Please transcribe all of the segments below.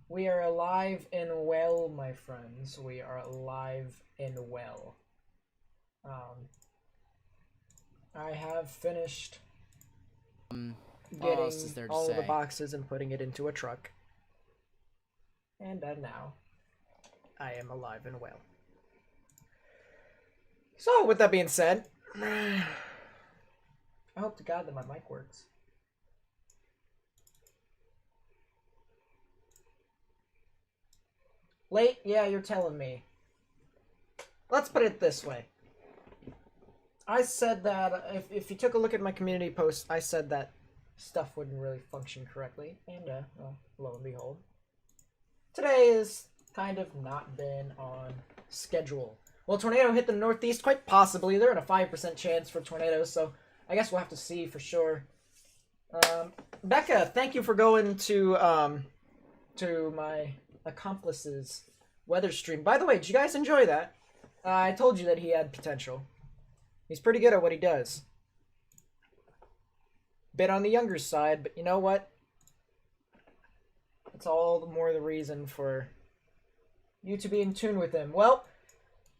We are alive and well, my friends. We are alive and well. I have finished getting all the boxes and putting it into a truck. And now, I am alive and well. So, with that being said, I hope to God that my mic works. Late? Yeah, you're telling me. Let's put it this way. I said that if you took a look at my community post, I said that stuff wouldn't really function correctly. And, well, lo and behold. Today has kind of not been on schedule. Well, tornado hit the northeast, quite possibly. They're in a 5% chance for tornadoes, so I guess we'll have to see for sure. Becca, thank you for going to my accomplice's weather stream. By the way, did you guys enjoy that? I told you that he had potential. He's pretty good at what he does. Bit on the younger side, but you know what? It's all the more the reason for you to be in tune with him. Well,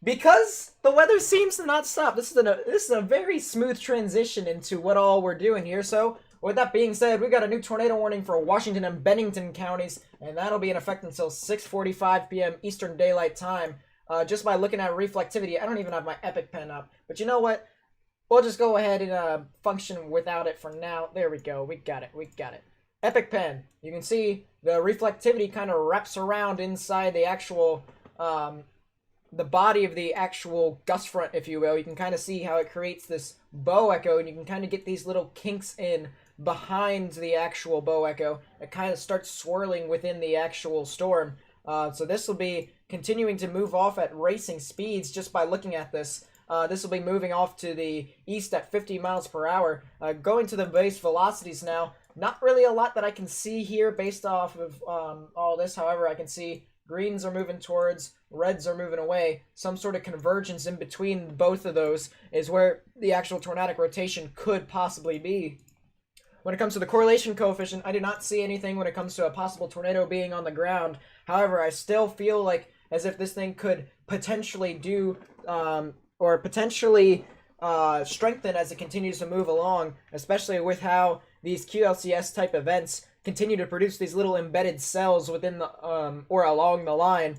because the weather seems to not stop. This is a very smooth transition into what all we're doing here. So, with that being said, we got a new tornado warning for Washington and Bennington counties, and that'll be in effect until 6:45 p.m. Eastern Daylight Time. Just by looking at reflectivity, I don't even have my Epic Pen up. But you know what? We'll just go ahead and function without it for now. There we go. We got it. We got it. Epic Pen. You can see the reflectivity kind of wraps around inside the actual, the body of the actual gust front, if you will. You can kind of see how it creates this bow echo, and you can kind of get these little kinks in behind the actual bow echo. It kind of starts swirling within the actual storm. So this will be continuing to move off at racing speeds just by looking at this. This will be moving off to the east at 50 miles per hour. Going to the base velocities now. Not really a lot that I can see here based off of all this. However, I can see greens are moving towards, reds are moving away. Some sort of convergence in between both of those is where the actual tornadic rotation could possibly be. When it comes to the correlation coefficient, I do not see anything when it comes to a possible tornado being on the ground. However, I still feel like as if this thing could potentially do, or potentially strengthen as it continues to move along, especially with how these QLCS type events continue to produce these little embedded cells within the, or along the line.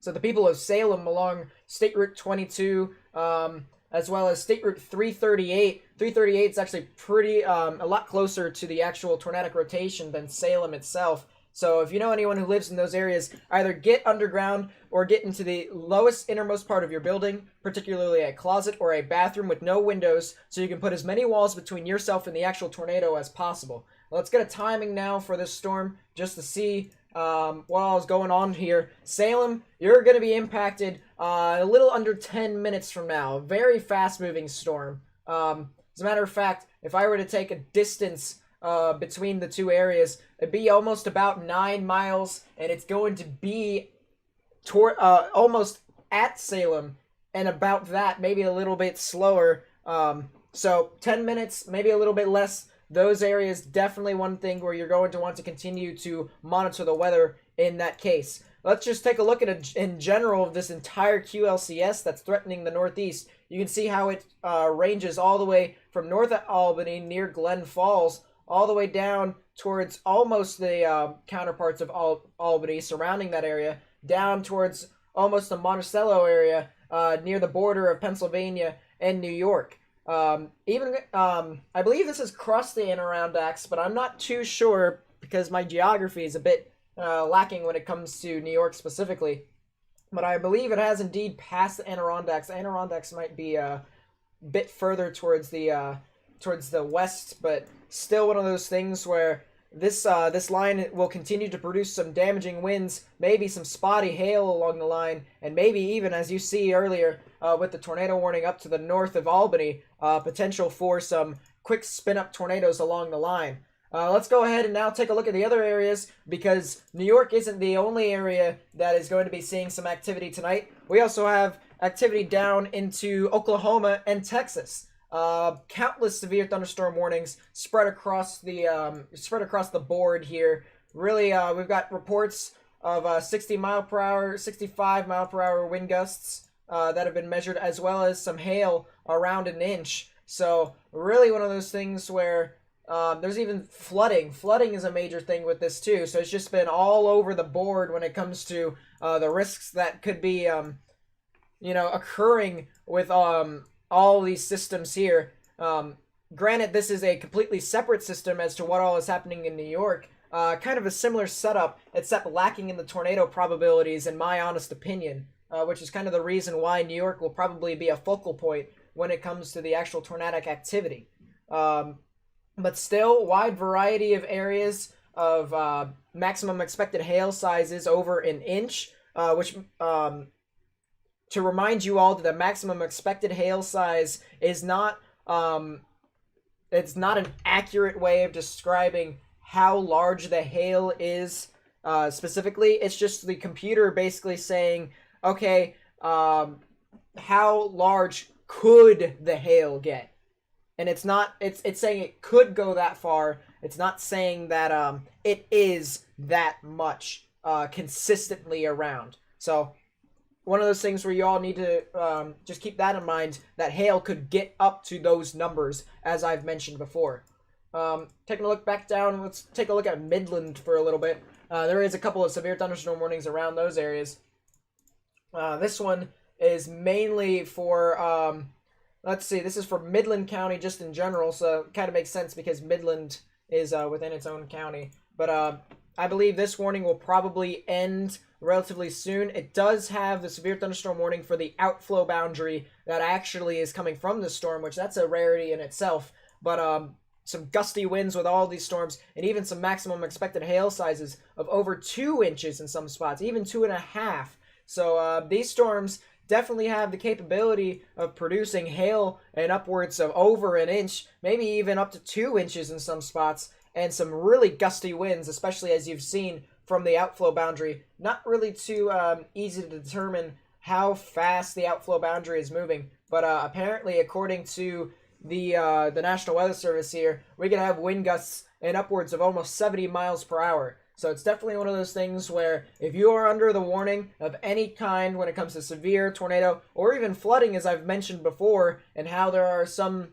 So the people of Salem along State Route 22, as well as State Route 338. 338 is actually pretty, a lot closer to the actual tornadic rotation than Salem itself. So if you know anyone who lives in those areas, either get underground or get into the lowest innermost part of your building, particularly a closet or a bathroom with no windows, so you can put as many walls between yourself and the actual tornado as possible. Let's get a timing now for this storm just to see what all is going on here. Salem, you're going to be impacted a little under 10 minutes from now. Very fast-moving storm. As a matter of fact, if I were to take a distance between the two areas, it'd be almost about 9 miles, and it's going to be toward almost at Salem, and about that, maybe a little bit slower. So 10 minutes, maybe a little bit less. Those areas, definitely one thing where you're going to want to continue to monitor the weather in that case. Let's just take a look at in general of this entire QLCS that's threatening the Northeast. You can see how it ranges all the way from north of Albany near Glen Falls, all the way down towards almost the counterparts of Albany surrounding that area, down towards almost the Monticello area near the border of Pennsylvania and New York. I believe this is across the Adirondacks, but I'm not too sure because my geography is a bit lacking when it comes to New York specifically. But I believe it has indeed passed the Adirondacks. Adirondacks might be a bit further towards the west, but still one of those things where this line will continue to produce some damaging winds, maybe some spotty hail along the line, and maybe even, as you see earlier, with the tornado warning up to the north of Albany, potential for some quick spin-up tornadoes along the line. Let's go ahead and now take a look at the other areas, because New York isn't the only area that is going to be seeing some activity tonight. We also have activity down into Oklahoma and Texas. Countless severe thunderstorm warnings spread across the board here. Really, we've got reports of 60 mile per hour, 65 mile per hour wind gusts that have been measured, as well as some hail around an inch. So really one of those things where there's even flooding. Flooding is a major thing with this too. So it's just been all over the board when it comes to the risks that could be, occurring with all these systems here. Granted, this is a completely separate system as to what all is happening in New York. Kind of a similar setup, except lacking in the tornado probabilities, in my honest opinion, which is kind of the reason why New York will probably be a focal point when it comes to the actual tornadic activity. But still, wide variety of areas of maximum expected hail sizes over an inch, which to remind you all that the maximum expected hail size is not it's not an accurate way of describing how large the hail is specifically. It's just the computer basically saying, okay, how large could the hail get? And it's not, it's saying it could go that far. It's not saying that it is that much consistently around. So one of those things where you all need to just keep that in mind, that hail could get up to those numbers, as I've mentioned before. Taking a look back down, let's take a look at Midland for a little bit. There is a couple of severe thunderstorm warnings around those areas. This one is mainly for, let's see, this is for Midland County just in general, so it kind of makes sense because Midland is within its own county. But I believe this warning will probably end relatively soon. It does have the severe thunderstorm warning for the outflow boundary that actually is coming from the storm, which that's a rarity in itself. But some gusty winds with all these storms, and even some maximum expected hail sizes of over 2 inches in some spots, even 2.5. So these storms definitely have the capability of producing hail in upwards of over an inch, maybe even up to 2 inches in some spots, and some really gusty winds, especially as you've seen from the outflow boundary. Not really too easy to determine how fast the outflow boundary is moving, but apparently, according to the National Weather Service here, we could have wind gusts in upwards of almost 70 miles per hour. So it's definitely one of those things where if you are under the warning of any kind when it comes to severe tornado or even flooding, as I've mentioned before, and how there are some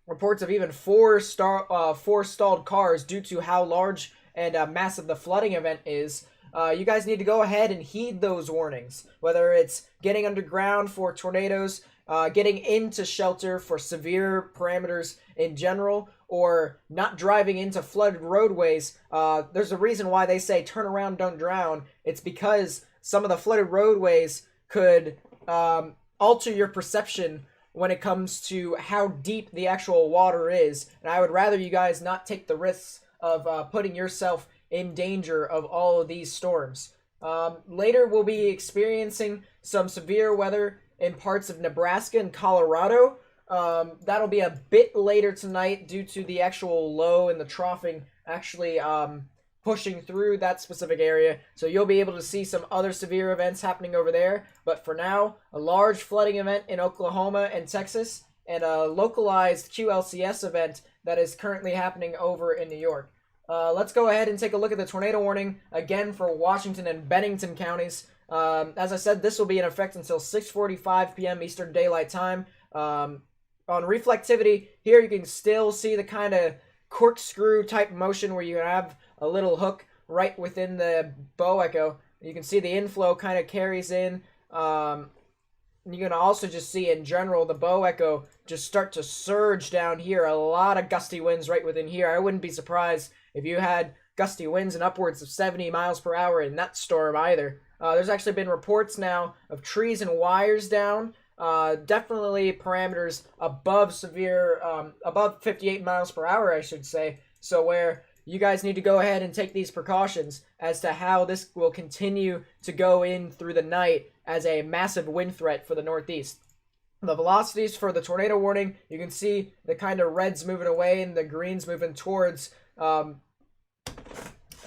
reports of even four stalled cars due to how large and massive the flooding event is, you guys need to go ahead and heed those warnings. Whether it's getting underground for tornadoes, getting into shelter for severe parameters in general, or not driving into flooded roadways. There's a reason why they say turn around, don't drown. It's because some of the flooded roadways could alter your perception when it comes to how deep the actual water is. And I would rather you guys not take the risks of putting yourself in danger of all of these storms. Later, we'll be experiencing some severe weather in parts of Nebraska and Colorado. That'll be a bit later tonight due to the actual low and the troughing actually pushing through that specific area. So you'll be able to see some other severe events happening over there. But for now, a large flooding event in Oklahoma and Texas, and a localized QLCS event that is currently happening over in New York. Let's go ahead and take a look at the tornado warning again for Washington and Bennington counties. As I said, this will be in effect until 6:45 p.m. Eastern Daylight Time. On reflectivity, here you can still see the kind of corkscrew type motion where you have a little hook right within the bow echo. You can see the inflow kind of carries in. You can also just see in general the bow echo just start to surge down here. A lot of gusty winds right within here. I wouldn't be surprised if you had gusty winds and upwards of 70 miles per hour in that storm either. There's actually been reports now of trees and wires down. Definitely parameters above severe, above 58 miles per hour, I should say. So where you guys need to go ahead and take these precautions as to how this will continue to go in through the night as a massive wind threat for the Northeast. The velocities for the tornado warning, you can see the kind of reds moving away and the greens moving towards.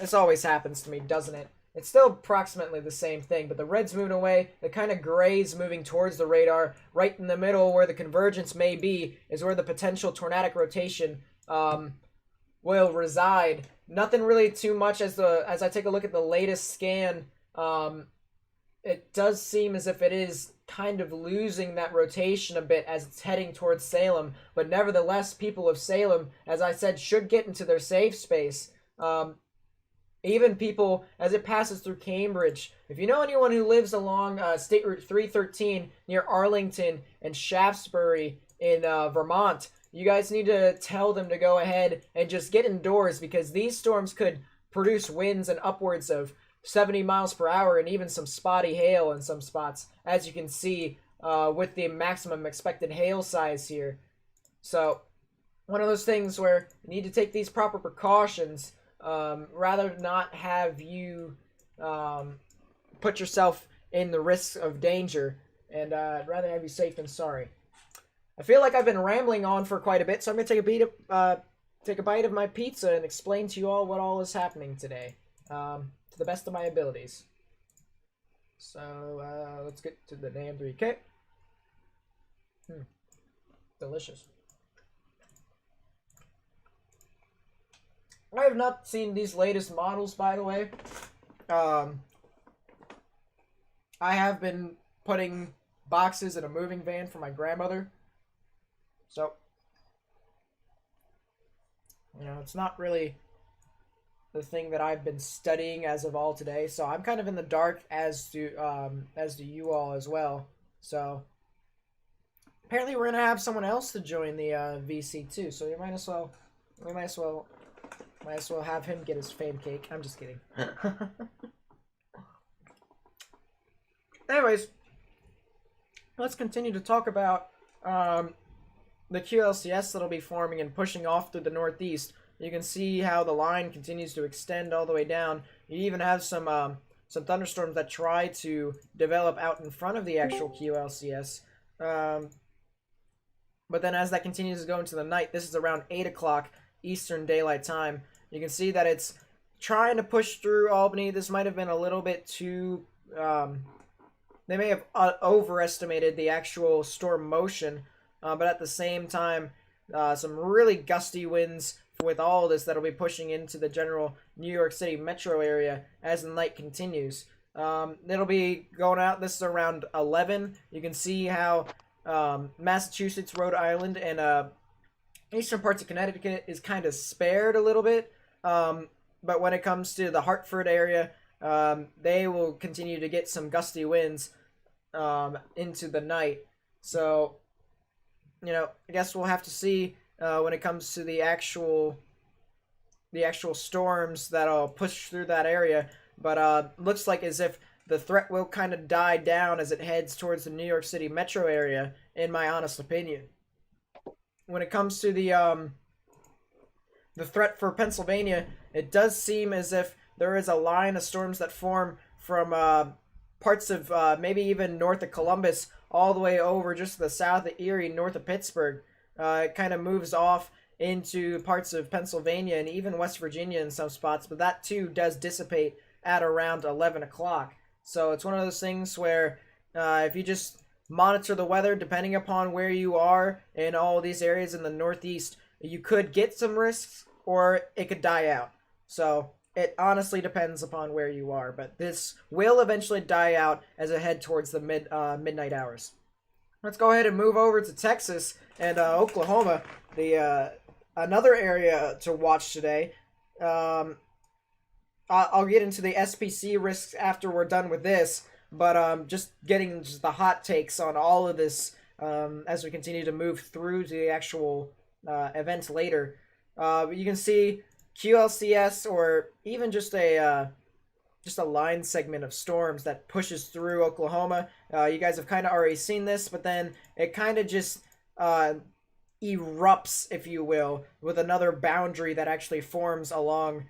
This always happens to me, doesn't it? it's still approximately the same thing, but the red's moving away. The kind of gray's moving towards the radar. Right in the middle where the convergence may be is where the potential tornadic rotation will reside. Nothing really too much as I take a look at the latest scan. It does seem as if it is kind of losing that rotation a bit as it's heading towards Salem, but nevertheless, people of Salem, as I said, should get into their safe space. Even people, as it passes through Cambridge, if you know anyone who lives along State Route 313 near Arlington and Shaftesbury in Vermont, you guys need to tell them to go ahead and just get indoors, because these storms could produce winds and upwards of 70 miles per hour and even some spotty hail in some spots, as you can see with the maximum expected hail size here. So one of those things where you need to take these proper precautions, rather not have you put yourself in the risks of danger, and I'd rather have you safe than sorry. I feel like I've been rambling on for quite a bit, so I'm going to take a bite of my pizza and explain to you all what all is happening today, to the best of my abilities. So let's get to the damn 3K. Delicious. I have not seen these latest models, by the way. I have been putting boxes in a moving van for my grandmother. So, you know, it's not really the thing that I've been studying as of all today. So I'm kind of in the dark as do you all as well. So apparently we're gonna have someone else to join the VC too. So we might as well have him get his fame cake. I'm just kidding. Anyways, let's continue to talk about the QLCS that'll be forming and pushing off through the northeast. You can see how the line continues to extend all the way down. You even have some thunderstorms that try to develop out in front of the actual QLCS. But then as that continues to go into the night, this is around 8 o'clock Eastern Daylight Time. You can see that it's trying to push through Albany. This might have been a little bit too... they may have overestimated the actual storm motion, but at the same time, some really gusty winds with all of this that'll be pushing into the general New York City metro area as the night continues. It'll be going out. This is around 11. You can see how Massachusetts, Rhode Island, and eastern parts of Connecticut is kind of spared a little bit. But when it comes to the Hartford area, they will continue to get some gusty winds into the night. So, you know, I guess we'll have to see when it comes to the actual storms that'll push through that area. But looks like as if the threat will kind of die down as it heads towards the New York City metro area, in my honest opinion. When it comes to the threat for Pennsylvania, it does seem as if there is a line of storms that form from parts of maybe even north of Columbus all the way over just to the south of Erie, north of Pittsburgh. It kind of moves off into parts of Pennsylvania and even West Virginia in some spots, but that too does dissipate at around 11 o'clock. So it's one of those things where if you just monitor the weather, depending upon where you are in all these areas in the Northeast, you could get some risks or it could die out. So it honestly depends upon where you are, but this will eventually die out as it head towards the midnight hours. Let's go ahead and move over to Texas and Oklahoma, the another area to watch today. I'll get into the SPC risks after we're done with this, but just getting just the hot takes on all of this as we continue to move through to the actual events later. You can see QLCS, or even just a line segment of storms that pushes through Oklahoma. You guys have kind of already seen this, but then it kind of just erupts, if you will, with another boundary that actually forms along,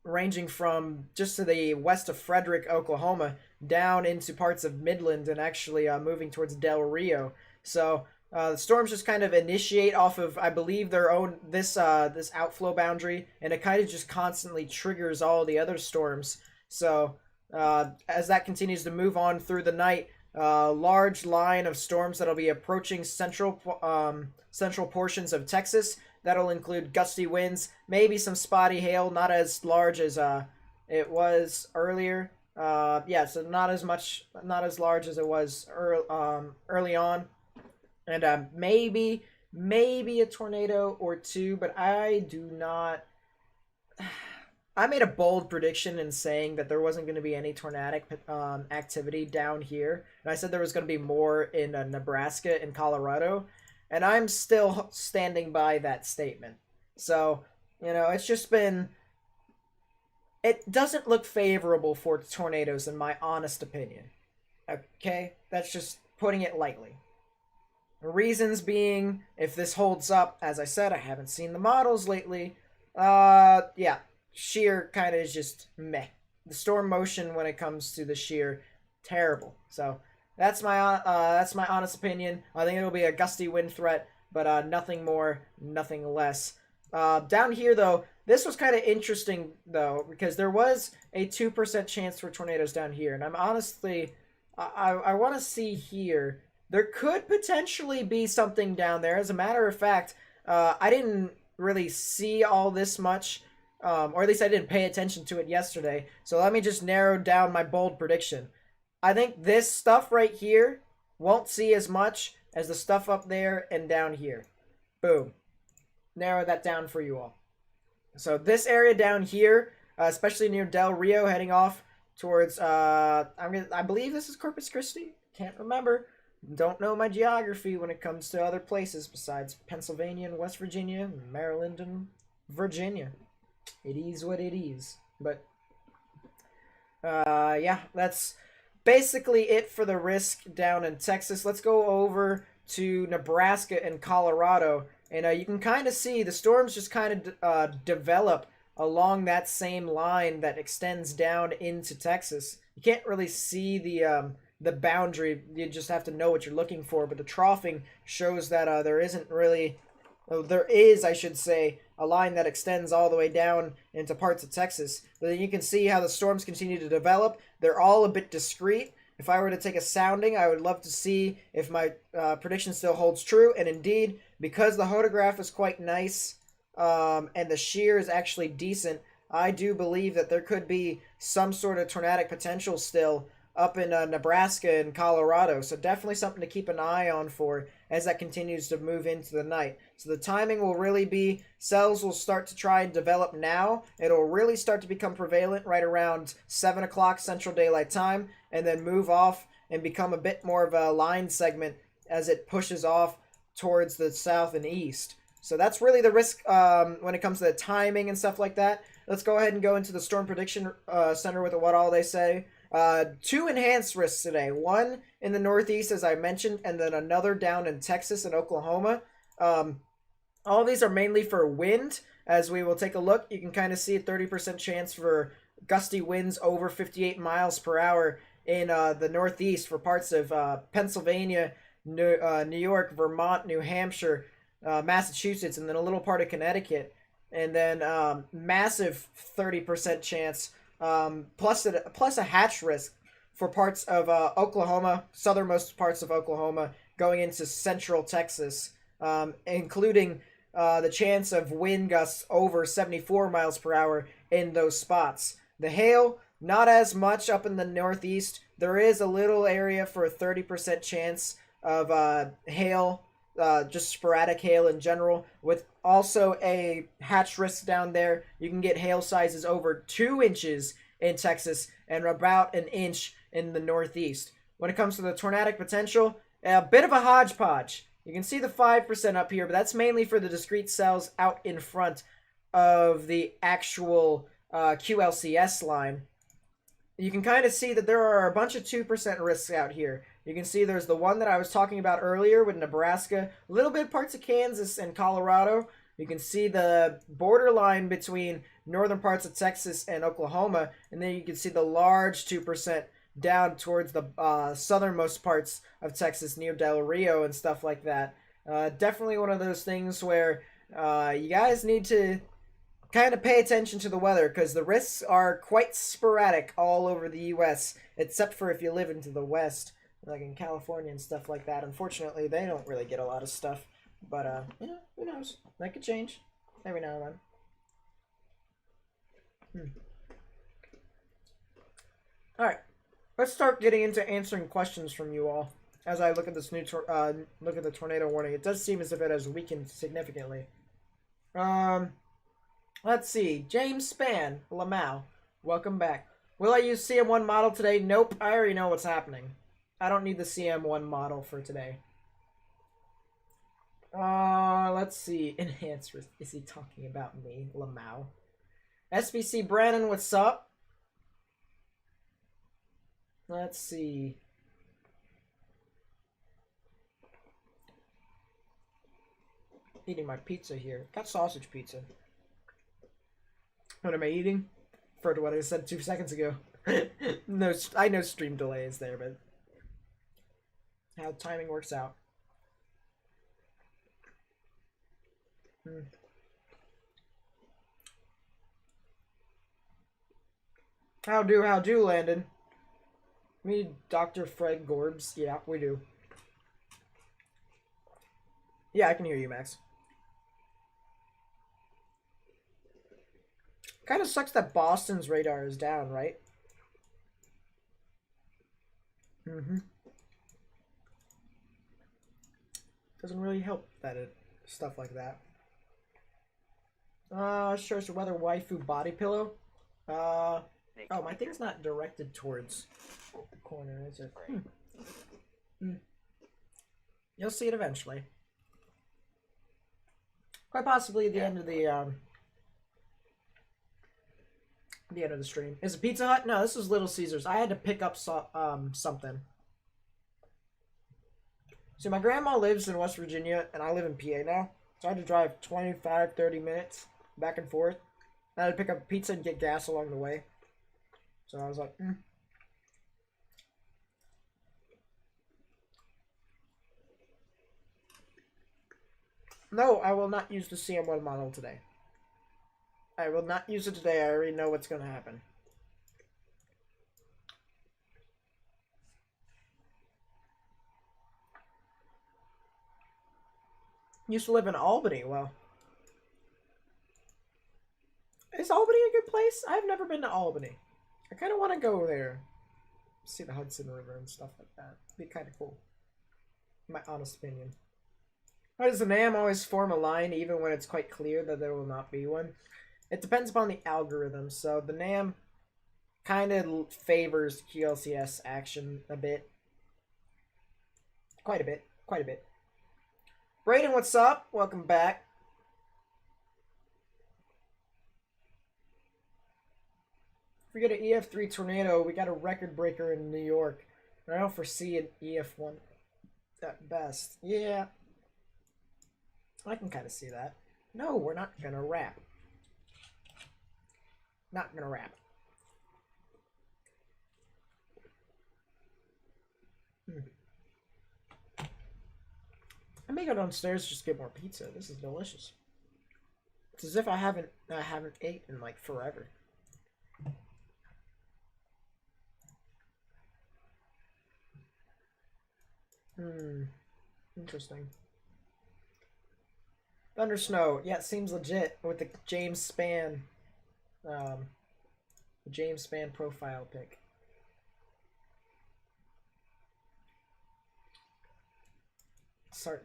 ranging from just to the west of Frederick, Oklahoma, down into parts of Midland and actually moving towards Del Rio. So The storms just kind of initiate off of, I believe, their own this outflow boundary, and it kind of just constantly triggers all the other storms. So as that continues to move on through the night, large line of storms that'll be approaching central portions of Texas. That'll include gusty winds, maybe some spotty hail, not as large as it was earlier. Yeah, so not as large as it was early on, and maybe a tornado or two, but I do not. I made a bold prediction in saying that there wasn't going to be any tornadic activity down here, and I said there was going to be more in Nebraska and Colorado, and I'm still standing by that statement. So, it's just been. It doesn't look favorable for tornadoes, in my honest opinion. Okay? That's just putting it lightly. The reasons being, if this holds up, as I said, I haven't seen the models lately. Yeah, shear kind of is just meh. The storm motion when it comes to the shear, terrible. So that's my honest opinion. I think it'll be a gusty wind threat, but nothing more, nothing less. Down here, though, this was kind of interesting, though, because there was a 2% chance for tornadoes down here. And I'm honestly, I want to see here. There could potentially be something down there. As a matter of fact, I didn't really see all this much, or at least I didn't pay attention to it yesterday. So let me just narrow down my bold prediction. I think this stuff right here won't see as much as the stuff up there and down here. Boom. Narrow that down for you all. So this area down here, especially near Del Rio, heading off towards I believe this is Corpus Christi. Can't remember. Don't know my geography when it comes to other places besides Pennsylvania and West Virginia, Maryland and Virginia. It is what it is. But yeah, that's basically it for the risk down in Texas. Let's go over to Nebraska and Colorado. And you can kind of see the storms just kind of develop along that same line that extends down into Texas. You can't really see the boundary. You just have to know what you're looking for. But the troughing shows that there isn't really, there is, I should say, a line that extends all the way down into parts of Texas. But then you can see how the storms continue to develop. They're all a bit discrete. If I were to take a sounding, I would love to see if my prediction still holds true. And indeed, because the hodograph is quite nice and the shear is actually decent, I do believe that there could be some sort of tornadic potential still up in Nebraska and Colorado. So definitely something to keep an eye on for as that continues to move into the night. So the timing will really be, cells will start to try and develop now. It'll really start to become prevalent right around 7 o'clock Central Daylight Time, and then move off and become a bit more of a line segment as it pushes off towards the south and east. So that's really the risk when it comes to the timing and stuff like that. Let's go ahead and go into the Storm Prediction Center with what all they say. Two enhanced risks today. One in the Northeast, as I mentioned, and then another down in Texas and Oklahoma. All these are mainly for wind. As we will take a look, you can kind of see a 30% chance for gusty winds over 58 miles per hour in the Northeast for parts of Pennsylvania, New York, Vermont, New Hampshire, Massachusetts, and then a little part of Connecticut. And then massive 30% chance, plus a hatch risk for parts of Oklahoma, southernmost parts of Oklahoma, going into central Texas, including the chance of wind gusts over 74 miles per hour in those spots. The hail, not as much up in the Northeast. There is a little area for a 30% chance of hail, just sporadic hail in general, with also a hatch risk down there. You can get hail sizes over 2 inches in Texas and about an inch in the Northeast. When it comes to the tornadic potential, a bit of a hodgepodge. You can see the 5% up here, but that's mainly for the discrete cells out in front of the actual QLCS line. You can kind of see that there are a bunch of 2% risks out here. You can see there's the one that I was talking about earlier with Nebraska, a little bit parts of Kansas and Colorado. You can see the borderline between northern parts of Texas and Oklahoma, and then you can see the large 2% down towards the southernmost parts of Texas near Del Rio and stuff like that. Definitely one of those things where you guys need to kind of pay attention to the weather because the risks are quite sporadic all over the U.S., except for if you live into the West, like in California and stuff like that. Unfortunately, they don't really get a lot of stuff. But, who knows? That could change every now and then. Alright, let's start getting into answering questions from you all. As I look at this new look at the tornado warning, it does seem as if it has weakened significantly. Let's see. James Spann, Lamau, welcome back. Will I use CM1 model today? Nope, I already know what's happening. I don't need the CM1 model for today. Let's see. Enhanced risk. Is he talking about me? Lamau. SBC Brandon, what's up? Let's see. Eating my pizza here. Got sausage pizza. What am I eating? For what I said 2 seconds ago. No, I know stream delay is there, but how timing works out. How do, Landon? Me, Dr. Fred Gorbs. Yeah, we do. Yeah, I can hear you, Max. Kind of sucks that Boston's radar is down, right? Doesn't really help that stuff like that. Sure, so weather waifu body pillow. Oh, my thing's not directed towards the corner, is it? You'll see it eventually. Quite possibly at the end of the end of the stream. Is it Pizza Hut? No, this is Little Caesars. I had to pick up something. So my grandma lives in West Virginia, and I live in PA now. So I had to drive 25, 30 minutes back and forth. I had to pick up pizza and get gas along the way. So I was like, No, I will not use the CM1 model today. I will not use it today. I already know what's going to happen. Used to live in Albany. Well, is Albany a good place? I've never been to Albany. I kind of want to go there. See the Hudson River and stuff like that. It'd be kind of cool. My honest opinion. Why does the NAM always form a line even when it's quite clear that there will not be one? It depends upon the algorithm. So the NAM kind of favors QLCS action a bit. Quite a bit. Quite a bit. Brayden, what's up? Welcome back. If we get an EF3 tornado, we got a record breaker in New York. I don't foresee an EF1 at best. Yeah. I can kind of see that. No, we're not gonna rap. Not gonna rap. I may go downstairs to just get more pizza. This is delicious. It's as if I haven't ate in like forever. Interesting. Thunder Snow. Yeah, it seems legit with the James Spann profile pic. Sorry.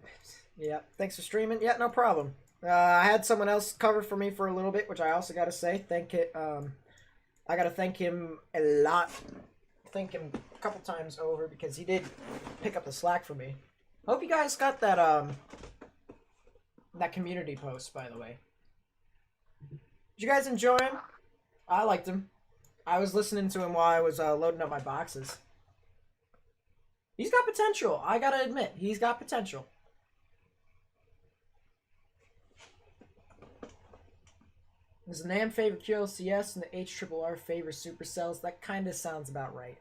Yeah, thanks for streaming. Yeah, no problem. I had someone else cover for me for a little bit, which I also got to say. I got to thank him a lot. Thank him a couple times over because he did pick up the slack for me. Hope you guys got that that community post, by the way. Did you guys enjoy him? I liked him. I was listening to him while I was loading up my boxes. He's got potential. I gotta admit, he's got potential. Does the NAM favor QLCS and the HRRR favor Supercells? That kind of sounds about right.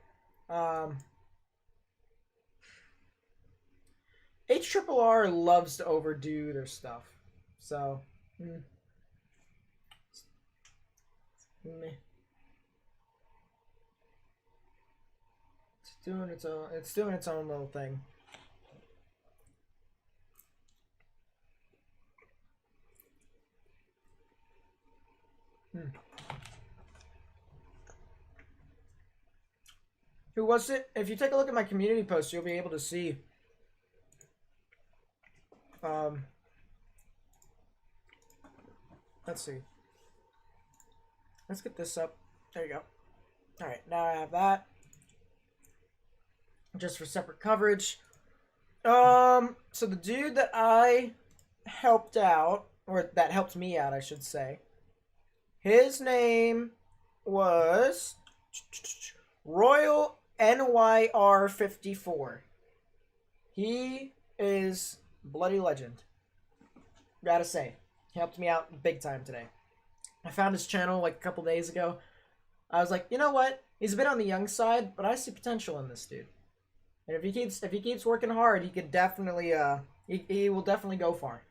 HRRR loves to overdo their stuff. So, meh. It's doing its own little thing. Who was it? If you take a look at my community post, you'll be able to see. Let's see. Let's get this up. There you go. All right, now I have that. Just for separate coverage. So the dude that I helped out, or that helped me out, I should say, his name was Royal NYR54. He is bloody legend. Gotta say, he helped me out big time today. I found his channel like a couple days ago. I was like, you know what? He's a bit on the young side, but I see potential in this dude. And if he keeps working hard, he could definitely he will definitely go far.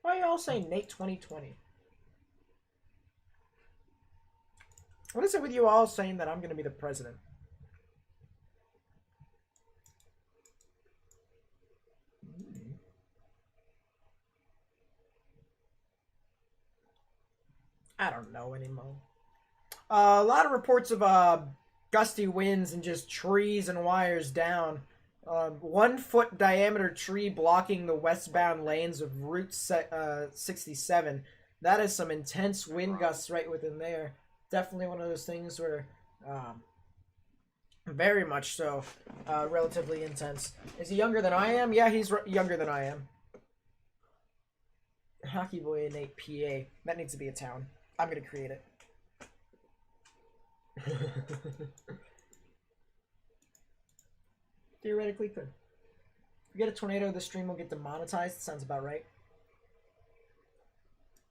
Why are you all saying Nate 2020? What is it with you all saying that I'm going to be the president? I don't know anymore. A lot of reports of gusty winds and just trees and wires down. 1 foot diameter tree blocking the westbound lanes of Route 67. That is some intense wind gusts right within there. Definitely one of those things where, very much so, relatively intense. Is he younger than I am? Yeah, he's younger than I am. Hockey Boy Innate PA. That needs to be a town. I'm gonna create it. Theoretically could. If we get a tornado, the stream will get demonetized. Sounds about right.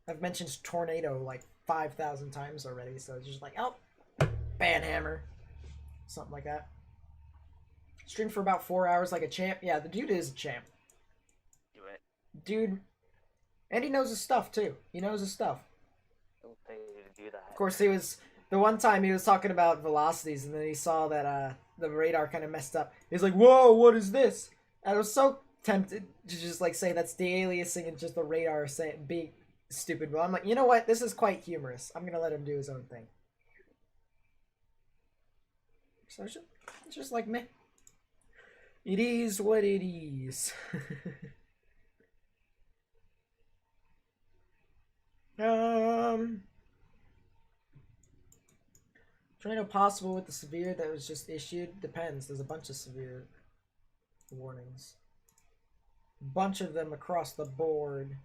I've mentioned tornado like 5,000 times already, so it's just like, oh, banhammer. Something like that. Stream for about 4 hours like a champ. Yeah, the dude is a champ. Do it. Dude. And he knows his stuff, too. He knows his stuff. Don't pay you to do that. Of course, he was... The one time he was talking about velocities, and then he saw that the radar kind of messed up. He's like, whoa, what is this? And I was so tempted to just, like, say that's de-aliasing and just the radar being stupid. But I'm like, you know what? This is quite humorous. I'm going to let him do his own thing. So it's just like me. It is what it is. Tornado possible with the severe that was just issued? Depends. There's a bunch of severe warnings. A bunch of them across the board.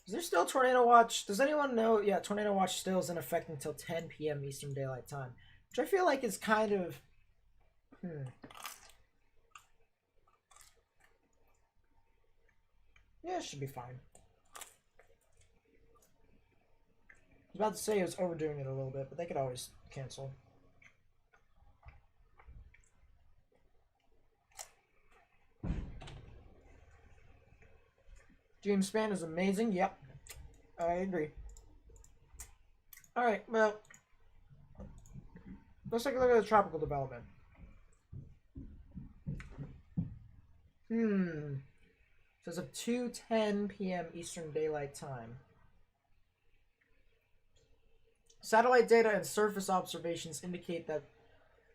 Is there still Tornado Watch? Does anyone know? Yeah, Tornado Watch still is in effect until 10 p.m. Eastern Daylight Time. Which I feel like is kind of... Yeah, it should be fine. I was about to say it was overdoing it a little bit, but they could always cancel. Dream span is amazing. Yep. I agree. Alright, well. Let's take a look at the tropical development. Says of 2:10 p.m. Eastern Daylight Time. Satellite data and surface observations indicate that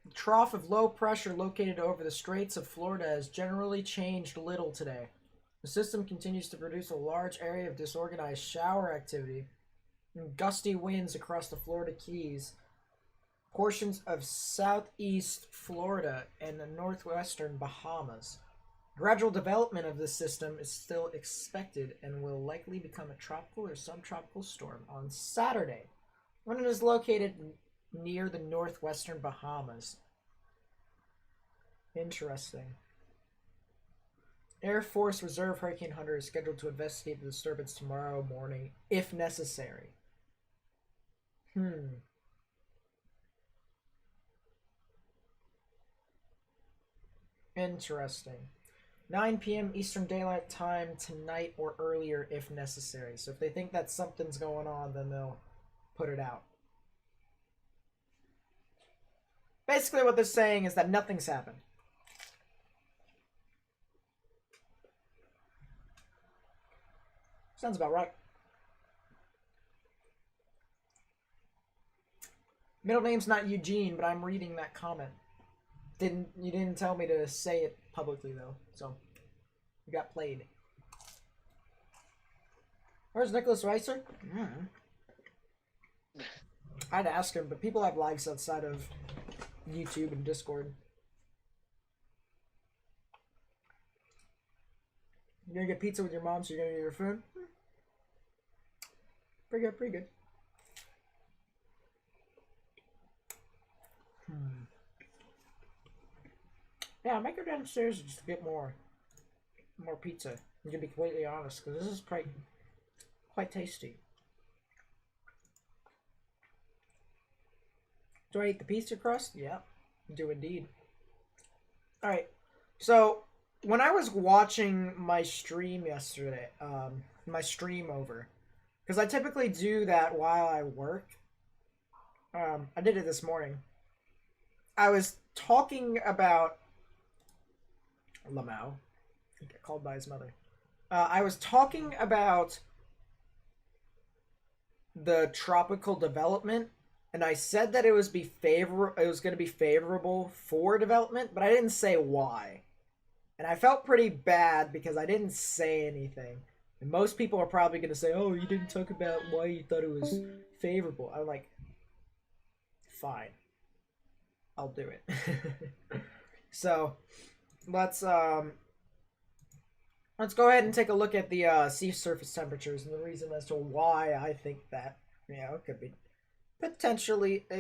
the trough of low pressure located over the Straits of Florida has generally changed little today. The system continues to produce a large area of disorganized shower activity and gusty winds across the Florida Keys, portions of southeast Florida, and the northwestern Bahamas. Gradual development of this system is still expected and will likely become a tropical or subtropical storm on Saturday, when it is located near the northwestern Bahamas. Interesting. Air Force Reserve Hurricane Hunter is scheduled to investigate the disturbance tomorrow morning, if necessary. Interesting. 9 p.m. Eastern Daylight Time tonight or earlier if necessary. So if they think that something's going on, then they'll put it out. Basically what they're saying is that nothing's happened. Sounds about right. Middle name's not Eugene, but I'm reading that comment. You didn't tell me to say it publicly though, so you got played. Where's Nicholas Reiser? I'd ask him, but people have lives outside of YouTube and Discord. You're gonna get pizza with your mom, so you're gonna get your food? Pretty good, pretty good. Yeah, I might go downstairs and just get more pizza. I'm gonna be completely honest, because this is quite tasty. Do I eat the pizza crust? Yeah, I do indeed. Alright, so when I was watching my stream yesterday, my stream over, because I typically do that while I work. I did it this morning. I was talking about Lamau. He got called by his mother. I was talking about the tropical development, and I said that it was going to be favorable for development, but I didn't say why. And I felt pretty bad because I didn't say anything. And most people are probably going to say, "Oh, you didn't talk about why you thought it was favorable." I'm like, fine, I'll do it. So let's go ahead and take a look at the sea surface temperatures and the reason as to why I think that it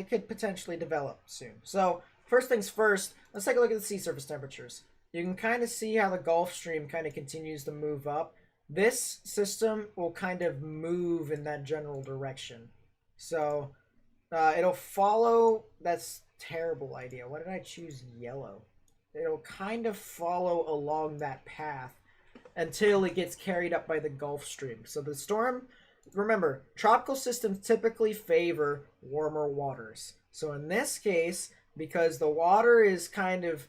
could potentially develop soon. So first things first, let's take a look at the sea surface temperatures. You can kind of see how the Gulf Stream kind of continues to move up. This system will kind of move in that general direction. So it'll follow. That's terrible idea. Why did I choose yellow? It'll kind of follow along that path until it gets carried up by the Gulf Stream. So the storm, remember, tropical systems typically favor warmer waters. So in this case, because the water is kind of,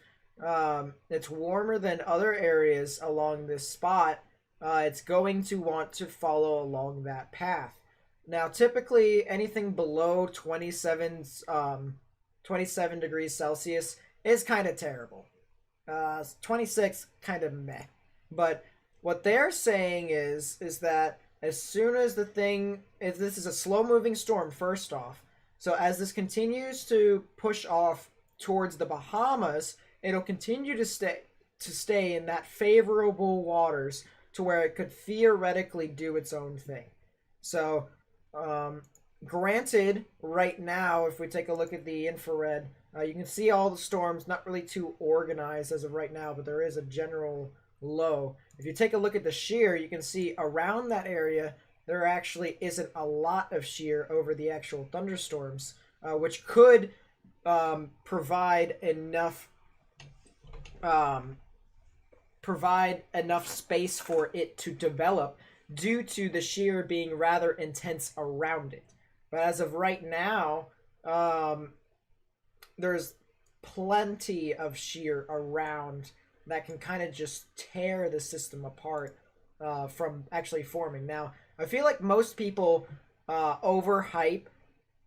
it's warmer than other areas along this spot, it's going to want to follow along that path. Now, typically, anything below 27 degrees Celsius is kind of terrible. 26, kind of meh. But what they're saying is that as soon as this is a slow-moving storm, first off. So as this continues to push off towards the Bahamas, it'll continue to stay in that favorable waters to where it could theoretically do its own thing. So, granted, right now, if we take a look at the infrared, you can see all the storms, not really too organized as of right now, but there is a general low. If you take a look at the shear, you can see around that area, there actually isn't a lot of shear over the actual thunderstorms, which could provide enough space for it to develop due to the shear being rather intense around it. But as of right now, there's plenty of shear around that can kind of just tear the system apart from actually forming. Now, I feel like most people overhype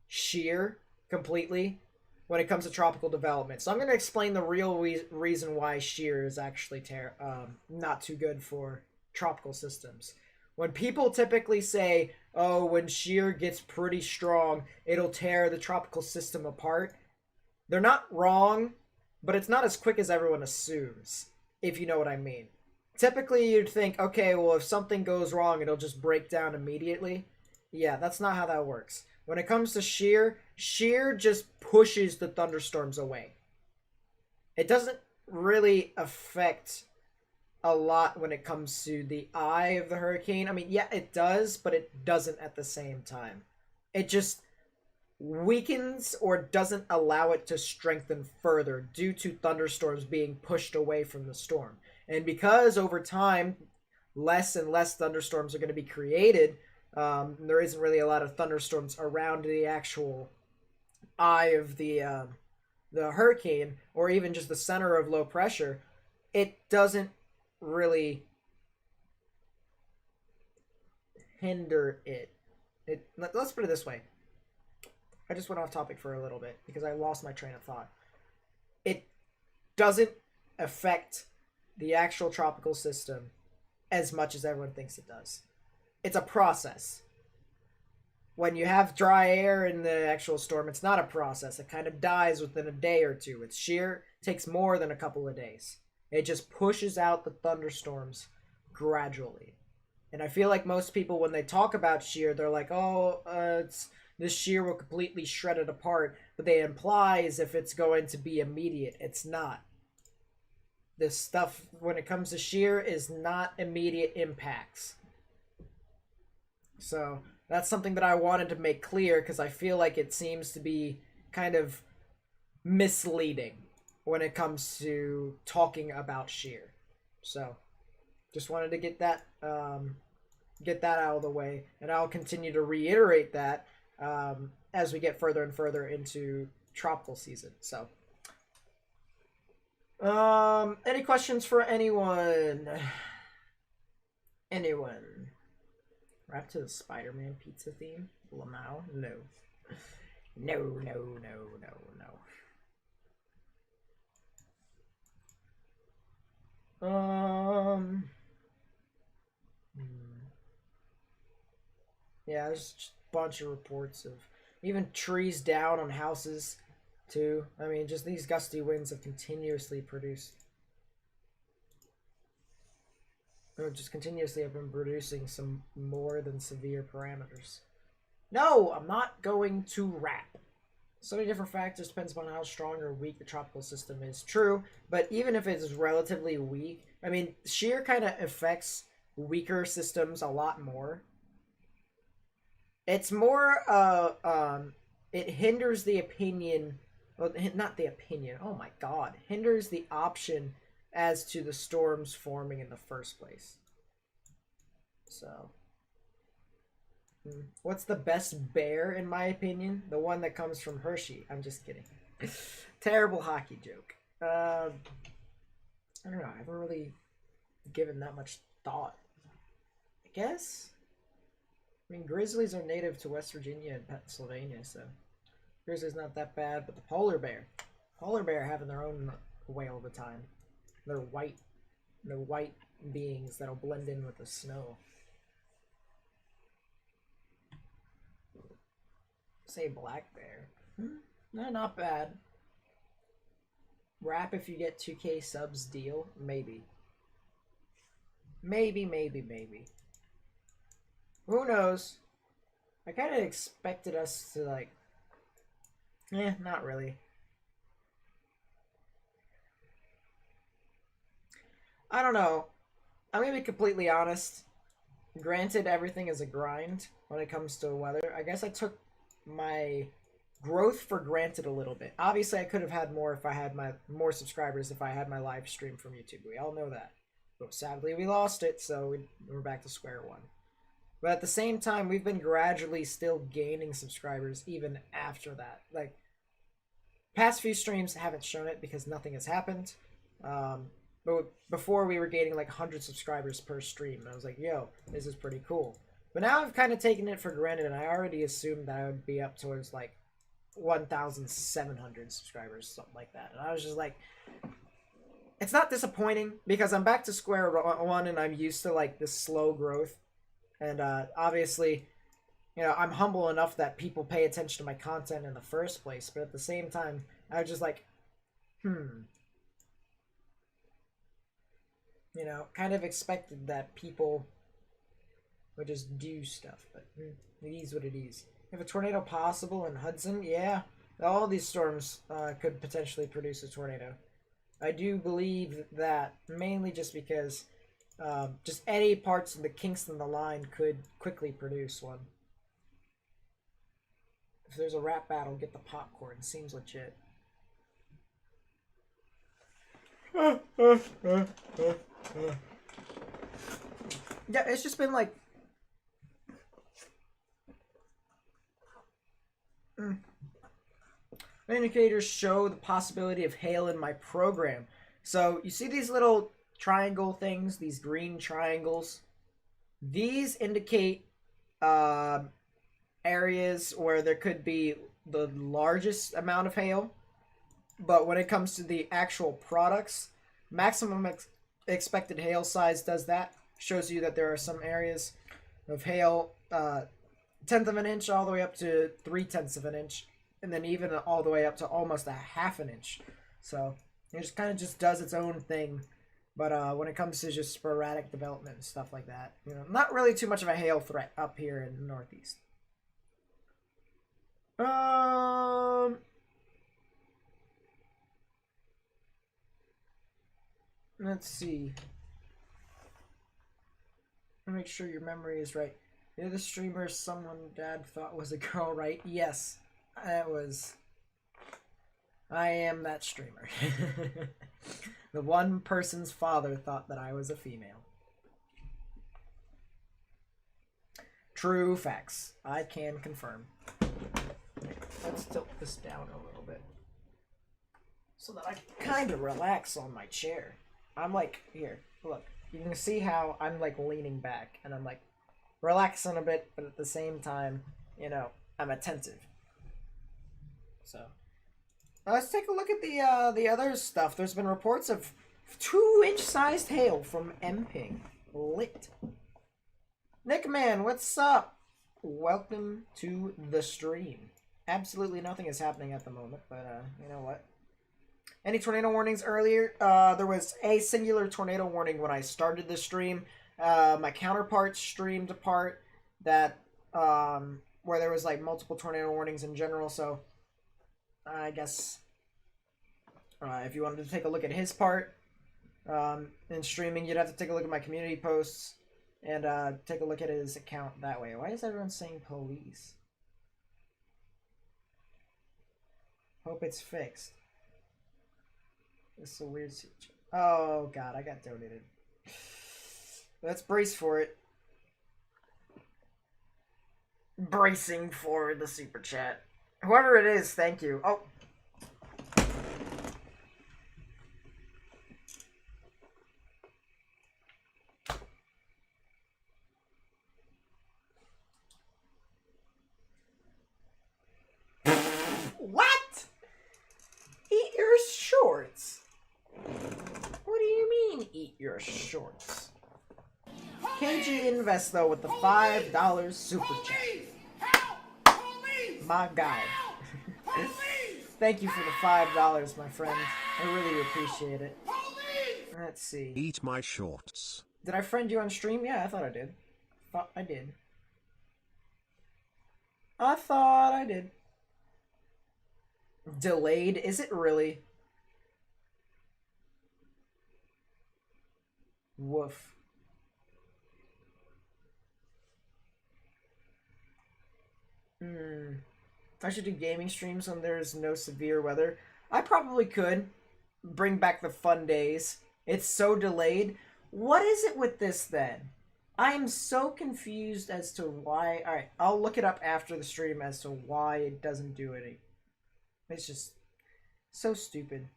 shear completely when it comes to tropical development. So I'm going to explain the real reason why shear is actually not too good for tropical systems. When people typically say, "Oh, when shear gets pretty strong, it'll tear the tropical system apart," they're not wrong, but it's not as quick as everyone assumes, if you know what I mean. Typically, you'd think, okay, well, if something goes wrong, it'll just break down immediately. Yeah, that's not how that works. When it comes to shear just pushes the thunderstorms away. It doesn't really affect a lot when it comes to the eye of the hurricane. I mean, yeah, it does, but it doesn't at the same time. It just weakens or doesn't allow it to strengthen further due to thunderstorms being pushed away from the storm. And because over time, less and less thunderstorms are going to be created, there isn't really a lot of thunderstorms around the actual eye of the hurricane or even just the center of low pressure. It doesn't really hinder it. Let's put it this way. I just went off topic for a little bit because I lost my train of thought. It doesn't affect the actual tropical system as much as everyone thinks it does. It's a process. When you have dry air in the actual storm, it's not a process. It kind of dies within a day or two. It's sheer, takes more than a couple of days. It just pushes out the thunderstorms gradually. And I feel like most people, when they talk about shear, they're like, oh, this shear will completely shred it apart. But they imply as if it's going to be immediate. It's not. This stuff, when it comes to shear, is not immediate impacts. So that's something that I wanted to make clear because I feel like it seems to be kind of misleading when it comes to talking about shear. So just wanted to get that out of the way, and I'll continue to reiterate that as we get further and further into tropical season. So any questions for anyone? Anyone? Wrap to the Spider-Man pizza theme? Lamau? No. No. Yeah, there's just a bunch of reports of even trees down on houses, too. I mean, just these gusty winds have continuously produced. Just continuously have been producing some more than severe parameters. No, I'm not going to wrap. So many different factors depends upon how strong or weak the tropical system is. True, but even if it is relatively weak, I mean, shear kind of affects weaker systems a lot more. It's more, it hinders the opinion, well, not the opinion, oh my god, hinders the option as to the storms forming in the first place. So, what's the best bear in my opinion? The one that comes from Hershey. I'm just kidding. Terrible hockey joke. I don't know. I haven't really given that much thought. I guess. I mean, grizzlies are native to West Virginia and Pennsylvania, so grizzlies not that bad. But the polar bear having their own way all the time. They're white beings that'll blend in with the snow. Say black bear. No, not bad. Rap if you get 2K subs deal? Maybe. Maybe. Who knows? I kind of expected us to, like... not really. I don't know. I'm gonna be completely honest. Granted, everything is a grind when it comes to weather. I guess I took my growth for granted a little bit. Obviously, I could have had more if I had more subscribers if I had my live stream from YouTube. We all know that. But sadly, we lost it, so we're back to square one. But at the same time, we've been gradually still gaining subscribers even after that. Like, past few streams haven't shown it because nothing has happened. But before we were gaining like 100 subscribers per stream, and I was like, yo, this is pretty cool. But now I've kind of taken it for granted, and I already assumed that I would be up towards like 1,700 subscribers, something like that. And I was just like, it's not disappointing because I'm back to square one, and I'm used to like this slow growth. And obviously, you know, I'm humble enough that people pay attention to my content in the first place. But at the same time, I was just like, you know, kind of expected that people would just do stuff, but it is what it is. If a tornado possible in Hudson, yeah, all these storms could potentially produce a tornado. I do believe that mainly just because just any parts of the kinks in the line could quickly produce one. If there's a rap battle, get the popcorn. Seems legit. Yeah, it's just been like indicators show the possibility of hail in my program. So you see these little triangle things, these green triangles. These indicate areas where there could be the largest amount of hail. But when it comes to the actual products, maximum expected hail size does that. Shows you that there are some areas of hail, tenth of an inch all the way up to 3/10 of an inch, and then even all the way up to almost a half an inch. So it just kind of just does its own thing. But when it comes to just sporadic development and stuff like that, not really too much of a hail threat up here in the Northeast. Let's see. Make sure your memory is right. You're the streamer someone dad thought was a girl, right? Yes, it was. I am that streamer. The one person's father thought that I was a female. True facts. I can confirm. Let's tilt this down a little bit so that I can kind of relax on my chair. I'm like, here, look. You can see how I'm like leaning back and I'm like relaxing a bit, but at the same time, I'm attentive. So let's take a look at the other stuff. There's been reports of 2-inch sized hail from Mping. Lit. Nickman, what's up? Welcome to the stream. Absolutely nothing is happening at the moment, but you know what? Any tornado warnings earlier? There was a singular tornado warning when I started the stream. My counterpart streamed a part that where there was like multiple tornado warnings in general. So I guess if you wanted to take a look at his part in streaming, you'd have to take a look at my community posts and take a look at his account that way. Why is everyone saying police? Hope it's fixed. This is a weird situation. Oh god, I got donated. Let's brace for it. Bracing for the super chat. Whoever it is, thank you. Oh. What? Eat your shorts. What do you mean, eat your shorts? KG Invest, though, with the $5 super chat. My guy. Thank you for the $5, my friend. I really appreciate it. Let's see. Eat my shorts. Did I friend you on stream? Yeah, I thought I did. I thought I did. Delayed? Is it really? Woof. I should do gaming streams when there's no severe weather. I probably could. Bring back the fun days. It's so delayed. What is it with this then? I am so confused as to why. Alright, I'll look it up after the stream as to why it doesn't do any. It's just so stupid.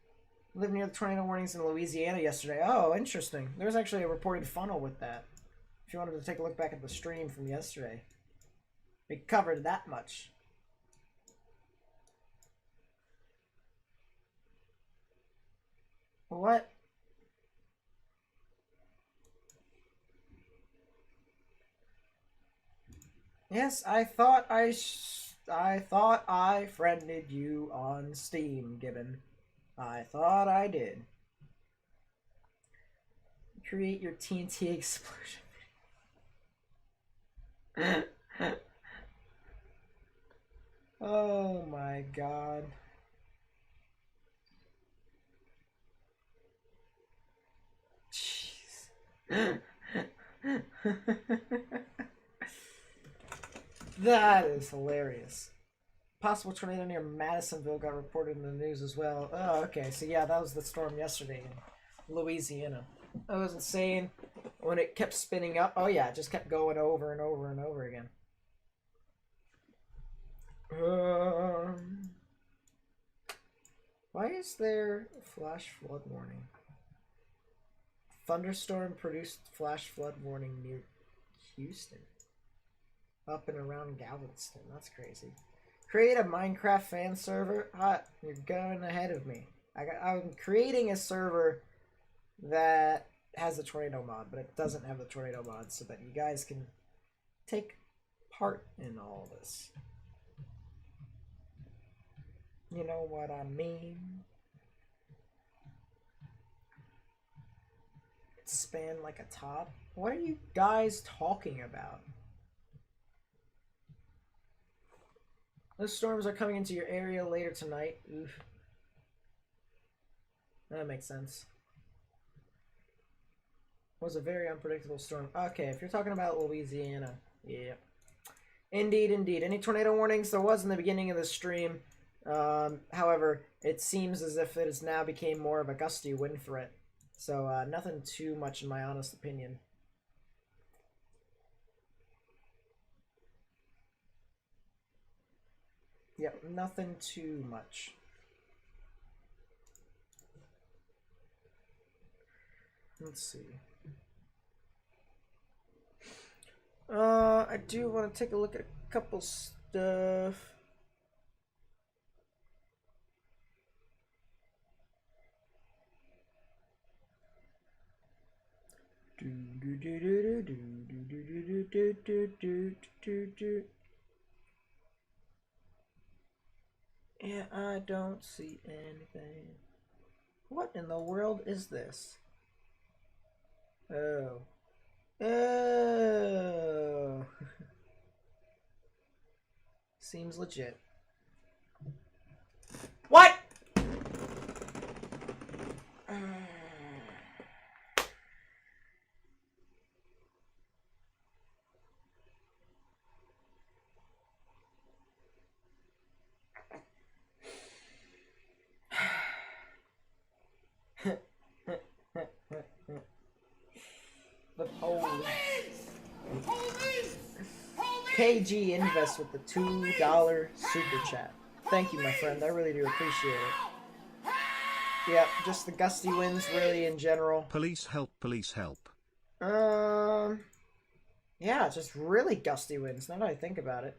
I lived near the tornado warnings in Louisiana yesterday. Oh, interesting. There's actually a reported funnel with that. If you wanted to take a look back at the stream from yesterday. We covered that much. What? Yes, I thought I friended you on Steam, Gibbon. I thought I did. Create your TNT explosion. Oh my god. That is hilarious. Possible tornado near Madisonville got reported in the news as well. Oh, okay. So yeah, that was the storm yesterday in Louisiana. I was insane when it kept spinning up. Oh yeah, it just kept going over and over and over again. Why is there a flash flood warning? Thunderstorm produced flash flood warning near Houston. Up and around Galveston. That's crazy. Create a Minecraft fan server. Hot. You're going ahead of me. I'm creating a server that has the tornado mod, but it doesn't have the tornado mod, so that you guys can take part in all this. You know what I mean? Expand like a top. What are you guys talking about? Those storms are coming into your area later tonight. Oof. That makes sense. It was a very unpredictable storm. Okay, if you're talking about Louisiana, yeah. Indeed, indeed. Any tornado warnings? There was in the beginning of the stream. However, it seems as if it has now became more of a gusty wind threat. So, nothing too much in my honest opinion. Yep, nothing too much. Let's see. I do want to take a look at a couple stuff. Yeah, I don't see anything. What in the world is this? Oh. Oh. Seems legit. What? The police. KG Invest with the $2 super chat. Thank you, my friend. I really do appreciate it. Yeah, just the gusty winds, really, in general. Police help, police help. Yeah, just really gusty winds, now that I think about it.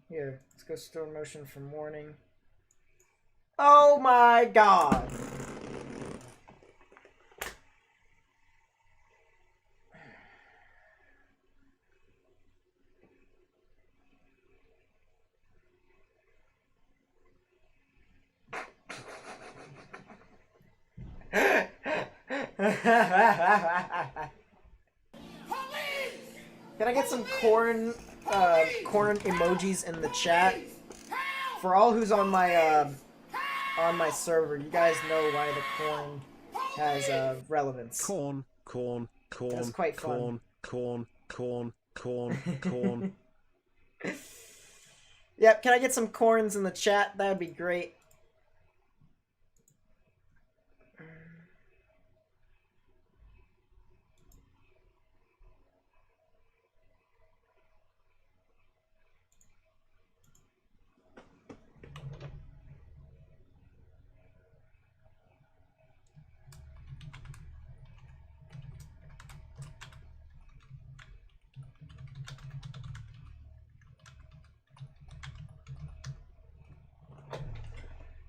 Here, let's go storm motion for morning. Oh my god! Can I get some corn emojis in the chat? For all who's on my server, you guys know why the corn has relevance. Corn. That's quite fun. Corn. Yep, can I get some corns in the chat? That would be great.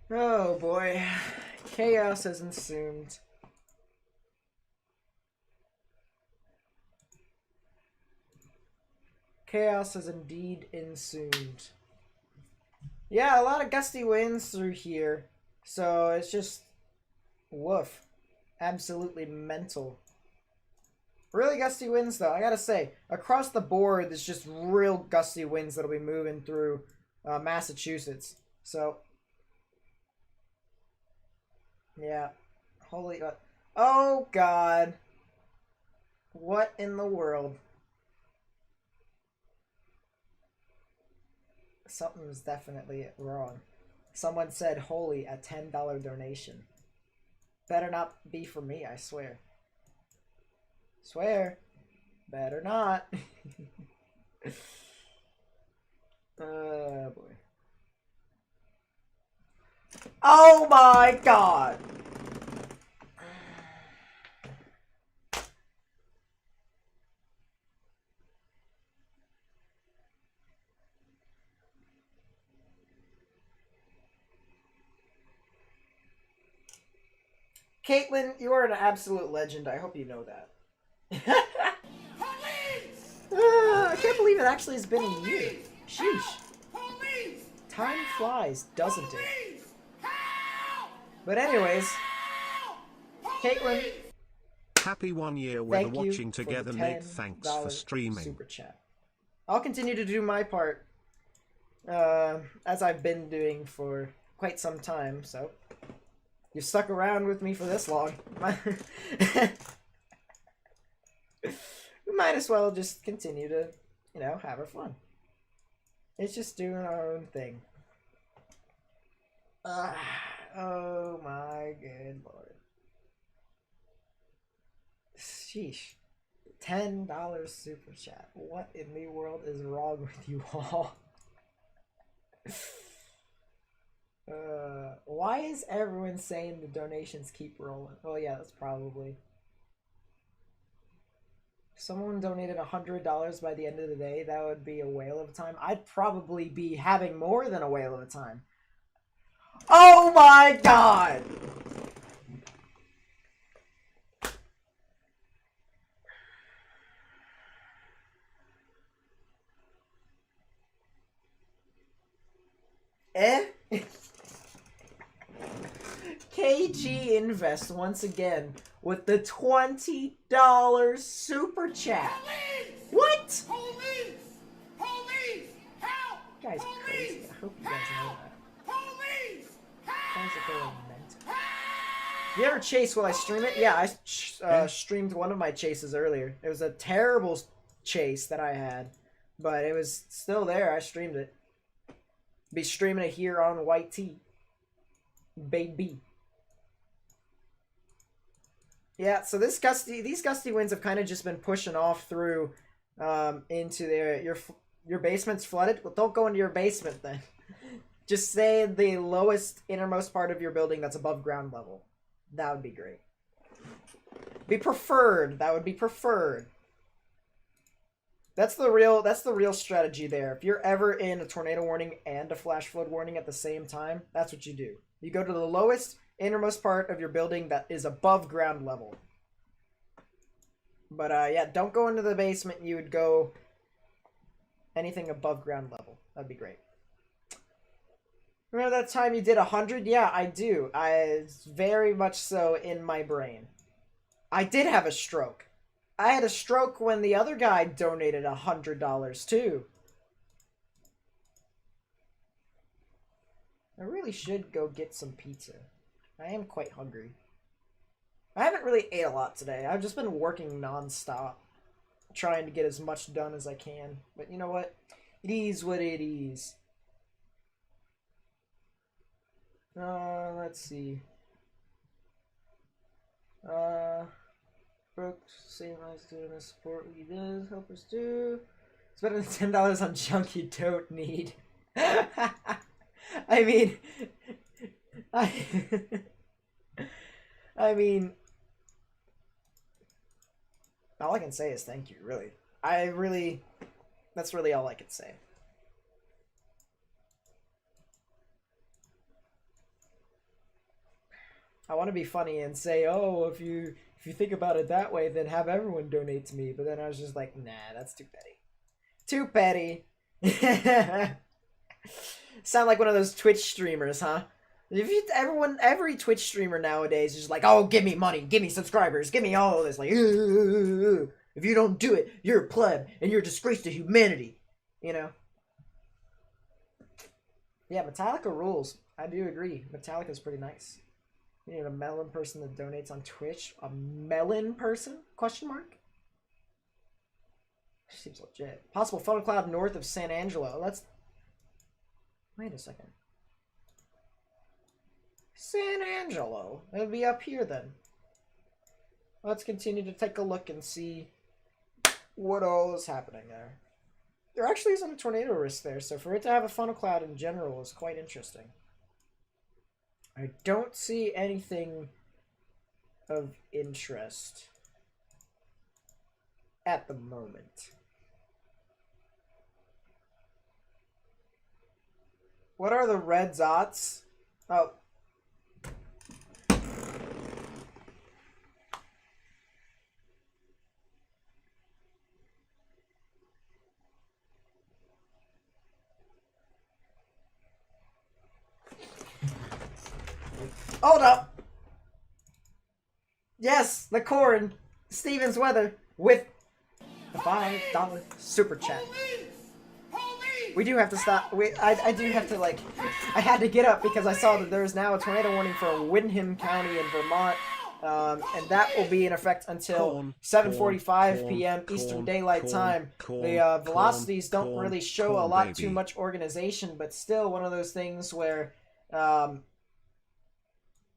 Oh boy, chaos has ensued. Chaos has indeed ensued. Yeah, a lot of gusty winds through here, so it's just woof, absolutely mental. Really gusty winds though, I gotta say, across the board, there's just real gusty winds that'll be moving through Massachusetts. So. Yeah. Holy god. Oh god. What in the world? Something's definitely wrong. Someone said holy a $10 donation. Better not be for me, I swear. Swear. Better not. Oh boy. Oh my god! Caitlin, you are an absolute legend. I hope you know that. I can't believe it actually has been a year. Sheesh. Time flies, doesn't it? But anyways, Caitlin, happy 1 year we're thank watching you for together, the Nate. Thanks for streaming. Super chat. I'll continue to do my part, as I've been doing for quite some time. So you stuck around with me for this long. We might as well just continue to, you know, have our fun. It's just doing our own thing. Oh my good lord. Sheesh. $10 super chat. What in the world is wrong with you all? Why is everyone saying the donations keep rolling? Oh yeah, that's probably. If someone donated $100 by the end of the day, that would be a whale of a time. I'd probably be having more than a whale of a time. Oh my god! KG Invest once again with the $20 super chat. Police! What? Police! Police! Help! You guys are crazy. I hope you guys know that. Police! You guys are Help! going mental. You ever chase while I stream it? Yeah, I streamed one of my chases earlier. It was a terrible chase that I had, but it was still there. I streamed it. Be streaming it here on White Tea. Baby. Yeah, so these gusty winds have kind of just been pushing off through into your basement's flooded. Well, don't go into your basement then. Just say the lowest innermost part of your building that's above ground level. That would be great. Be preferred. That would be preferred. That's the real strategy there. If you're ever in a tornado warning and a flash flood warning at the same time, that's what you do. You go to the lowest innermost part of your building that is above ground level. But yeah, don't go into the basement. You would go anything above ground level. That'd be great. Remember that time you did 100? Yeah, I do. It's very much so in my brain. I did have a stroke. I had a stroke when the other guy donated $100 too. I really should go get some pizza. I am quite hungry. I haven't really ate a lot today. I've just been working non-stop, trying to get as much done as I can. But you know what? It is what it is. Let's see. Brooks, same as doing the support we did, help us do. Spending $10 on junk you don't need. I mean, I mean, all I can say is thank you, really. That's really all I can say. I want to be funny and say, oh, if you think about it that way, then have everyone donate to me. But then I was just like, nah, that's too petty. Too petty. Sound like one of those Twitch streamers, huh? Every Twitch streamer nowadays is just like, oh, give me money, give me subscribers, give me all this. Like, if you don't do it, you're a pleb and you're a disgrace to humanity. You know? Yeah, Metallica rules. I do agree. Metallica's pretty nice. You need a melon person that donates on Twitch? A melon person? Question mark? Seems legit. Possible thundercloud north of San Angelo. Let's... Wait a second. San Angelo. It'll be up here then. Let's continue to take a look and see what all is happening there. There actually isn't a tornado risk there, so for it to have a funnel cloud in general is quite interesting. I don't see anything of interest at the moment. What are the red dots? Oh. Hold up. Yes, the corn. Steven's weather with the $5 super chat. We do have to stop. I do have to, like, I had to get up because I saw that there is now a tornado warning for Windham County in Vermont, and that will be in effect until 7:45 p.m. Eastern Daylight Time. The velocities don't really show a lot too much organization, but still one of those things where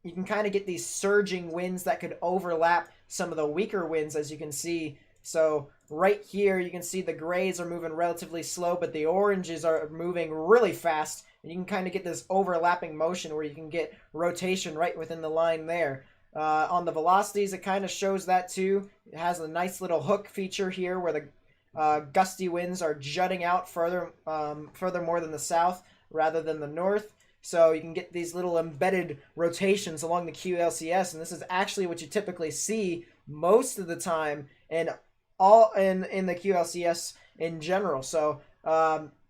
you can kind of get these surging winds that could overlap some of the weaker winds, as you can see. So right here, you can see the grays are moving relatively slow, but the oranges are moving really fast. And you can kind of get this overlapping motion where you can get rotation right within the line there. On the velocities, it kind of shows that too. It has a nice little hook feature here where the gusty winds are jutting out further more than the south rather than the north. So you can get these little embedded rotations along the QLCS, and this is actually what you typically see most of the time in the QLCS in general. So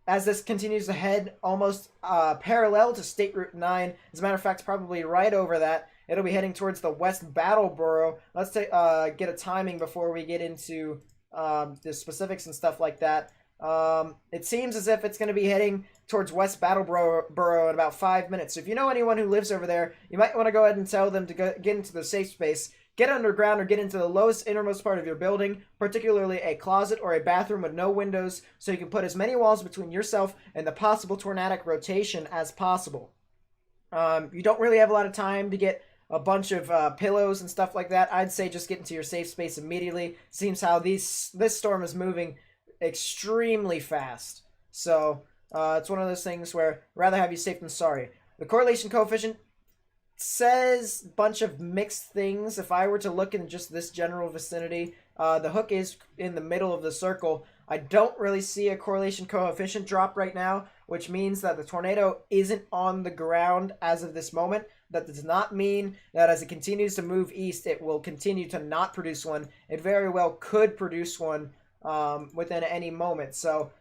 as this continues to head almost parallel to State Route 9, as a matter of fact, probably right over that, it'll be heading towards the West Battleboro. Let's get a timing before we get into the specifics and stuff like that. It seems as if it's going to be heading towards West Battleboro in about 5 minutes. So if you know anyone who lives over there, you might want to go ahead and tell them to get into the safe space, get underground, or get into the lowest innermost part of your building, particularly a closet or a bathroom with no windows, so you can put as many walls between yourself and the possible tornadic rotation as possible. You don't really have a lot of time to get a bunch of pillows and stuff like that. I'd say just get into your safe space immediately. Seems how this storm is moving extremely fast. So it's one of those things where rather have you safe than sorry. The correlation coefficient says a bunch of mixed things. If I were to look in just this general vicinity, the hook is in the middle of the circle. I don't really see a correlation coefficient drop right now, which means that the tornado isn't on the ground as of this moment. That does not mean that as it continues to move east, it will continue to not produce one. It very well could produce one within any moment. So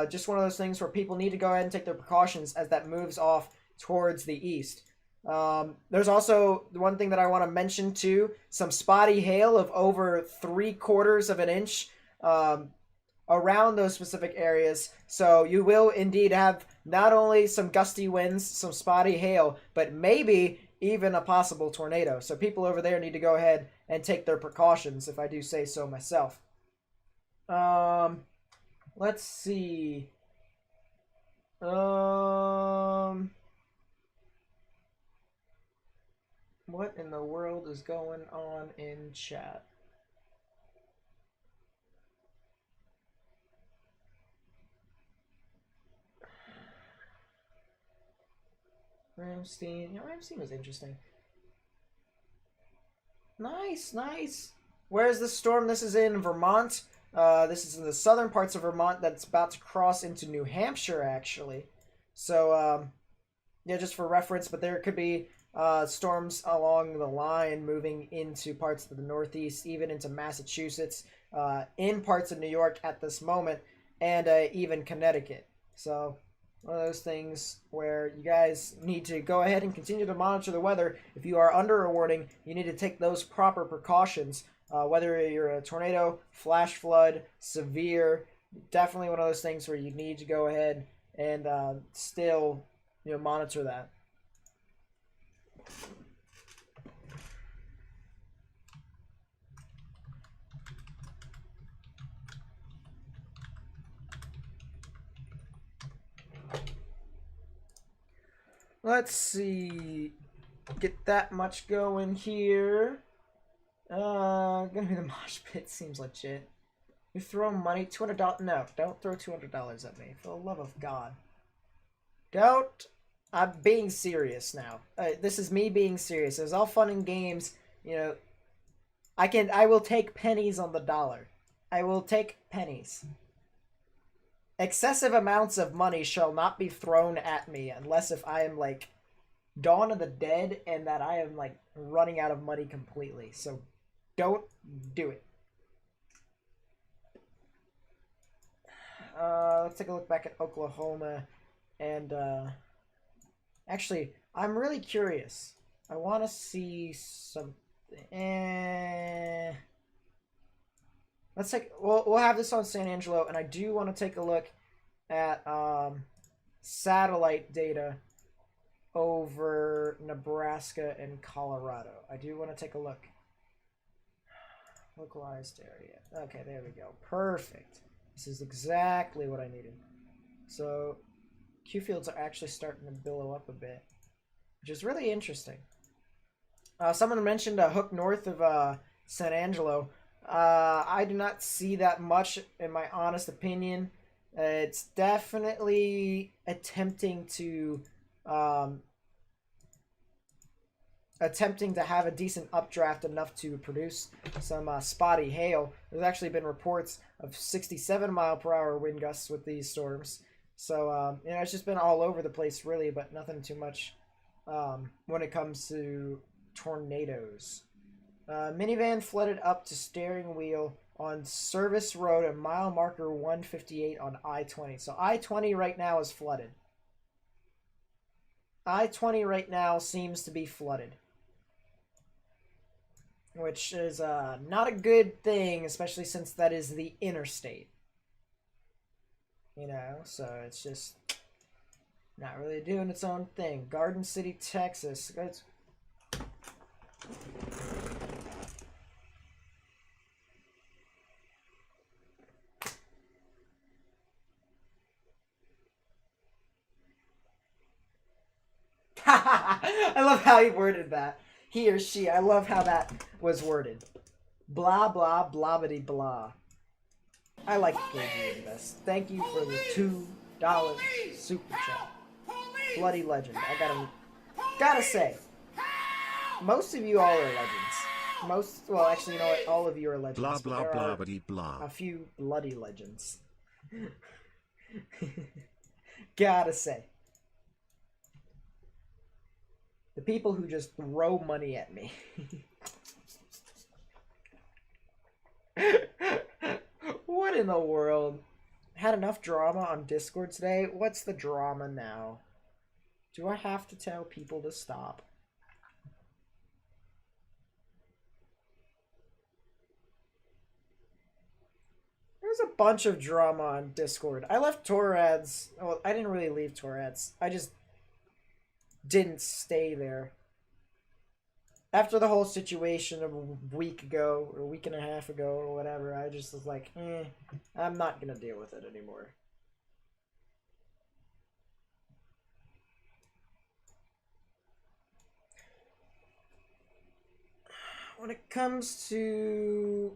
just one of those things where people need to go ahead and take their precautions as that moves off towards the east. There's also one thing that I want to mention too, some spotty hail of over 3/4 of an inch around those specific areas. So you will indeed have not only some gusty winds, some spotty hail, but maybe even a possible tornado. So people over there need to go ahead and take their precautions, if I do say so myself. Let's see. What in the world is going on in chat? Ramstein. Ramstein was interesting. Nice, nice. Where's the storm? This is in Vermont. This is in the southern parts of Vermont that's about to cross into New Hampshire, actually. So, yeah, just for reference, but there could be storms along the line moving into parts of the Northeast, even into Massachusetts, in parts of New York at this moment, and even Connecticut. So one of those things where you guys need to go ahead and continue to monitor the weather. If you are under a warning, you need to take those proper precautions. Whether you're a tornado, flash flood, severe, definitely one of those things where you need to go ahead and still, monitor that. Let's see. Get that much going here. Gonna be the mosh pit seems legit. You throw money, $200. No, don't throw $200 at me. For the love of God. Don't. I'm being serious now. This is me being serious. It was all fun and games. You know, I will take pennies on the dollar. I will take pennies. Excessive amounts of money shall not be thrown at me unless if I am like Dawn of the Dead and that I am like running out of money completely. So don't do it. Let's take a look back at Oklahoma and actually I'm really curious. I want to see something. Let's take. We'll have this on San Angelo, and I do want to take a look at satellite data over Nebraska and Colorado. I do want to take a look. Localized area. Okay, there we go. Perfect. This is exactly what I needed. So Q fields are actually starting to billow up a bit, which is really interesting. Someone mentioned a hook north of San Angelo. I do not see that much, in my honest opinion. It's definitely attempting to have a decent updraft enough to produce some spotty hail. There's actually been reports of 67-mile-per-hour wind gusts with these storms. So, you know, it's just been all over the place, really, but nothing too much when it comes to tornadoes. Minivan flooded up to steering wheel on service road at mile marker 158 on I-20. So I-20 right now is flooded. I-20 right now seems to be flooded, which is not a good thing, especially since that is the interstate. You know, so it's just not really doing its own thing. Garden City, Texas. I love how he worded that. He or she. I love how that was worded. Blah, blah, blobbity, blah. I like Gage the best. Thank you for the $2 super chat. Bloody legend. I gotta say, most of you all are legends. Well, actually, you know what? All of you are legends. Blah blah there blah are blah blah. a few bloody legends. Gotta say. The people who just throw money at me. What in the world? Had enough drama on Discord today? What's the drama now? Do I have to tell people to stop? There's a bunch of drama on Discord. I left Torads. Well, I didn't really leave Torads. I just didn't stay there. After the whole situation a week ago, or a week and a half ago, or whatever, I just was like, I'm not gonna deal with it anymore. When it comes to,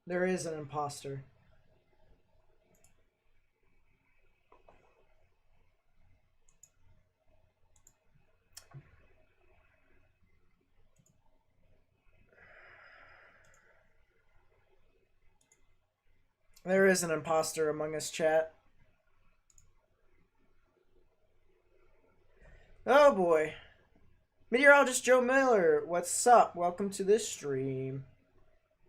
there is an imposter. There is an imposter among us, chat. Oh boy. Meteorologist Joe Miller, what's up? Welcome to this stream.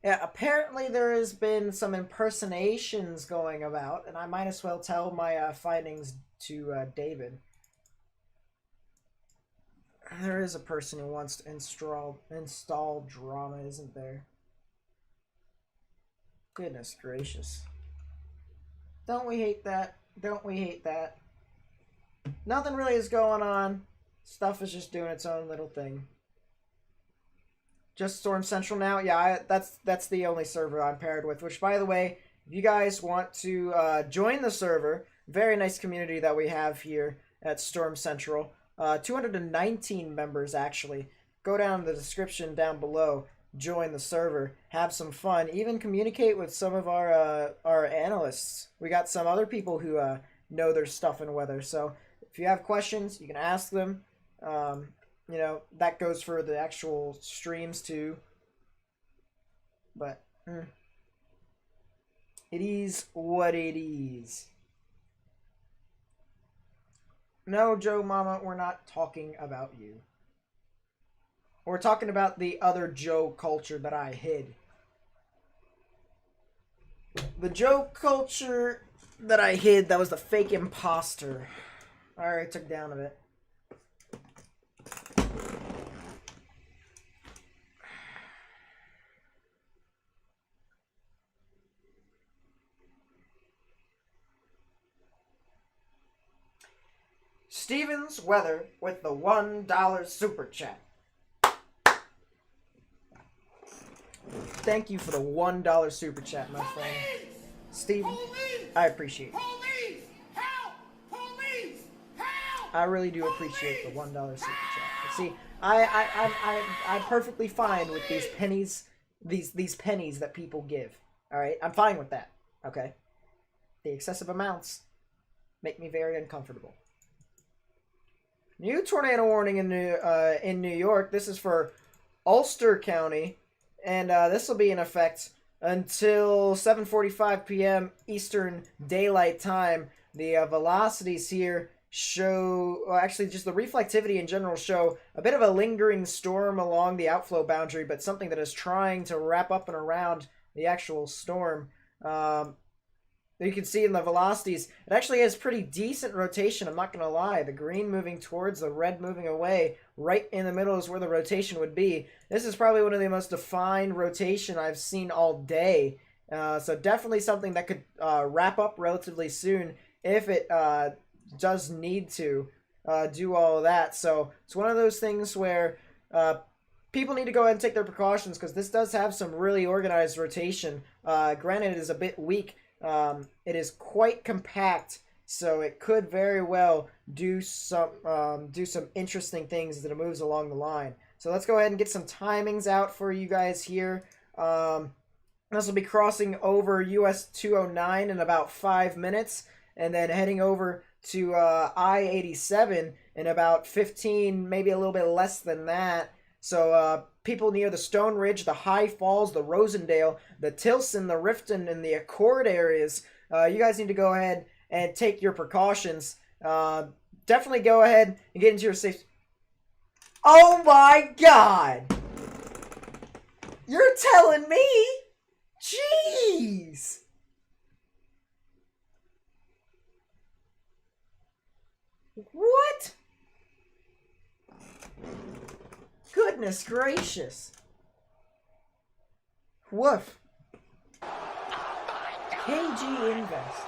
Yeah, apparently there has been some impersonations going about, and I might as well tell my findings to David. There is a person who wants to install drama, isn't there? Goodness gracious. Don't we hate that? Don't we hate that? Nothing really is going on. Stuff is just doing its own little thing. Just Storm Central now? Yeah, that's the only server I'm paired with. Which, by the way, if you guys want to join the server, very nice community that we have here at Storm Central. 219 members, actually. Go down in the description down below. Join the server. Have some fun. Even communicate with some of our analysts. We got some other people who know their stuff in weather. So if you have questions, you can ask them. You know, that goes for the actual streams too. But it is what it is. No, Joe Mama, we're not talking about you. We're talking about the other Joe culture that I hid. The Joe culture that I hid, that was the fake imposter. Alright, took down a bit. Stevens Weather with the $1 super chat. Thank you for the $1 super chat, my friend. Steven, I appreciate it. Police! Help! Police! Help! I really do appreciate the $1 super chat. But see, I'm perfectly fine with these pennies, these pennies that people give. All right, I'm fine with that. Okay, the excessive amounts make me very uncomfortable. New tornado warning in New York. This is for Ulster County, and this will be in effect until 7:45 p.m. Eastern Daylight Time. The velocities here show, well, actually just the reflectivity in general show a bit of a lingering storm along the outflow boundary, but something that is trying to wrap up and around the actual storm. You can see in the velocities, it actually has pretty decent rotation, I'm not going to lie. The green moving towards, the red moving away, right in the middle is where the rotation would be. This is probably one of the most defined rotation I've seen all day. So definitely something that could wrap up relatively soon if it does need to do all of that. So it's one of those things where people need to go ahead and take their precautions, because this does have some really organized rotation. Granted, it is a bit weak. It is quite compact, so it could very well do some interesting things as it moves along the line. So let's go ahead and get some timings out for you guys here. This will be crossing over US 209 in about 5 minutes, and then heading over to I-87 in about 15, maybe a little bit less than that. So people near the Stone Ridge, the High Falls, the Rosendale, the Tilson, the Riften, and the Accord areas, you guys need to go ahead and take your precautions. Definitely go ahead and get into your safe. Oh my God! You're telling me? Jeez! What? Goodness gracious. Woof. KG Invest.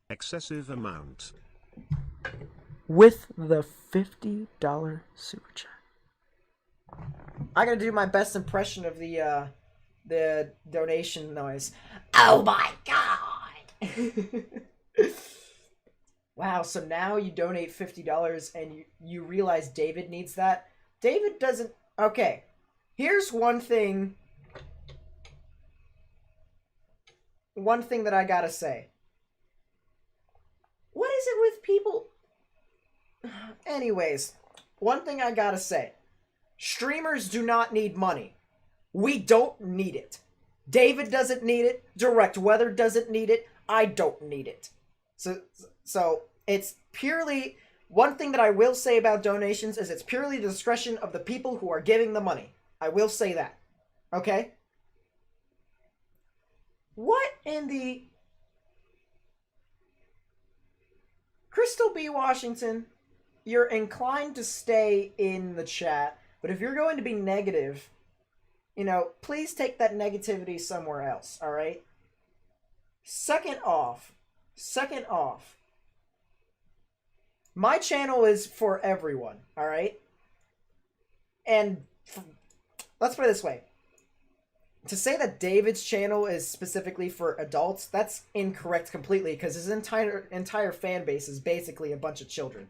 Excessive amount. With the $50 super chat. I gotta do my best impression of the donation noise. Oh my God! Wow, so now you donate $50 and you realize David needs that? David doesn't... Okay, here's one thing that I gotta say. What is it with people... Anyways, one thing I gotta say. Streamers do not need money. We don't need it. David doesn't need it. Direct Weather doesn't need it. I don't need it. So it's purely, one thing that I will say about donations is it's purely the discretion of the people who are giving the money. I will say that. Okay? What in the... Crystal B. Washington, you're inclined to stay in the chat, but if you're going to be negative, you know, please take that negativity somewhere else, alright? Second off, My channel is for everyone, all right? And let's put it this way. To say that David's channel is specifically for adults, that's incorrect completely because his entire fan base is basically a bunch of children.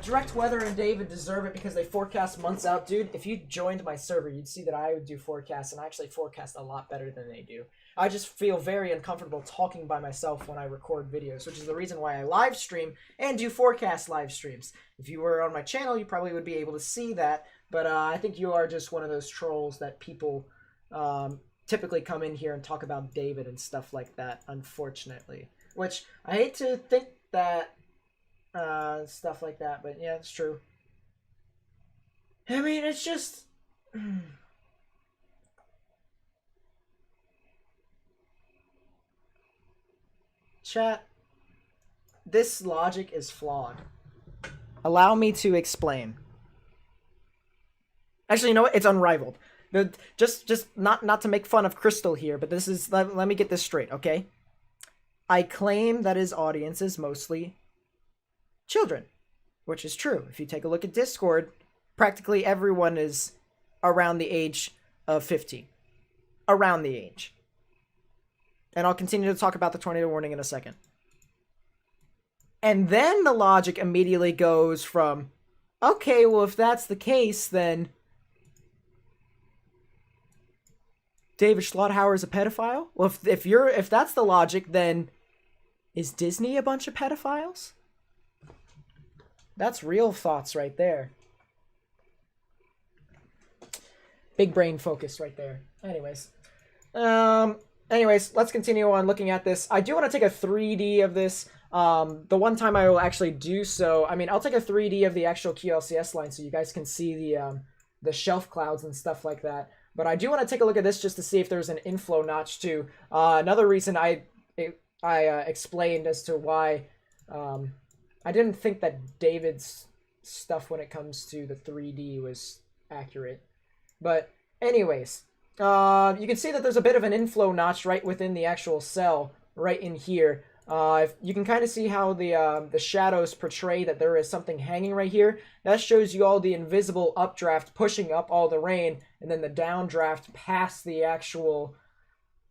Direct Weather and David deserve it because they forecast months out. Dude, if you joined my server, you'd see that I would do forecasts, and I actually forecast a lot better than they do. I just feel very uncomfortable talking by myself when I record videos, which is the reason why I live stream and do forecast live streams. If you were on my channel, you probably would be able to see that, but I think you are just one of those trolls that people typically come in here and talk about David and stuff like that, unfortunately. Which, I hate to think that stuff like that, but yeah, it's true. I mean, it's just chat, this logic is flawed. Allow me to explain. Actually, you know what? It's unrivaled. Just not to make fun of Crystal here, but this is let me get this straight, okay? I claim that his audience is mostly children, which is true. If you take a look at Discord, practically everyone is around the age of 15. Around the age. And I'll continue to talk about the tornado warning in a second. And then the logic immediately goes from, okay, well, if that's the case, then David Schlotthauer is a pedophile? Well, if that's the logic, then is Disney a bunch of pedophiles? That's real thoughts right there. Big brain focus right there. Anyways, let's continue on looking at this. I do want to take a 3D of this. The one time I will actually do so, I mean, I'll take a 3D of the actual QLCS line so you guys can see the shelf clouds and stuff like that. But I do want to take a look at this just to see if there's an inflow notch too. Another reason I explained as to why I didn't think that David's stuff when it comes to the 3D was accurate. But anyways, you can see that there's a bit of an inflow notch right within the actual cell, right in here. You can kind of see how the shadows portray that there is something hanging right here. That shows you all the invisible updraft pushing up all the rain, and then the downdraft past the actual,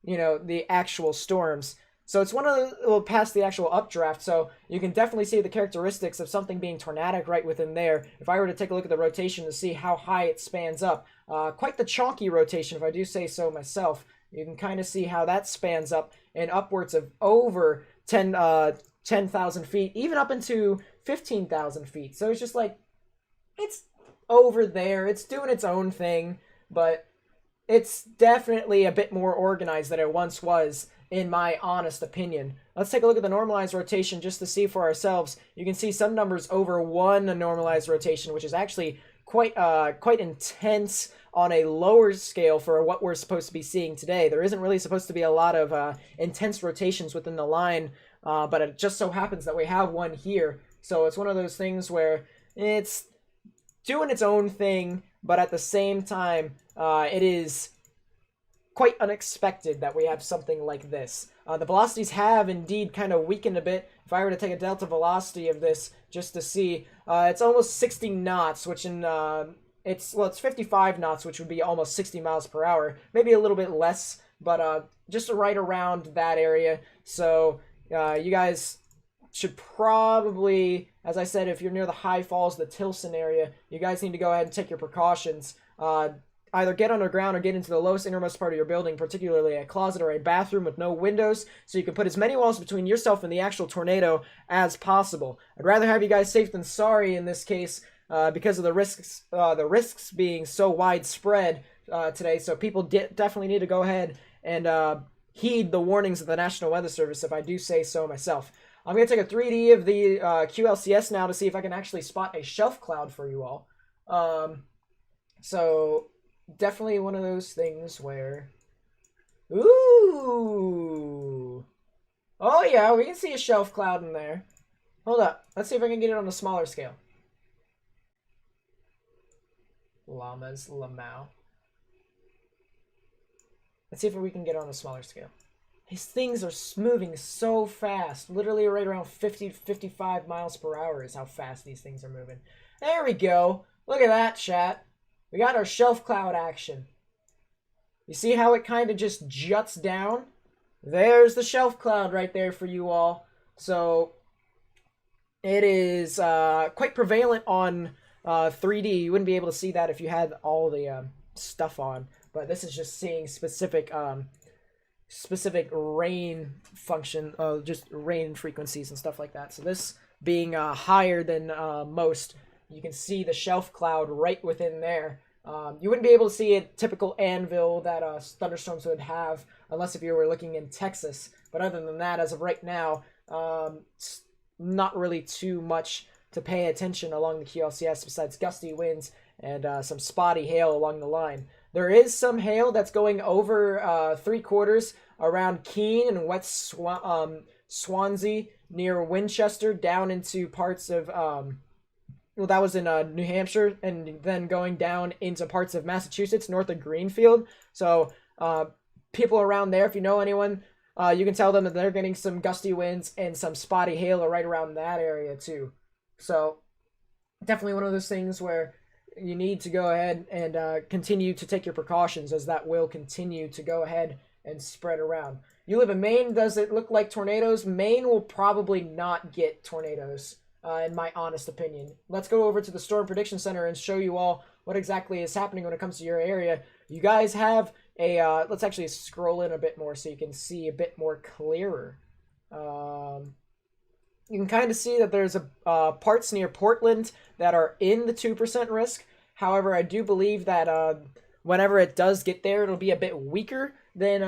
the actual storms. So it's one of the, well, past the actual updraft, so you can definitely see the characteristics of something being tornadic right within there. If I were to take a look at the rotation to see how high it spans up, quite the chonky rotation, if I do say so myself. You can kind of see how that spans up and upwards of over 10,000 feet, even up into 15,000 feet. So it's just like, it's over there. It's doing its own thing, but it's definitely a bit more organized than it once was, in my honest opinion. Let's take a look at the normalized rotation just to see for ourselves. You can see some numbers over 1 normalized rotation, which is actually quite intense on a lower scale for what we're supposed to be seeing today. There isn't really supposed to be a lot of intense rotations within the line, but it just so happens that we have one here. So it's one of those things where it's doing its own thing, but at the same time, it is quite unexpected that we have something like this. The velocities have indeed kind of weakened a bit. If I were to take a delta velocity of this just to see, it's almost 60 knots, which in it's 55 knots, which would be almost 60 miles per hour, maybe a little bit less, but just right around that area. So you guys should probably, as I said, if you're near the High Falls, the Tilson area, you guys need to go ahead and take your precautions. Either get underground or get into the lowest innermost part of your building, particularly a closet or a bathroom with no windows, so you can put as many walls between yourself and the actual tornado as possible. I'd rather have you guys safe than sorry in this case, because of the risks being so widespread today. So people definitely need to go ahead and heed the warnings of the National Weather Service, if I do say so myself. I'm going to take a 3D of the QLCS now to see if I can actually spot a shelf cloud for you all. So definitely one of those things where, ooh, oh yeah, we can see a shelf cloud in there. Hold up, let's see if I can get it on a smaller scale. Llamas, Lamau. Let's see if we can get it on a smaller scale. These things are moving so fast. Literally right around 50 to 55 miles per hour is how fast these things are moving. There we go. Look at that, chat. We got our shelf cloud action. You see how it kind of just juts down? There's the shelf cloud right there for you all. So it is quite prevalent on 3D. You wouldn't be able to see that if you had all the stuff on. But this is just seeing specific rain function, just rain frequencies and stuff like that. So this being higher than most, you can see the shelf cloud right within there. You wouldn't be able to see a typical anvil that thunderstorms would have unless if you were looking in Texas. But other than that, as of right now, it's not really too much to pay attention along the QLCS besides gusty winds and some spotty hail along the line. There is some hail that's going over 3/4 around Keene and West Swansea near Winchester down into parts of, well, that was in New Hampshire, and then going down into parts of Massachusetts north of Greenfield. So people around there, if you know anyone, you can tell them that they're getting some gusty winds and some spotty hail right around that area too. So definitely one of those things where you need to go ahead and continue to take your precautions, as that will continue to go ahead and spread around. You live in Maine. Does it look like tornadoes? Maine will probably not get tornadoes, in my honest opinion. Let's go over to the Storm Prediction Center and show you all what exactly is happening when it comes to your area. You guys have a, let's actually scroll in a bit more so you can see a bit more clearer. You can kind of see that there's parts near Portland that are in the 2% risk. However, I do believe that whenever it does get there, it'll be a bit weaker than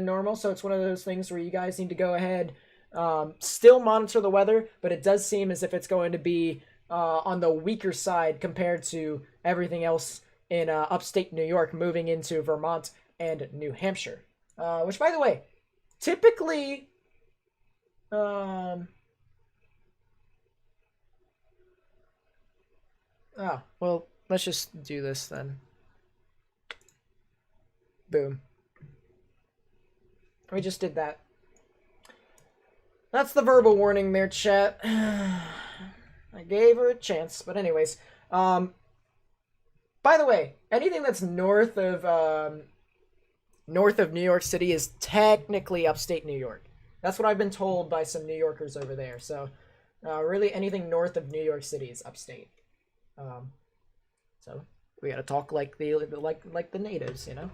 normal. So it's one of those things where you guys need to go ahead, still monitor the weather, but it does seem as if it's going to be on the weaker side compared to everything else in upstate New York, moving into Vermont and New Hampshire. Which, by the way, typically... Oh, well, let's just do this then. Boom. We just did that. That's the verbal warning there, chat. I gave her a chance, but anyways. By the way, anything that's north of New York City is technically upstate New York. That's what I've been told by some New Yorkers over there. So, really, anything north of New York City is upstate. So we gotta talk like the natives, you know.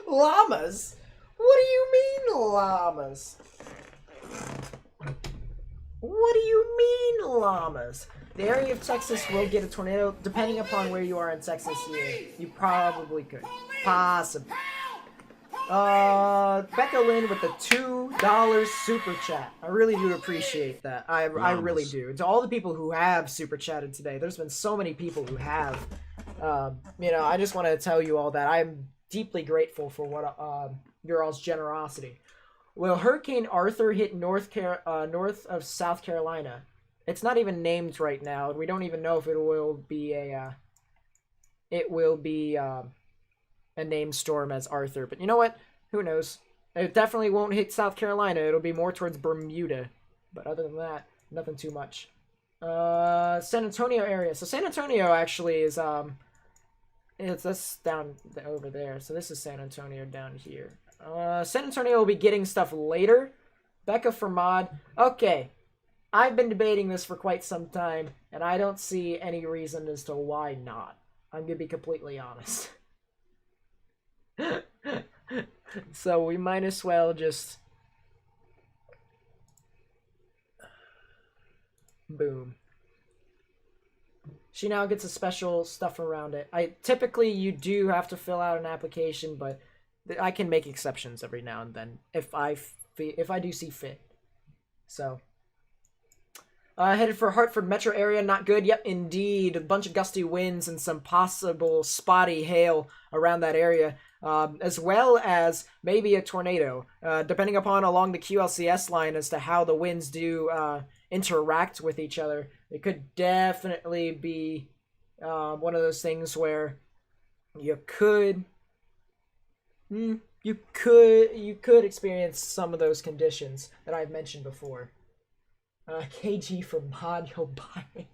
Llamas? What do you mean llamas? What do you mean llamas? The area of Texas will get a tornado, depending upon where you are in Texas. You probably could. Possibly. Becca Lynn with the $2 super chat. I really do appreciate that. I really do. To all the people who have super chatted today, there's been so many people who have. You know, I just want to tell you all that I'm deeply grateful for what your all's generosity. Will Hurricane Arthur hit north of South Carolina? It's not even named right now. We don't even know if it will be a named storm as Arthur. But you know what? Who knows? It definitely won't hit South Carolina. It'll be more towards Bermuda. But other than that, nothing too much. San Antonio area. So San Antonio actually is it's this down over there. So this is San Antonio down here. San Antonio will be getting stuff later. Becca for mod. Okay. I've been debating this for quite some time, and I don't see any reason as to why not. I'm going to be completely honest. So we might as well just... Boom. She now gets a special stuff around it. Typically, you do have to fill out an application, but I can make exceptions every now and then if I do see fit. So... headed for Hartford metro area, not good. Yep, indeed. A bunch of gusty winds and some possible spotty hail around that area. as well as maybe a tornado, depending upon along the QLCS line as to how the winds do interact with each other. It could definitely be one of those things where you could you could experience some of those conditions that I've mentioned before. KG for mod, you'll buy it.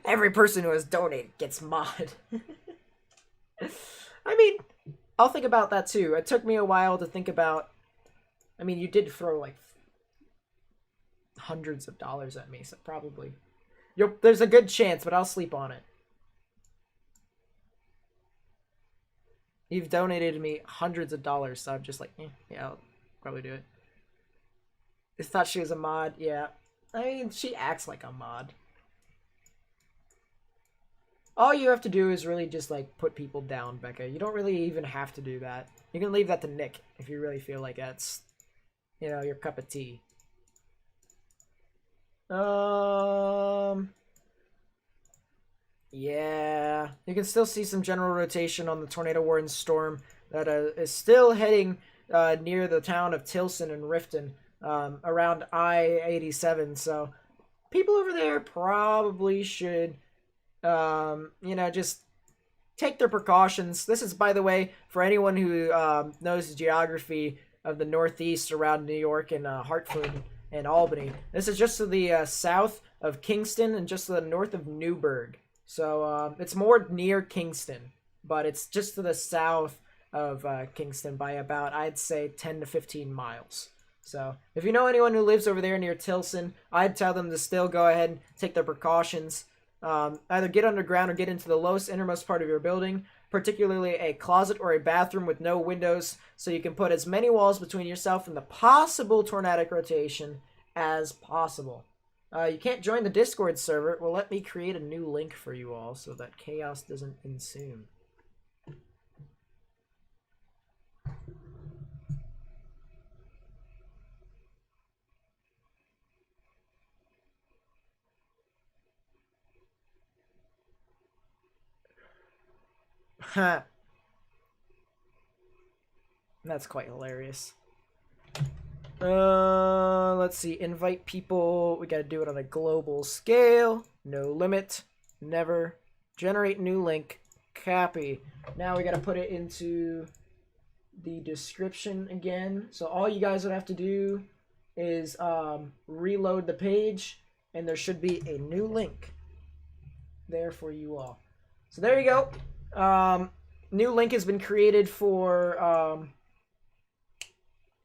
Every person who has donated gets mod. I mean, I'll think about that too. It took me a while to think about. I mean, you did throw like hundreds of dollars at me, so probably there's a good chance, but I'll sleep on it. You've donated me hundreds of dollars, so I'm just like, yeah, I'll probably do it. I thought she was a mod, yeah. I mean, she acts like a mod. All you have to do is really just, like, put people down, Becca. You don't really even have to do that. You can leave that to Nick if you really feel like that's, you know, your cup of tea. Yeah. You can still see some general rotation on the Tornado Warden Storm that is still heading near the town of Tilson and Riften, around I-87. So people over there probably should, you know, just take their precautions. This is, by the way, for anyone who knows the geography of the Northeast around New York and Hartford and Albany. This is just to the south of Kingston and just to the north of Newburgh. So it's more near Kingston, but it's just to the south of Kingston by about, I'd say, 10 to 15 miles. So if you know anyone who lives over there near Tilson, I'd tell them to still go ahead and take their precautions. Either get underground or get into the lowest innermost part of your building, particularly a closet or a bathroom with no windows, so you can put as many walls between yourself and the possible tornadic rotation as possible. You can't join the Discord server. Well, let me create a new link for you all so that chaos doesn't ensue. Ha. That's quite hilarious. Let's see. Invite people. We gotta do it on a global scale. No limit. Never. Generate new link. Copy. Now we gotta put it into the description again. So all you guys would have to do is reload the page, and there should be a new link there for you all. So there you go. New link has been created for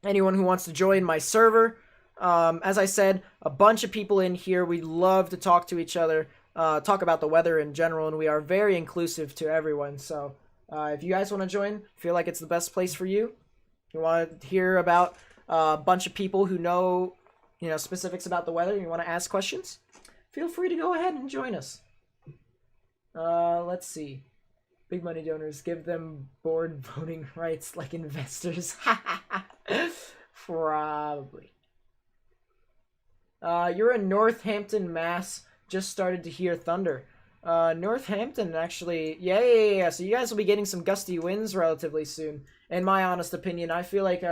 anyone who wants to join my server. As I said, a bunch of people in here. We love to talk to each other, talk about the weather in general, and we are very inclusive to everyone. So if you guys want to join, feel like it's the best place for you. You want to hear about a bunch of people who know, you know, specifics about the weather, and you want to ask questions, feel free to go ahead and join us. Let's see. Big money donors, give them board voting rights like investors. Probably. You're in Northampton, Mass. Just started to hear thunder. Northampton, actually. Yeah. So you guys will be getting some gusty winds relatively soon. In my honest opinion, I feel like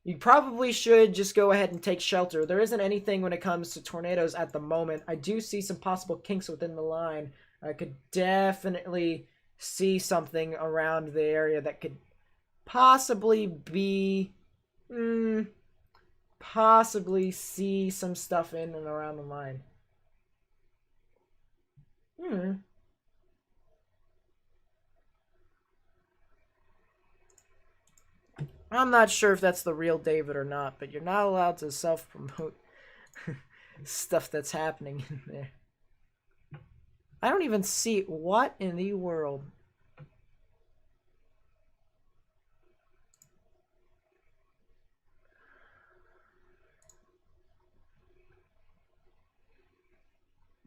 you probably should just go ahead and take shelter. There isn't anything when it comes to tornadoes at the moment. I do see some possible kinks within the line. I could definitely see something around the area that could possibly be possibly see some stuff in and around the line. I'm not sure if that's the real David or not, but you're not allowed to self-promote stuff that's happening in there. I don't even see what in the world.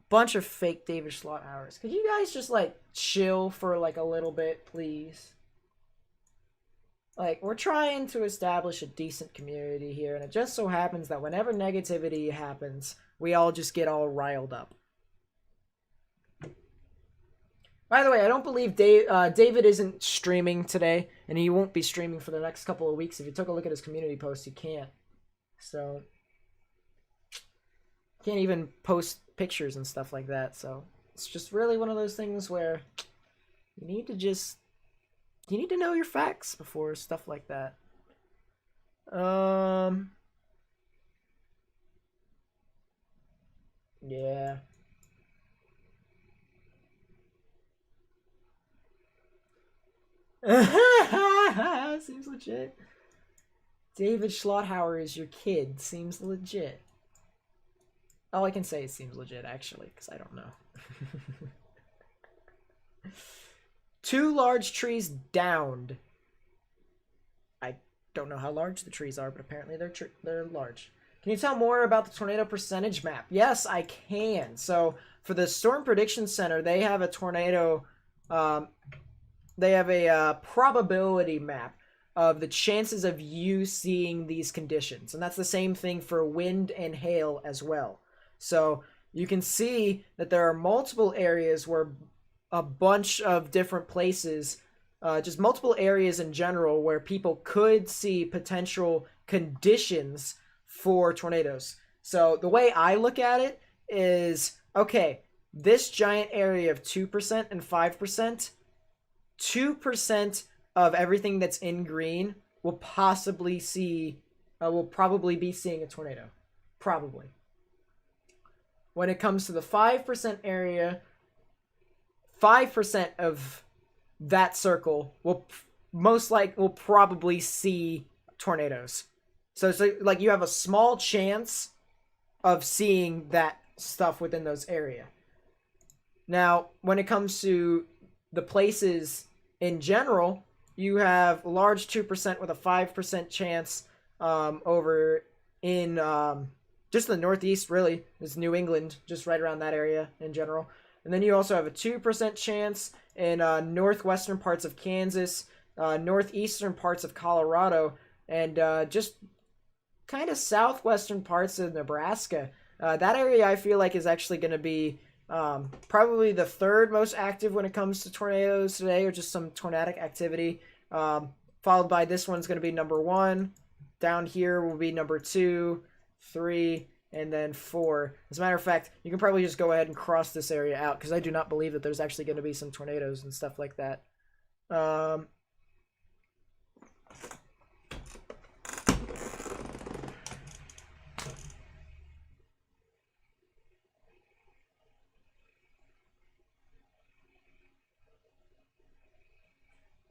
Bunch of fake David slot hours. Could you guys just like chill for like a little bit, please? Like, we're trying to establish a decent community here, and it just so happens that whenever negativity happens, we all just get all riled up. By the way, I don't believe David isn't streaming today, and he won't be streaming for the next couple of weeks. If you took a look at his community post, he can't. So, can't even post pictures and stuff like that. So, it's just really one of those things where you need to know your facts before stuff like that. Yeah. Seems legit. David Schlotthauer is your kid. Seems legit. All I can say is seems legit, actually, because I don't know. 2 large trees downed. I don't know how large the trees are, but apparently they're large. Can you tell more about the tornado percentage map? Yes, I can. So for the Storm Prediction Center, they have a tornado. They have a probability map of the chances of you seeing these conditions, and that's the same thing for wind and hail as well. So you can see that there are multiple areas where a bunch of different places, just multiple areas in general, where people could see potential conditions for tornadoes. So the way I look at it is, okay, this giant area of 2% and 5%, 2% of everything that's in green will probably be seeing a tornado. Probably. When it comes to the 5% area, 5% of that circle will probably see tornadoes. So it's like you have a small chance of seeing that stuff within those area. Now, when it comes to the places in general, you have a large 2% with a 5% chance over in just the Northeast, really. It's New England, just right around that area in general. And then you also have a 2% chance in northwestern parts of Kansas, northeastern parts of Colorado, and just kind of southwestern parts of Nebraska. That area I feel like is actually going to be probably the third most active when it comes to tornadoes today, or just some tornadic activity. Followed by this one's going to be number 1. Down here will be number 2, 3, and then 4. As a matter of fact, you can probably just go ahead and cross this area out, because I do not believe that there's actually going to be some tornadoes and stuff like that.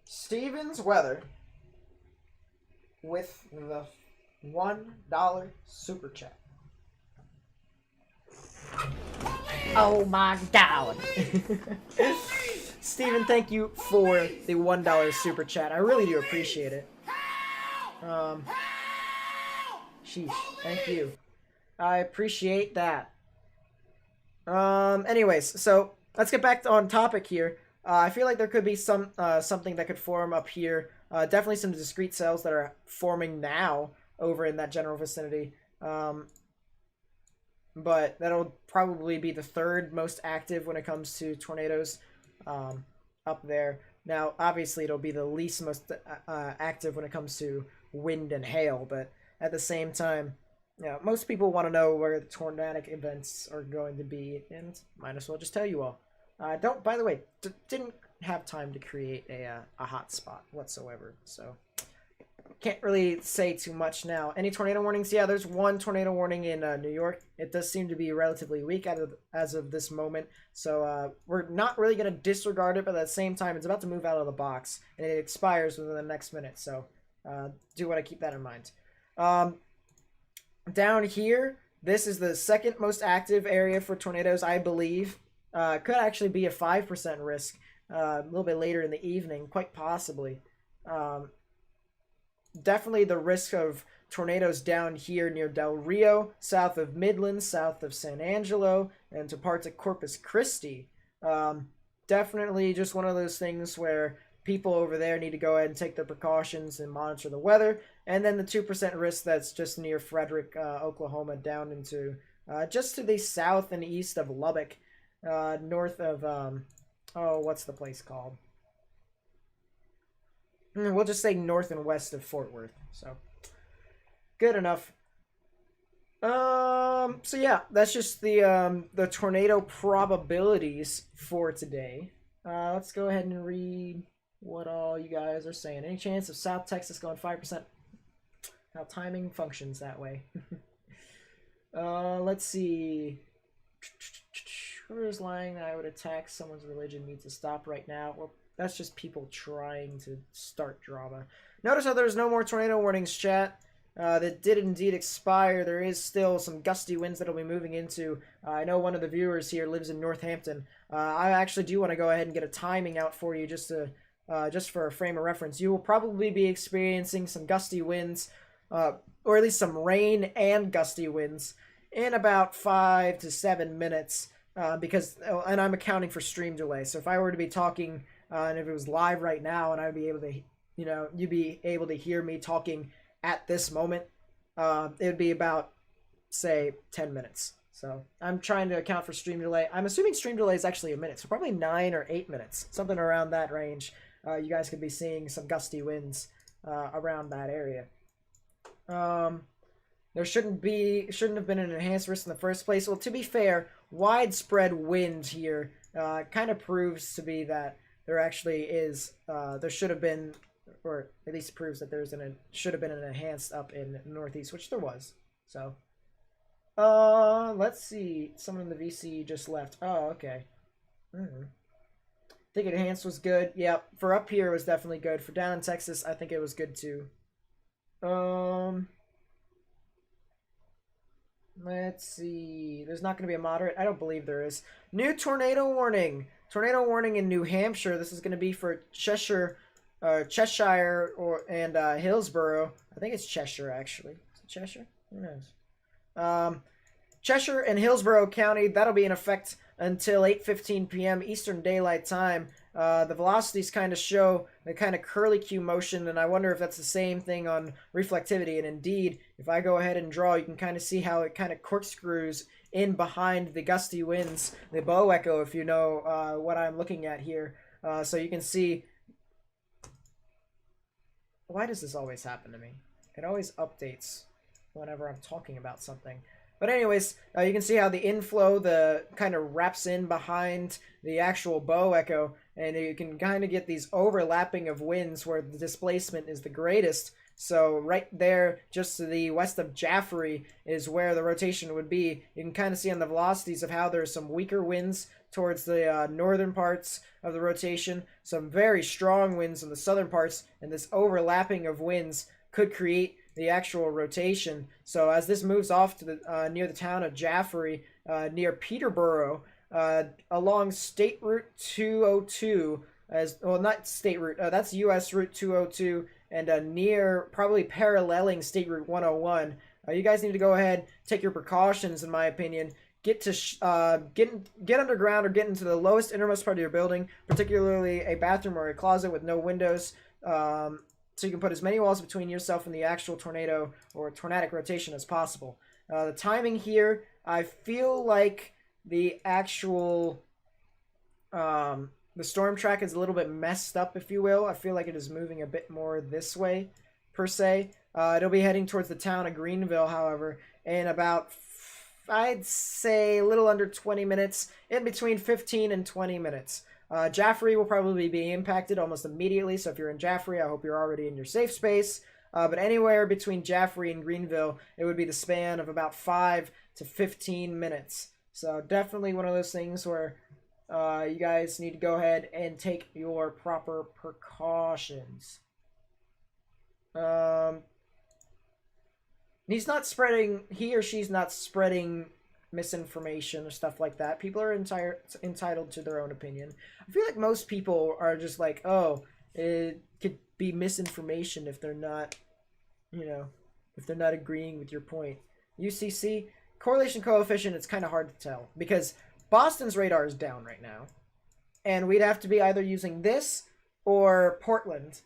Steven's Weather with the $1 super chat. Oh my god. Steven, thank you for the $1 super chat. I really do appreciate it. Sheesh, thank you. I appreciate that. Anyways, so let's get back on topic here. I feel like there could be something that could form up here. Definitely some discrete cells that are forming now over in that general vicinity. But that'll probably be the third most active when it comes to tornadoes up there. Now, obviously, it'll be the least most active when it comes to wind and hail. But at the same time, most people want to know where the tornadic events are going to be, and might as well just tell you all. By the way, didn't have time to create a hotspot whatsoever, so can't really say too much now. Any tornado warnings? Yeah, there's one tornado warning in New York. It does seem to be relatively weak as of this moment, so we're not really going to disregard it, but at the same time, it's about to move out of the box, and it expires within the next minute, so do want to keep that in mind. Down here, this is the second most active area for tornadoes, I believe. Could actually be a 5% risk a little bit later in the evening, quite possibly. Definitely the risk of tornadoes down here near Del Rio, south of Midland, south of San Angelo, and to parts of Corpus Christi. Definitely just one of those things where people over there need to go ahead and take their precautions and monitor the weather. And then the 2% risk that's just near Frederick, Oklahoma, down into just to the south and east of Lubbock. North of Oh, what's the place called? We'll just say north and west of Fort Worth. So, good enough. So yeah, that's just the tornado probabilities for today. Let's go ahead and read what all you guys are saying. Any chance of South Texas going 5%? How timing functions that way. Let's see. Who is lying that I would attack someone's religion needs to stop right now? Well, that's just people trying to start drama. Notice how there's no more tornado warnings, chat. That did indeed expire. There is still some gusty winds that'll be moving into. I know one of the viewers here lives in Northampton. I actually do want to go ahead and get a timing out for you just for a frame of reference. You will probably be experiencing some gusty winds, or at least some rain and gusty winds in about 5 to 7 minutes. And I'm accounting for stream delay. So if I were to be talking, and if it was live right now, and I'd be able to, you'd be able to hear me talking at this moment, it would be about, say, 10 minutes. So I'm trying to account for stream delay. I'm assuming stream delay is actually a minute, so probably 9 or 8 minutes, something around that range. You guys could be seeing some gusty winds around that area. There shouldn't have been an enhanced risk in the first place. Well, to be fair, widespread wind here kind of proves to be that there actually is, there should have been, or at least proves that should have been an enhanced up in the Northeast, which there was. So, let's see. Someone in the VC just left. Oh, okay. I think enhanced was good. Yep, for up here it was definitely good. For down in Texas, I think it was good too. Let's see. There's not going to be a moderate. I don't believe there is. New tornado warning. Tornado warning in New Hampshire. This is going to be for Cheshire, and Hillsborough. I think it's Cheshire, actually. Is it Cheshire? Who knows? Cheshire and Hillsborough County. That'll be in effect until 8:15 p.m. Eastern Daylight Time. The velocities kind of show the kind of curly Q motion, and I wonder if that's the same thing on reflectivity. And indeed, if I go ahead and draw, you can kind of see how it kind of corkscrews in behind the gusty winds, the bow echo, if you know what I'm looking at here. So you can see. Why does this always happen to me? It always updates whenever I'm talking about something. But anyways, you can see how the inflow, the kind of wraps in behind the actual bow echo, and you can kind of get these overlapping of winds where the displacement is the greatest. So right there, just to the west of Jaffrey, is where the rotation would be. You can kind of see on the velocities of how there's some weaker winds towards the northern parts of the rotation, some very strong winds in the southern parts, and this overlapping of winds could create the actual rotation. So as this moves off to the near the town of Jaffrey, near Peterborough, along State Route 202, not State Route, that's US Route 202, and near, probably paralleling State Route 101. You guys need to go ahead, take your precautions, in my opinion. Get underground or get into the lowest innermost part of your building, particularly a bathroom or a closet with no windows. So you can put as many walls between yourself and the actual tornado or tornadic rotation as possible. The timing here, I feel like the actual the storm track is a little bit messed up, if you will. I feel like it is moving a bit more this way, per se. It'll be heading towards the town of Greenville, however, in about, I'd say, a little under 20 minutes, in between 15 and 20 minutes. Jaffrey will probably be impacted almost immediately, so if you're in Jaffrey, I hope you're already in your safe space. But anywhere between Jaffrey and Greenville, it would be the span of about 5 to 15 minutes. So definitely one of those things where you guys need to go ahead and take your proper precautions. He or she's not spreading misinformation or stuff like that. People are entitled to their own opinion. I feel like most people are just like, oh, it could be misinformation if they're not, if they're not agreeing with your point. UCC, correlation coefficient, it's kind of hard to tell because Boston's radar is down right now. And we'd have to be either using this or Portland.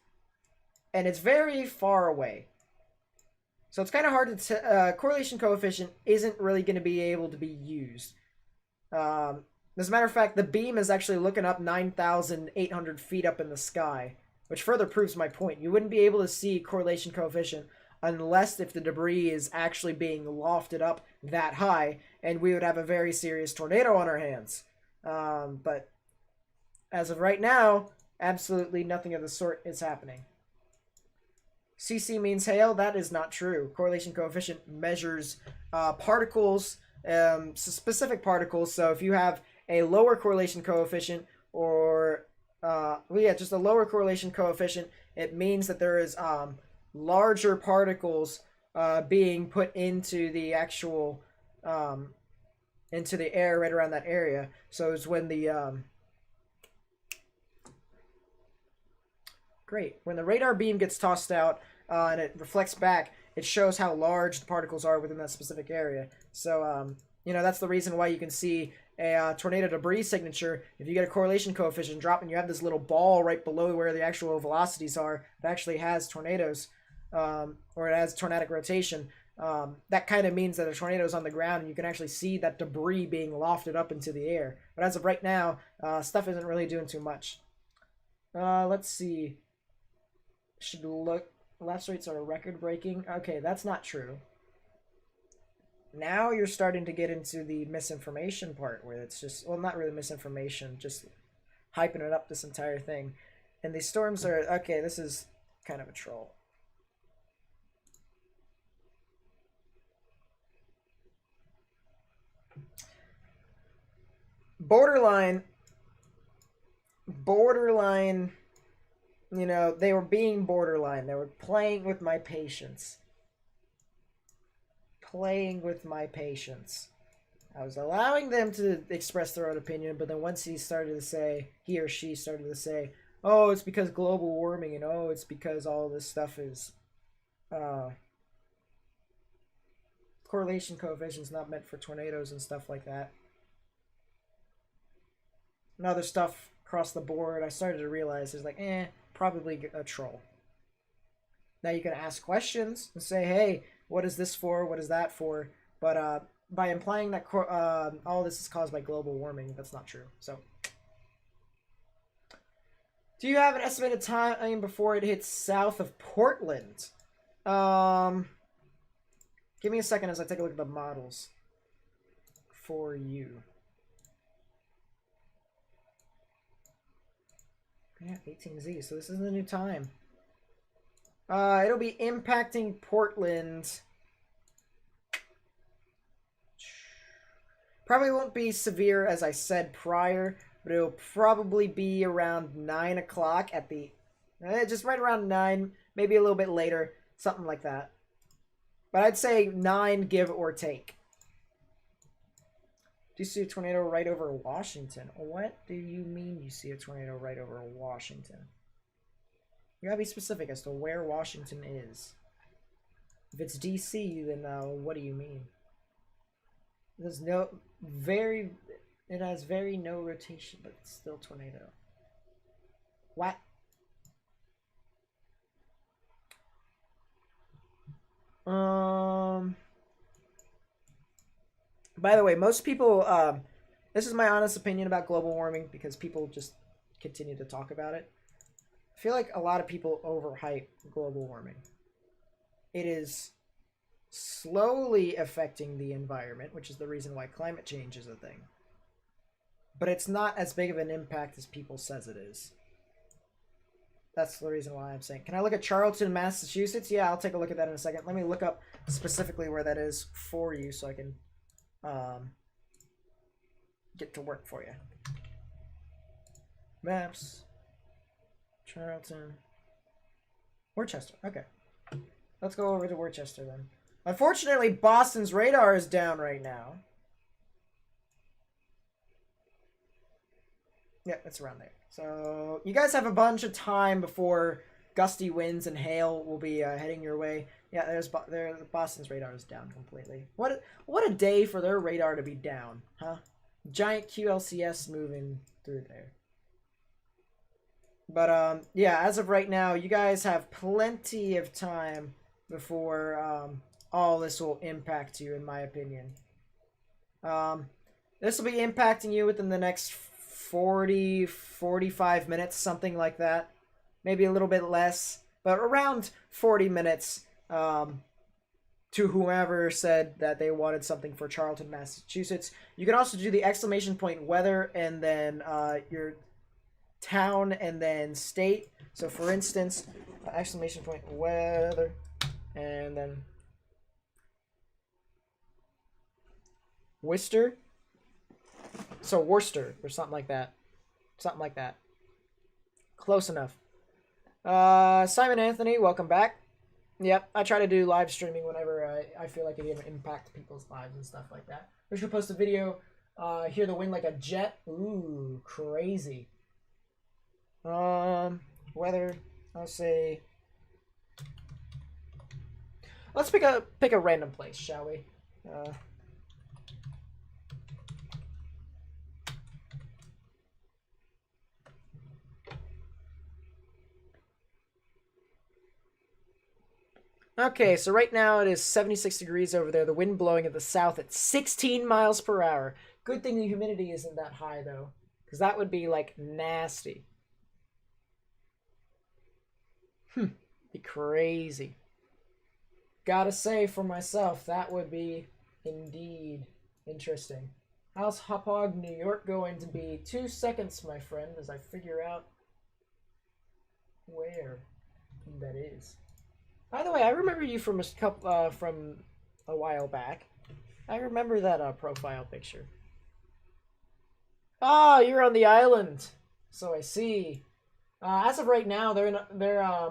And it's very far away. So it's kind of hard to correlation coefficient isn't really going to be able to be used. As a matter of fact, the beam is actually looking up 9,800 feet up in the sky, which further proves my point. You wouldn't be able to see correlation coefficient unless if the debris is actually being lofted up that high, and we would have a very serious tornado on our hands. But as of right now, absolutely nothing of the sort is happening. CC means hail. That is not true. Correlation coefficient measures particles, specific particles. So if you have a lower correlation coefficient, or just a lower correlation coefficient, it means that there is larger particles being put into the actual into the air right around that area. So it's when the when the radar beam gets tossed out and it reflects back, it shows how large the particles are within that specific area. So that's the reason why you can see a tornado debris signature. If you get a correlation coefficient drop and you have this little ball right below where the actual velocities are, it actually has tornadoes, or it has tornadic rotation. That kind of means that a tornado is on the ground and you can actually see that debris being lofted up into the air. But as of right now, stuff isn't really doing too much. Let's see. Should look. Lapse rates are record breaking. Okay, that's not true. Now you're starting to get into the misinformation part where it's just, well, not really misinformation, just hyping it up, this entire thing. And these storms are, okay, this is kind of a troll. Borderline, they were being borderline. They were playing with my patience. I was allowing them to express their own opinion, but then once he or she started to say, oh, it's because global warming, and oh, it's because all this stuff is correlation coefficients not meant for tornadoes and stuff like that. And other stuff across the board, I started to realize there's probably a troll. Now you can ask questions and say, hey, what is this for? What is that for? But by implying that all this is caused by global warming, that's not true. So, do you have an estimated time before it hits south of Portland? Give me a second as I take a look at the models for you. Yeah, 18Z, so this isn't a new time. It'll be impacting Portland. Probably won't be severe as I said prior, but it'll probably be around 9 o'clock at the... just right around 9, maybe a little bit later, something like that. But I'd say 9, give or take. Do you see a tornado right over Washington? What do you mean you see a tornado right over Washington? You gotta be specific as to where Washington is. If it's DC, then what do you mean? There's it has very no rotation, but it's still tornado. What? By the way, most people, this is my honest opinion about global warming because people just continue to talk about it. I feel like a lot of people overhype global warming. It is slowly affecting the environment, which is the reason why climate change is a thing. But it's not as big of an impact as people says it is. That's the reason why I'm saying. Can I look at Charlton, Massachusetts? Yeah, I'll take a look at that in a second. Let me look up specifically where that is for you so I can get to work for you. Maps. Charlton. Worcester. Okay. Let's go over to Worcester then. Unfortunately, Boston's radar is down right now. Yeah, it's around there. So you guys have a bunch of time before gusty winds and hail will be heading your way. Yeah, Boston's radar is down completely. What a day for their radar to be down, huh? Giant QLCS moving through there. But yeah, as of right now, you guys have plenty of time before all this will impact you, in my opinion. This will be impacting you within the next 40, 45 minutes, something like that. Maybe a little bit less, but around 40 minutes to whoever said that they wanted something for Charlton, Massachusetts. You can also do the exclamation point weather and then your town and then state. So for instance, exclamation point weather and then Worcester. So Worcester or something like that. Something like that. Close enough. Simon Anthony, welcome back. Yep, I try to do live streaming whenever I feel like it can impact people's lives and stuff like that. We're just gonna post a video. Hear the wind like a jet. Ooh, crazy. Weather. I'll say. Let's pick a random place, shall we? Okay, so right now it is 76 degrees over there. The wind blowing at the south at 16 miles per hour. Good thing the humidity isn't that high, though, because that would be, like, nasty. Be crazy. Gotta say, for myself, that would be indeed interesting. How's Hauppauge, New York going to be? 2 seconds, my friend, as I figure out where that is. By the way, I remember you from from a while back. I remember that profile picture. Ah, you're on the island. So I see. As of right now, they're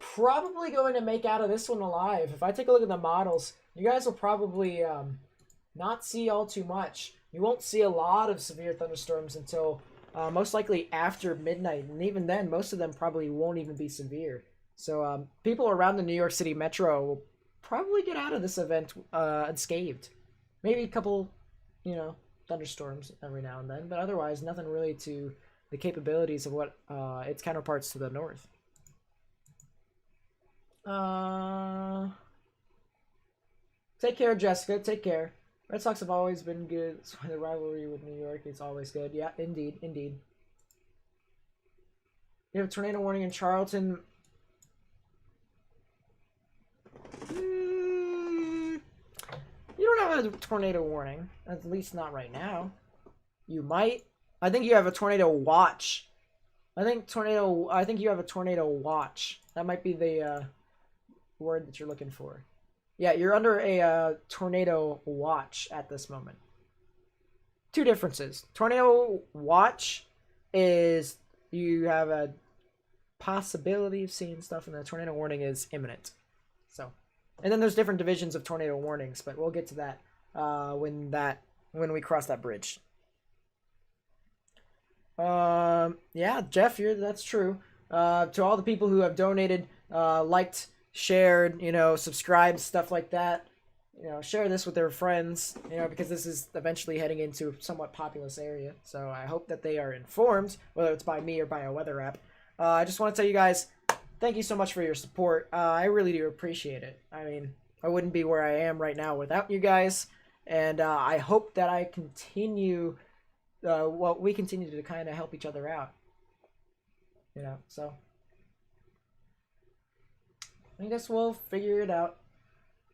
probably going to make out of this one alive. If I take a look at the models, you guys will probably not see all too much. You won't see a lot of severe thunderstorms until most likely after midnight, and even then, most of them probably won't even be severe. So people around the New York City metro will probably get out of this event unscathed. Maybe a couple, thunderstorms every now and then, but otherwise nothing really to the capabilities of what its counterparts to the north. Take care, Jessica. Take care. Red Sox have always been good. That's why the rivalry with New York is always good. Yeah, indeed, indeed. You have a tornado warning in Charlton. You don't have a tornado warning, at least not right now. You might. I think you have a tornado watch. I think you have a tornado watch. That might be the word that you're looking for. Yeah, you're under a tornado watch at this moment. Two differences. Tornado watch is you have a possibility of seeing stuff, and the tornado warning is imminent. So, and then there's different divisions of tornado warnings, but we'll get to that when we cross that bridge. Yeah, Jeff, that's true. To all the people who have donated, liked, shared, subscribed, stuff like that, share this with their friends, because this is eventually heading into a somewhat populous area. So I hope that they are informed, whether it's by me or by a weather app. I just want to tell you guys, thank you so much for your support. I really do appreciate it. I mean, I wouldn't be where I am right now without you guys. And I hope that I continue, we continue to kind of help each other out. So I guess we'll figure it out.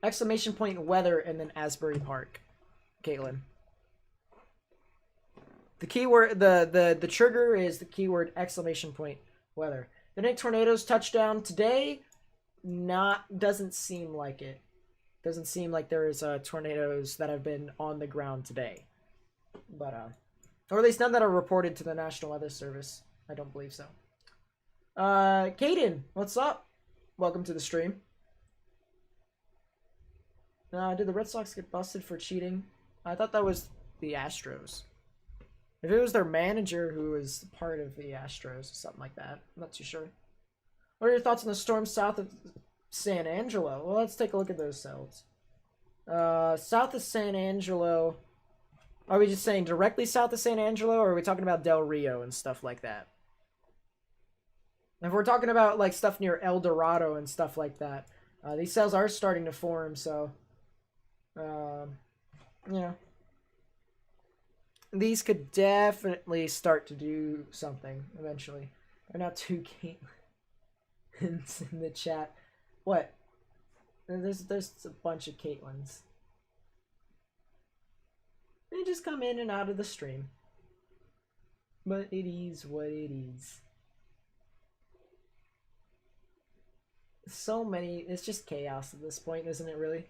Exclamation point weather and then Asbury Park. Caitlin. The keyword, the trigger is the keyword exclamation point weather. The Nick Tornadoes touchdown today? Doesn't seem like it. Doesn't seem like there's tornadoes that have been on the ground today. But, or at least none that are reported to the National Weather Service. I don't believe so. Caden, what's up? Welcome to the stream. Did the Red Sox get busted for cheating? I thought that was the Astros. If it was their manager who was part of the Astros or something like that, I'm not too sure. What are your thoughts on the storm south of San Angelo? Well, let's take a look at those cells. South of San Angelo. Are we just saying directly south of San Angelo, or are we talking about Del Rio and stuff like that? If we're talking about like stuff near El Dorado and stuff like that, these cells are starting to form, so these could definitely start to do something eventually. They're not too Caitlins in the chat. What? There's a bunch of Caitlins. They just come in and out of the stream. But it is what it is. So many. It's just chaos at this point, isn't it, really?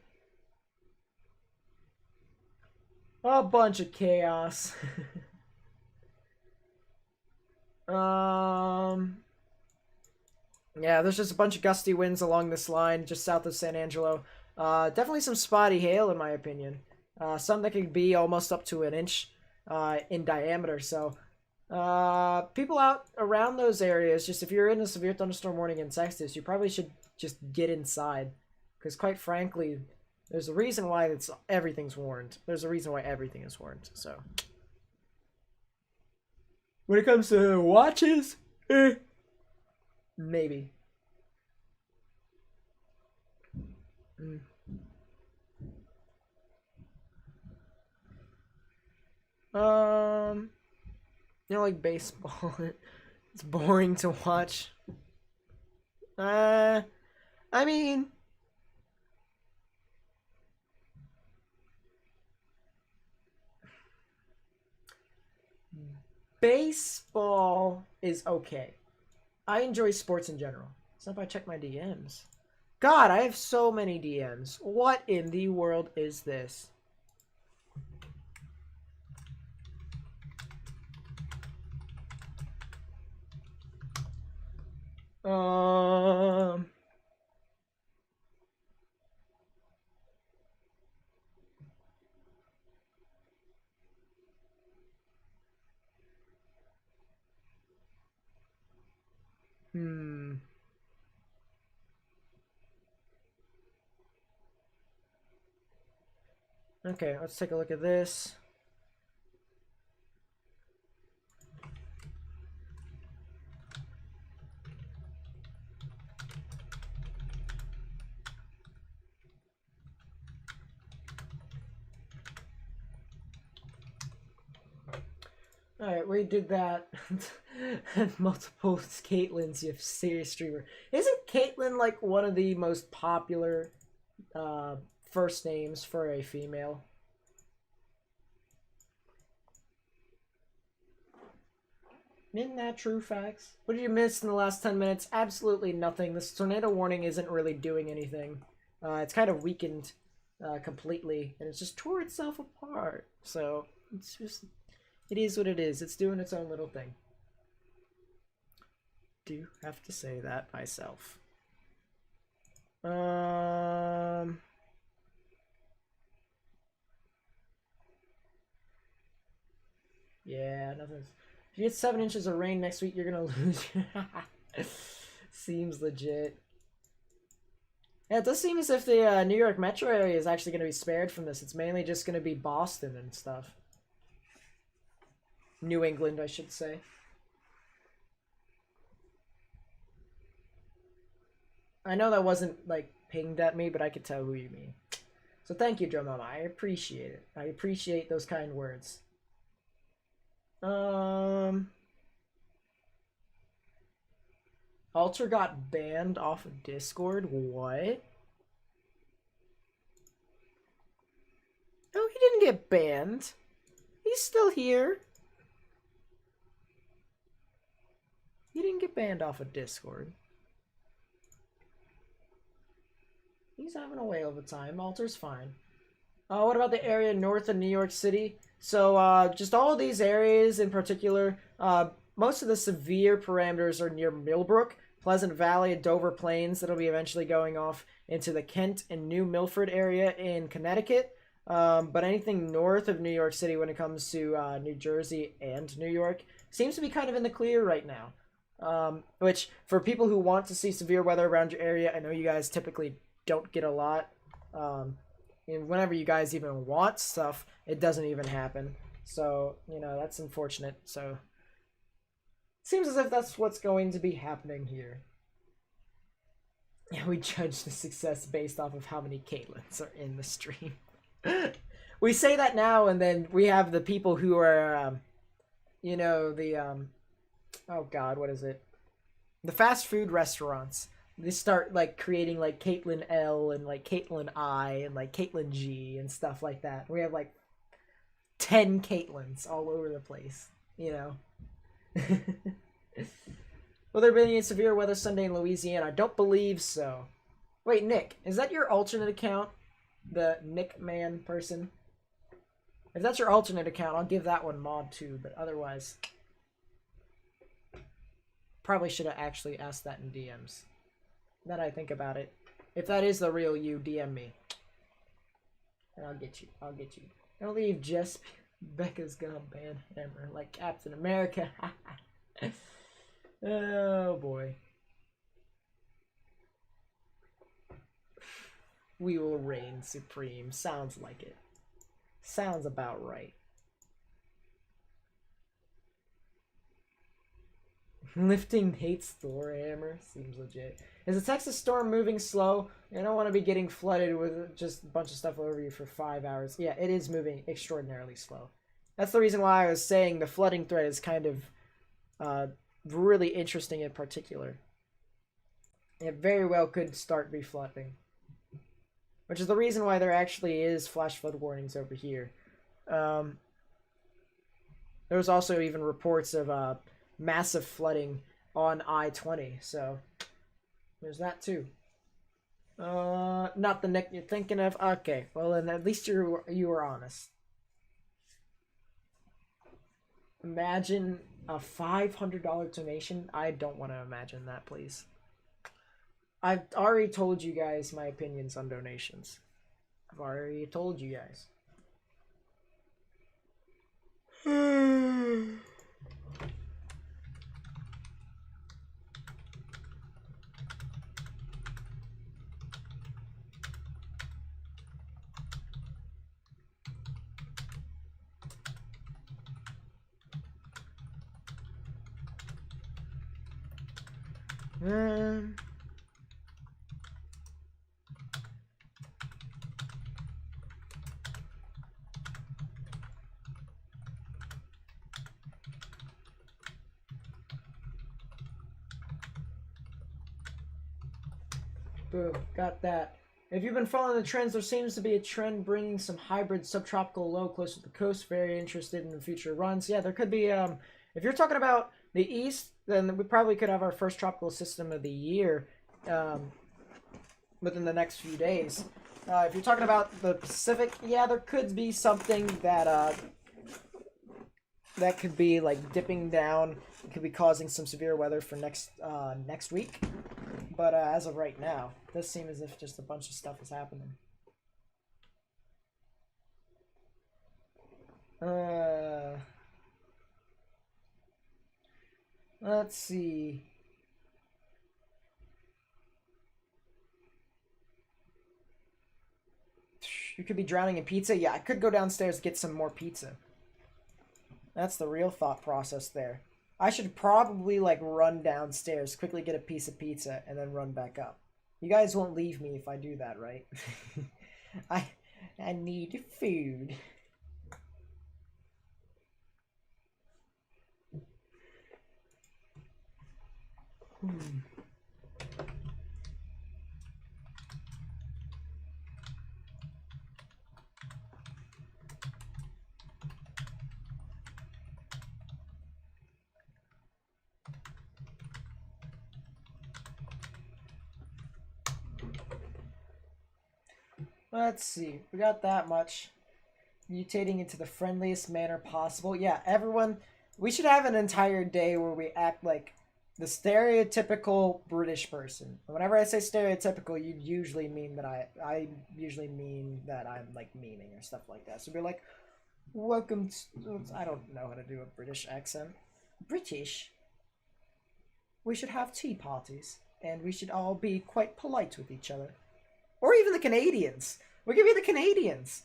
A bunch of chaos. Yeah, there's just a bunch of gusty winds along this line, just south of San Angelo. Definitely some spotty hail, in my opinion. Some that could be almost up to an inch in diameter. So, people out around those areas, just if you're in a severe thunderstorm warning in Texas, you probably should just get inside. Because quite frankly, there's a reason why everything's warned. There's a reason why everything is warned. So, when it comes to watches, maybe. You know, like baseball. It's boring to watch. I mean, baseball is okay. I enjoy sports in general. It's not if I check my DMs. God, I have so many DMs. What in the world is this? Okay, let's take a look at this. Alright, we did that. Multiple Caitlins, you serious streamer. Isn't Caitlyn like one of the most popular first names for a female? Isn't that true facts? What did you miss in the last 10 minutes? Absolutely nothing. This tornado warning isn't really doing anything. It's kind of weakened completely, and it's just tore itself apart. So, it's just... It is what it is. It's doing its own little thing. Do have to say that myself. Yeah, nothing's... If you get 7 inches of rain next week, you're gonna lose. Seems legit. Yeah, it does seem as if the New York metro area is actually gonna be spared from this. It's mainly just gonna be Boston and stuff. New England, I should say. I know that wasn't, like, pinged at me, but I could tell who you mean. So thank you, Joe Mama. I appreciate it. I appreciate those kind words. Alter got banned off of Discord? What? No, he didn't get banned. He's still here. He didn't get banned off of Discord. He's having a whale of a time. Alter's fine. What about the area north of New York City? So, just all of these areas in particular, most of the severe parameters are near Millbrook, Pleasant Valley, and Dover Plains. That'll be eventually going off into the Kent and New Milford area in Connecticut. But anything north of New York City when it comes to New Jersey and New York seems to be kind of in the clear right now. Which, for people who want to see severe weather around your area, I know you guys typically don't get a lot. And whenever you guys even want stuff, it doesn't even happen. So, you know, that's unfortunate. So, seems as if that's what's going to be happening here. Yeah, we judge the success based off of how many Caitlins are in the stream. we say that now, and then we have the people who are, you know, the oh God, what is it? The fast food restaurants. They start like creating like Caitlyn L and like Caitlyn I and like Caitlyn G and stuff like that. We have like 10 Caitlyns all over the place, you know. Will there be any severe weather Sunday in Louisiana? I don't believe so. Wait, Nick, is that your alternate account? The Nick Man person? If that's your alternate account, I'll give that one mod too, but otherwise... Probably should have actually asked that in DMs. Now that I think about it. If that is the real you, DM me. And I'll get you. I'll get you. Don't leave Jess. Becca's gonna ban Hammer like Captain America. Oh boy. We will reign supreme. Sounds like it. Sounds about right. Lifting hates Thor Hammer. Seems legit. Is the Texas storm moving slow? I don't want to be getting flooded with just a bunch of stuff over you for 5 hours. Yeah, it is moving extraordinarily slow. That's the reason why I was saying the flooding threat is kind of really interesting in particular. It very well could start reflooding. Which is the reason why there actually is flash flood warnings over here. There was also even reports of massive flooding on I-20, so there's that too. Not the Nick you're thinking of. Okay, well then at least you were honest. Imagine a $500 donation. I don't want to imagine that, please. I've already told you guys my opinions on donations. I've already told you guys. Boom, got that. If you've been following the trends, there seems to be a trend bringing some hybrid subtropical low close to the coast. Very interested in the future runs. Yeah, there could be, if you're talking about the east, then we probably could have our first tropical system of the year within the next few days. If you're talking about the Pacific, yeah, there could be something that that could be like dipping down. It could be causing some severe weather for next week. But as of right now, it does seem as if just a bunch of stuff is happening. Let's see. You could be drowning in pizza. Yeah, I could go downstairs and get some more pizza. That's the real thought process there. I should probably like run downstairs, quickly get a piece of pizza, and then run back up. You guys won't leave me if I do that, right? I need food. Let's see. We got that much. Mutating into the friendliest manner possible. Yeah, everyone. We should have an entire day where we act like the stereotypical British person. Whenever I say stereotypical, you usually mean that I usually mean that I'm like memeing or stuff like that. So be like, welcome to, I don't know how to do a British accent. British. We should have tea parties, and we should all be quite polite with each other. Or even the Canadians. We could be the Canadians.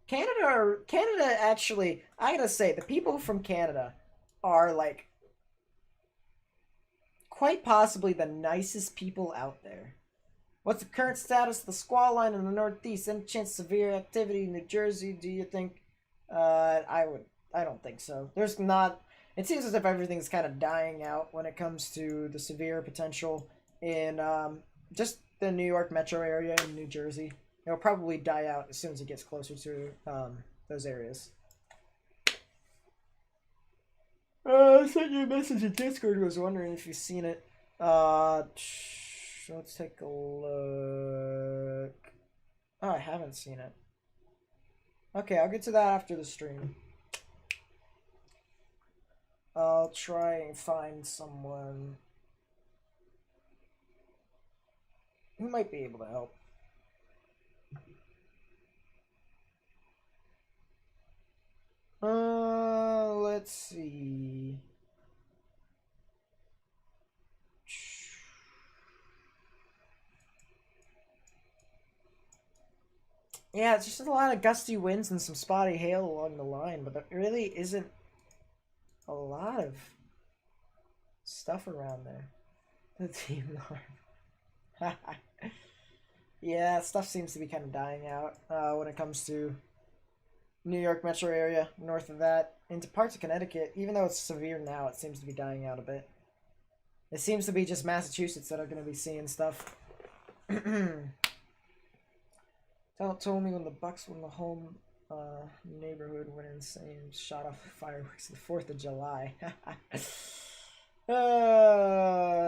Canada actually, I gotta say, the people from Canada are like quite possibly the nicest people out there. What's the current status of the squall line in the Northeast? Any chance of severe activity in New Jersey? Do you think? I don't think so. There's not. It seems as if everything's kind of dying out when it comes to the severe potential in just the New York metro area and New Jersey. It'll probably die out as soon as it gets closer to those areas. I sent you a message in Discord. Was wondering if you've seen it. Let's take a look. Oh, I haven't seen it. Okay, I'll get to that after the stream. I'll try and find someone who might be able to help. Let's see. Yeah, it's just a lot of gusty winds and some spotty hail along the line, but there really isn't a lot of stuff around there. The team alarm. Yeah, stuff seems to be kind of dying out when it comes to New York metro area, north of that, into parts of Connecticut. Even though it's severe now, it seems to be dying out a bit. It seems to be just Massachusetts that are going to be seeing stuff. Told me when the Bucks won the home neighborhood went insane, shot off fireworks the 4th of July.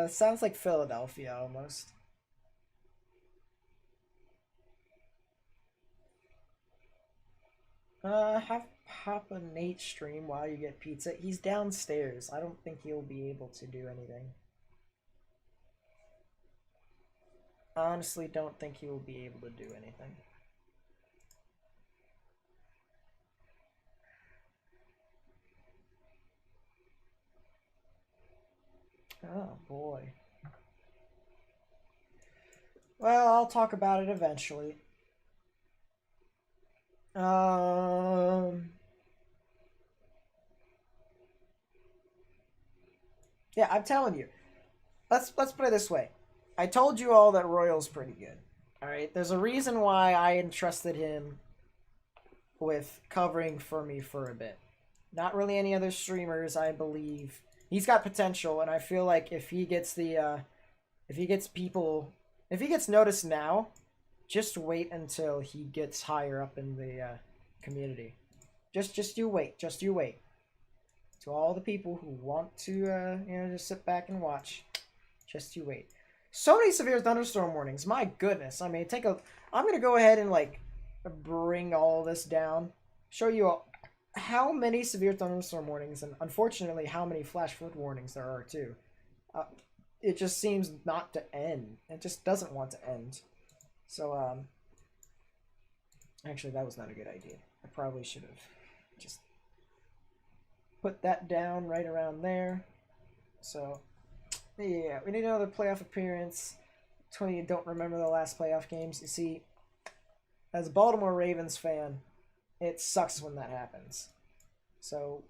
Sounds like Philadelphia almost. Have Papa Nate stream while you get pizza. He's downstairs. I don't think he'll be able to do anything. I honestly don't think he will be able to do anything. Oh boy. Well, I'll talk about it eventually. Yeah, I'm telling you. Let's put it this way. I told you all that Royal's pretty good. All right, there's a reason why I entrusted him with covering for me for a bit. Not really any other streamers, I believe. He's got potential, and I feel like if he gets noticed now, just wait until he gets higher up in the community. Just you wait. Just you wait. To all the people who want to, just sit back and watch, just you wait. So many severe thunderstorm warnings. My goodness. I mean, I'm gonna go ahead and bring all this down, show you all how many severe thunderstorm warnings, and unfortunately how many flash flood warnings there are too. It just seems not to end. It just doesn't want to end. So, actually that was not a good idea. I probably should have just put that down right around there. So, yeah, we need another playoff appearance. 20 don't remember the last playoff games. You see, as a Baltimore Ravens fan, it sucks when that happens. So,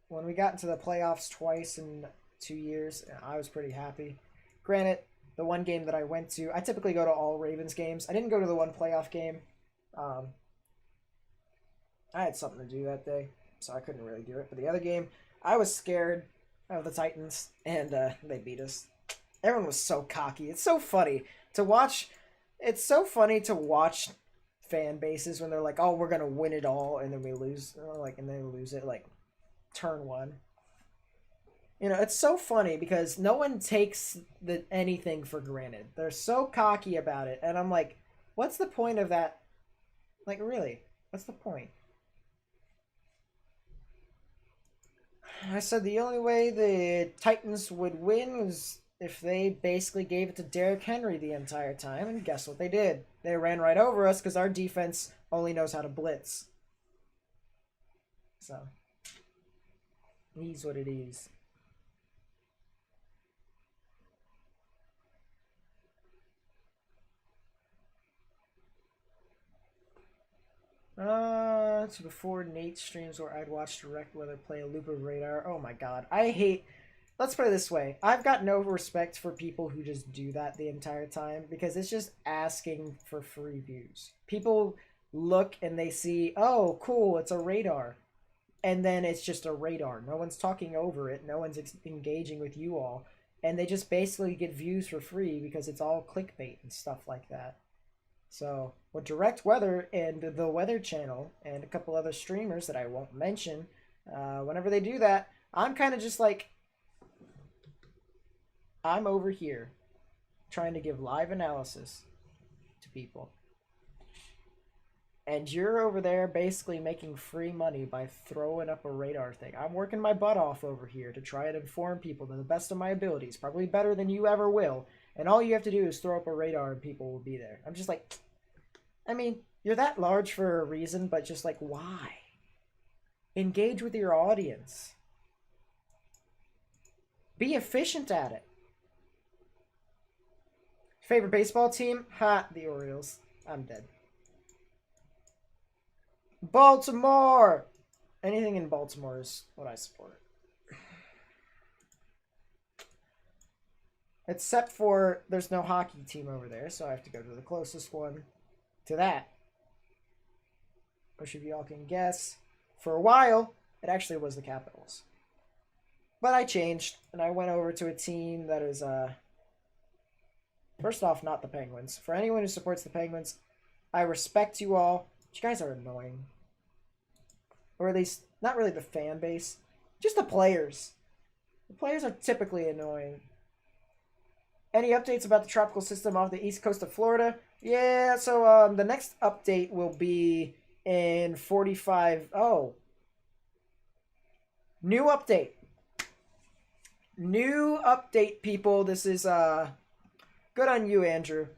when we got into the playoffs twice in 2 years, I was pretty happy. Granted, the one game that I went to, I typically go to all Ravens games. I didn't go to the one playoff game. I had something to do that day, so I couldn't really do it. But the other game, I was scared of the Titans, and they beat us. Everyone was so cocky. It's so funny to watch. It's so funny to watch fan bases when they're like, "Oh, we're gonna win it all," and then we lose, and they lose it turn one. It's so funny because no one takes anything for granted. They're so cocky about it, and I'm like, what's the point of that? Really, what's the point? I said the only way the Titans would win was if they basically gave it to Derrick Henry the entire time, and guess what they did? They ran right over us because our defense only knows how to blitz. So, it is what it is. Before Nate streams where I'd watch direct weather play a loop of radar. Oh my god. I hate let's put it this way. I've got no respect for people who just do that the entire time because it's just asking for free views. People look and they see, oh, cool, it's a radar. And then it's just a radar. No one's talking over it. No one's engaging with you all. And they just basically get views for free because it's all clickbait and stuff like that. So, with Direct Weather and the Weather Channel and a couple other streamers that I won't mention, whenever they do that, I'm kind of just like, I'm over here trying to give live analysis to people. And you're over there basically making free money by throwing up a radar thing. I'm working my butt off over here to try and inform people to the best of my abilities, probably better than you ever will. And all you have to do is throw up a radar and people will be there. I'm just like, I mean, you're that large for a reason, but just like, why? Engage with your audience. Be efficient at it. Favorite baseball team? Ha, the Orioles. I'm dead. Baltimore! Anything in Baltimore is what I support. Except for there's no hockey team over there, so I have to go to the closest one to that. Which if y'all can guess, for a while, it actually was the Capitals. But I changed, and I went over to a team that is, first off, not the Penguins. For anyone who supports the Penguins, I respect you all. You guys are annoying. Or at least, not really the fan base. Just the players. The players are typically annoying. Any updates about the tropical system off the east coast of Florida? Yeah, so the next update will be in 45... Oh. New update. New update, people. This is, good on you, Andrew.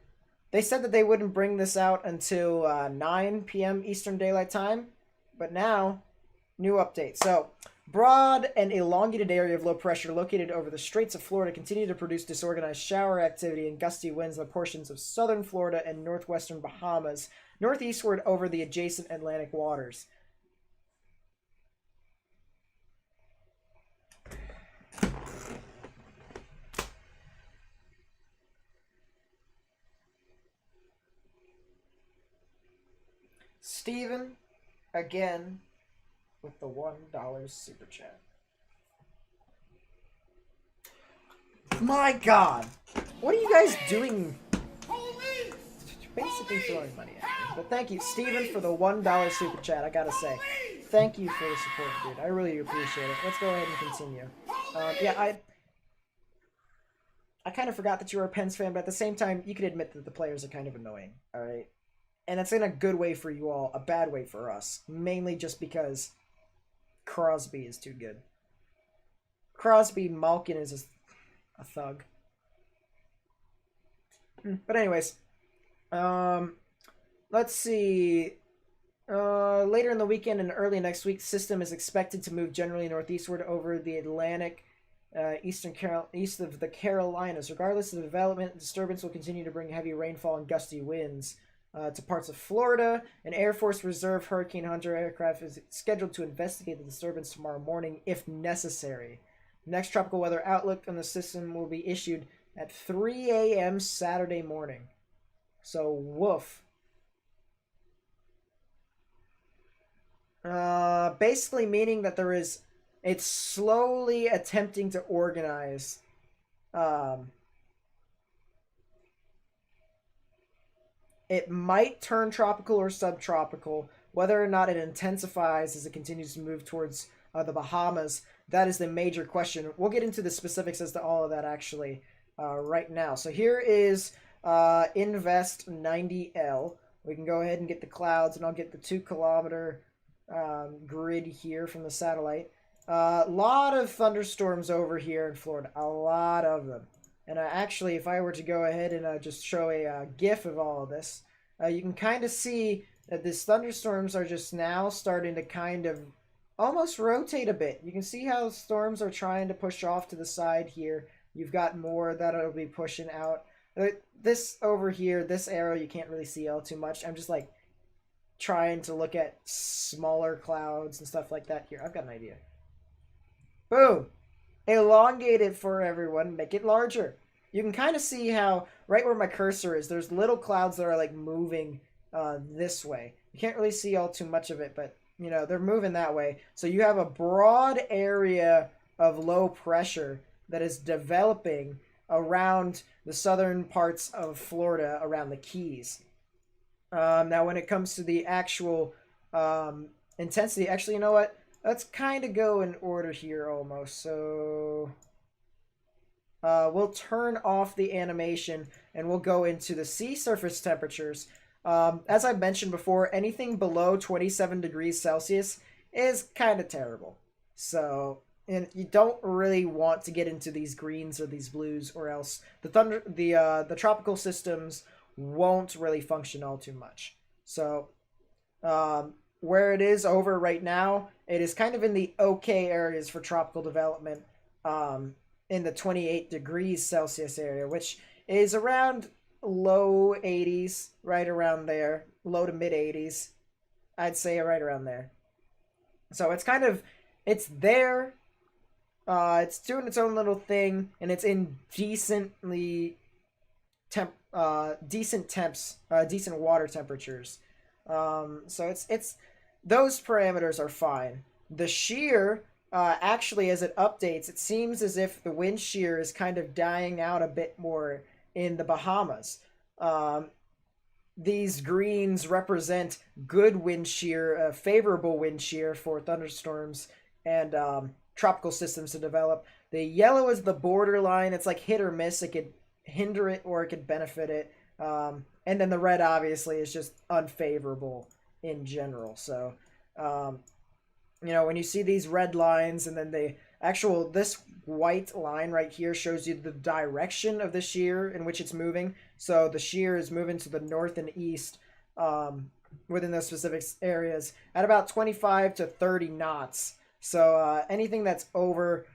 They said that they wouldn't bring this out until 9 p.m. Eastern Daylight Time, but now, new update. So, broad and elongated area of low pressure located over the Straits of Florida continue to produce disorganized shower activity and gusty winds in portions of southern Florida and northwestern Bahamas, northeastward over the adjacent Atlantic waters. Steven, again, with the $1 super chat. My God! What are you guys doing? Police! Basically throwing money at me. But thank you, Steven, for the $1 super chat, I gotta say. Thank you for the support, dude. I really appreciate it. Let's go ahead and continue. Yeah, I kind of forgot that you were a Pens fan, but at the same time, you could admit that the players are kind of annoying, alright? And it's in a good way for you all, a bad way for us. Mainly just because Crosby is too good. Crosby Malkin is a thug. But anyways, let's see. Later in the weekend and early next week, system is expected to move generally northeastward over the Atlantic, east of the Carolinas. Regardless of the development, the disturbance will continue to bring heavy rainfall and gusty winds to parts of Florida. An Air Force Reserve Hurricane Hunter aircraft is scheduled to investigate the disturbance tomorrow morning if necessary. Next tropical weather outlook on the system will be issued at 3 a.m. Saturday morning. So, woof. Basically meaning that it's slowly attempting to organize, it might turn tropical or subtropical. Whether or not it intensifies as it continues to move towards the Bahamas, that is the major question. We'll get into the specifics as to all of that actually right now. So here is Invest 90L. We can go ahead and get the clouds, and I'll get the 2-kilometer grid here from the satellite. A lot of thunderstorms over here in Florida. A lot of them. And actually, if I were to go ahead and just show a GIF of all of this, you can kind of see that these thunderstorms are just now starting to kind of almost rotate a bit. You can see how storms are trying to push off to the side here. You've got more that it'll be pushing out. This over here, this arrow, you can't really see all too much. I'm just like trying to look at smaller clouds and stuff like that here. I've got an idea. Boom! elongate it for everyone, make it larger. You can kind of see how right where my cursor is, there's little clouds that are like moving this way. You can't really see all too much of it, but you know they're moving that way. So you have a broad area of low pressure that is developing around the southern parts of Florida, around the Keys. Now, when it comes to the actual intensity, actually, you know what? Let's kind of go in order here almost. So we'll turn off the animation and we'll go into the sea surface temperatures. As I mentioned before, anything below 27 degrees Celsius is kind of terrible. So, and you don't really want to get into these greens or these blues, or else the tropical systems won't really function all too much. So, where it is over right now, it is kind of in the okay areas for tropical development, in the 28 degrees Celsius area, which is around low 80s, right around there, low to mid 80s. I'd say right around there. So it's kind of, it's there. It's doing its own little thing, and it's in decently decent temps, decent water temperatures. So it's those parameters are fine. The shear, actually, as it updates, it seems as if the wind shear is kind of dying out a bit more in the Bahamas. These greens represent good wind shear, favorable wind shear for thunderstorms and tropical systems to develop. The yellow is the borderline. It's like hit or miss. It could hinder it or it could benefit it. And then the red, obviously, is just unfavorable in general. So, you know, when you see these red lines and then this white line right here shows you the direction of the shear in which it's moving. So the shear is moving to the north and east within those specific areas at about 25 to 30 knots. So anything that's over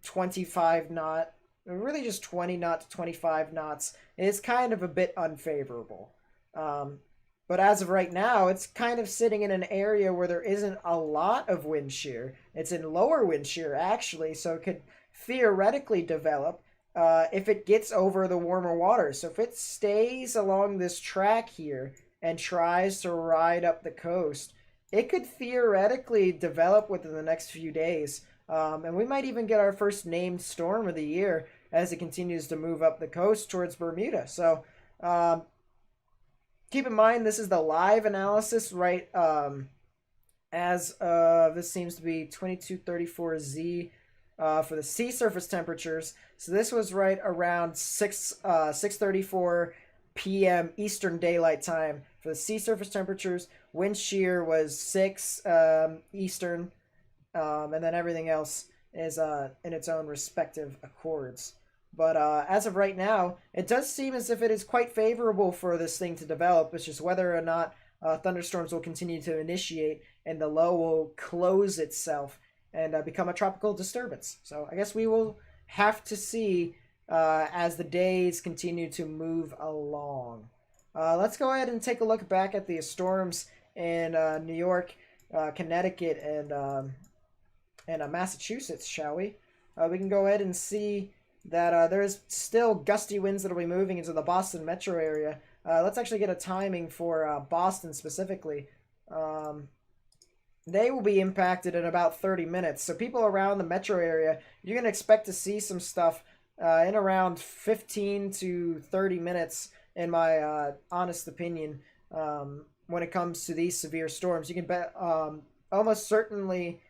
25 knot, really just 20 knot to 25 knots, is kind of a bit unfavorable. But as of right now, it's kind of sitting in an area where there isn't a lot of wind shear. It's in lower wind shear, actually, so it could theoretically develop if it gets over the warmer water. So if it stays along this track here and tries to ride up the coast, it could theoretically develop within the next few days. And we might even get our first named storm of the year as it continues to move up the coast towards Bermuda. So, keep in mind, this is the live analysis, right? As of, this seems to be 2234Z for the sea surface temperatures. So this was right around 6:34 p.m. Eastern Daylight Time for the sea surface temperatures. Wind shear was 6 Eastern, and then everything else is in its own respective accords. But as of right now, it does seem as if it is quite favorable for this thing to develop. It's just whether or not thunderstorms will continue to initiate and the low will close itself and become a tropical disturbance. So I guess we will have to see as the days continue to move along. Let's go ahead and take a look back at the storms in New York, Connecticut, and Massachusetts, shall we? We can go ahead and see that there is still gusty winds that will be moving into the Boston metro area. Let's actually get a timing for Boston specifically. They will be impacted in about 30 minutes. So people around the metro area, you're going to expect to see some stuff in around 15 to 30 minutes, in my honest opinion, when it comes to these severe storms. You can bet almost certainly,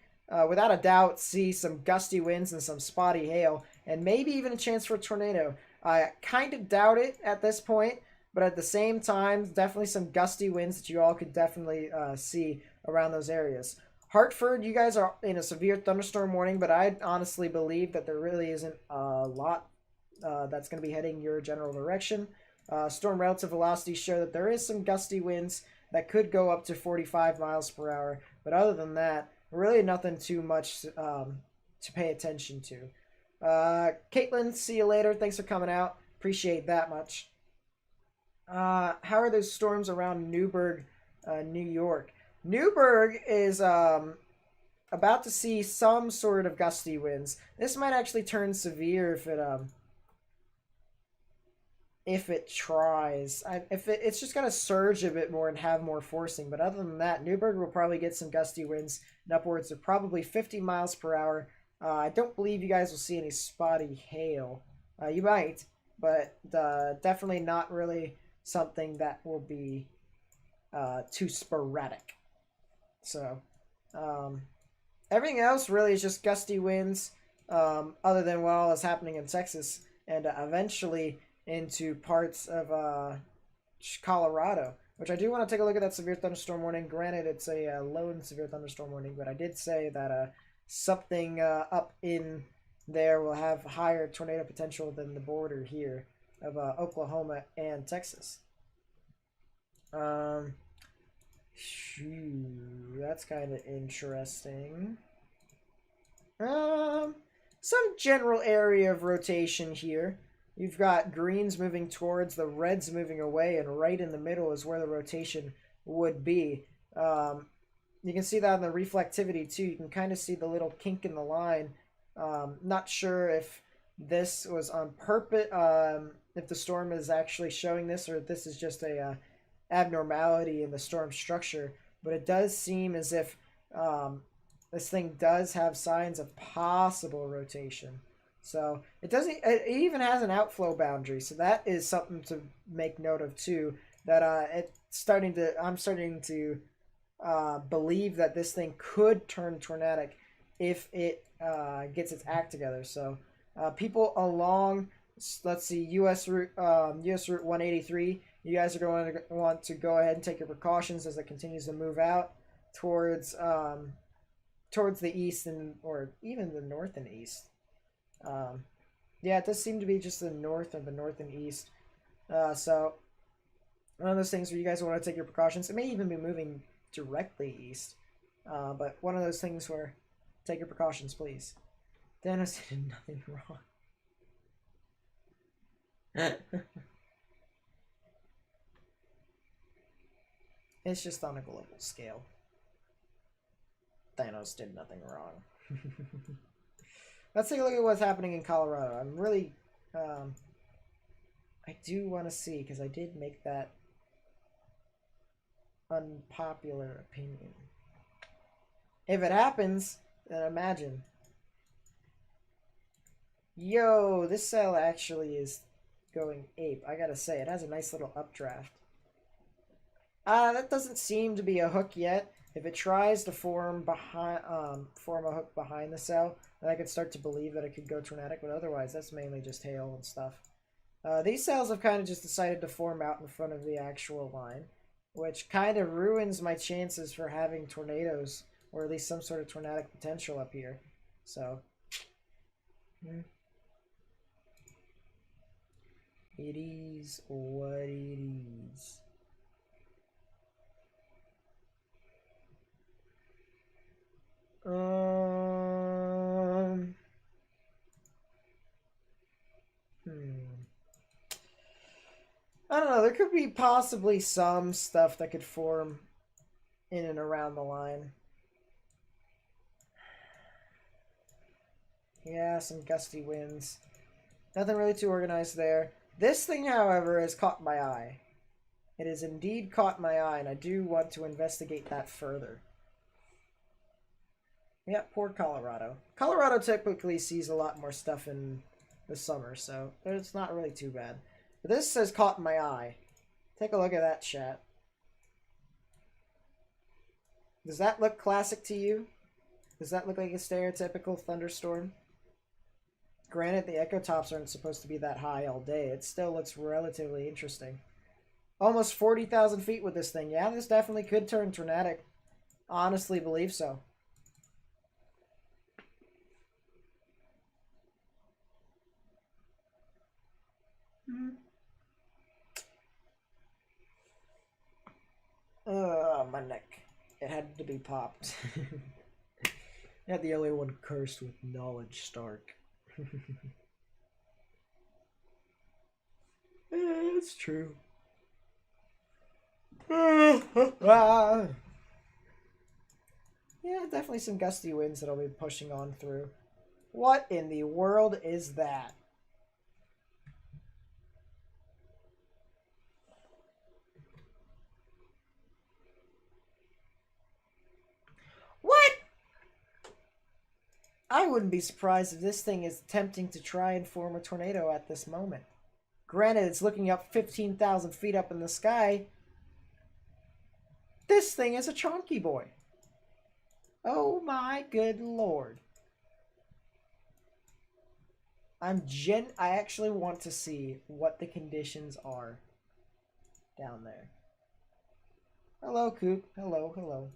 without a doubt, see some gusty winds and some spotty hail, and maybe even a chance for a tornado. I kind of doubt it at this point, but at the same time, definitely some gusty winds that you all could definitely see around those areas. Hartford, you guys are in a severe thunderstorm warning, but I honestly believe that there really isn't a lot that's going to be heading your general direction. Storm relative velocities show that there is some gusty winds that could go up to 45 miles per hour, but other than that, really nothing too much to pay attention to. Caitlin, see you later. Thanks for coming out. Appreciate that much. How are those storms around Newburgh, New York? Newburgh is about to see some sort of gusty winds. This might actually turn severe if it tries. It's just gonna surge a bit more and have more forcing. But other than that, Newburgh will probably get some gusty winds and upwards of probably 50 miles per hour. I don't believe you guys will see any spotty hail. You might, but definitely not really something that will be too sporadic. So, everything else really is just gusty winds, other than what all is happening in Texas and eventually into parts of Colorado, which I do want to take a look at that severe thunderstorm warning. Granted, it's a lone severe thunderstorm warning, but I did say that something up in there will have higher tornado potential than the border here of Oklahoma and Texas. Shoo, that's kind of interesting. Some general area of rotation here. You've got greens moving towards, the reds moving away, and right in the middle is where the rotation would be. You can see that in the reflectivity too. You can kind of see the little kink in the line. Not sure if this was on purpose, if the storm is actually showing this, or if this is just a abnormality in the storm structure. But it does seem as if this thing does have signs of possible rotation. So it doesn't. It even has an outflow boundary. So that is something to make note of too. That I'm starting to believe that this thing could turn tornadic if it gets its act together. So people along, let's see, US Route 183. You guys are going to want to go ahead and take your precautions as it continues to move out towards the east or even the north and east. Yeah, it does seem to be just the north and east. So one of those things where you guys want to take your precautions. It may even be moving directly east, but one of those things where take your precautions, please. Dennis did nothing wrong. It's just on a global scale. Thanos did nothing wrong. Let's take a look at what's happening in Colorado. I'm really, I do want to see, because I did make that unpopular opinion. If it happens, then imagine. Yo, this cell actually is going ape. I gotta say, it has a nice little updraft. That doesn't seem to be a hook yet. If it tries to form a hook behind the cell, then I could start to believe that it could go tornadic, but otherwise that's mainly just hail and stuff. These cells have kind of just decided to form out in front of the actual line, which kind of ruins my chances for having tornadoes, or at least some sort of tornadic potential up here. So, it is what it is. I don't know. There could be possibly some stuff that could form in and around the line. Yeah, some gusty winds. Nothing really too organized there. This thing, however, has caught my eye. It has indeed caught my eye, and I do want to investigate that further. Yeah, poor Colorado. Colorado typically sees a lot more stuff in the summer, so it's not really too bad. But this has caught my eye. Take a look at that, chat. Does that look classic to you? Does that look like a stereotypical thunderstorm? Granted, the echo tops aren't supposed to be that high all day. It still looks relatively interesting. Almost 40,000 feet with this thing. Yeah, this definitely could turn tornadic. Honestly believe so. My neck. It had to be popped. Not the only one cursed with knowledge, Stark. It's true. Yeah, Yeah, definitely some gusty winds that'll be pushing on through. What in the world is that? What? I wouldn't be surprised if this thing is attempting to try and form a tornado at this moment. Granted, it's looking up 15,000 feet up in the sky. This thing is a chonky boy. Oh my good lord. I actually want to see what the conditions are down there. Hello, Coop. Hello, hello.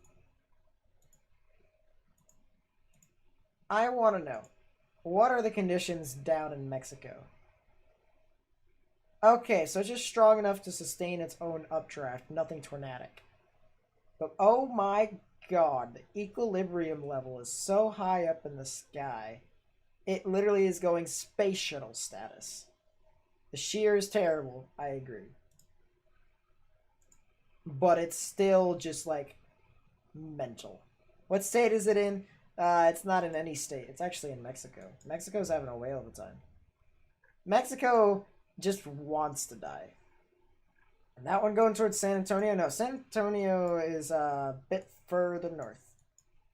I want to know, what are the conditions down in Mexico? Okay, so it's just strong enough to sustain its own updraft, nothing tornadic. But oh my god, the equilibrium level is so high up in the sky. It literally is going space shuttle status. The shear is terrible, I agree. But it's still just like mental. What state is it in? It's not in any state. It's actually in Mexico. Mexico's having a whale of a time. Mexico just wants to die. And that one going towards San Antonio? No, San Antonio is a bit further north.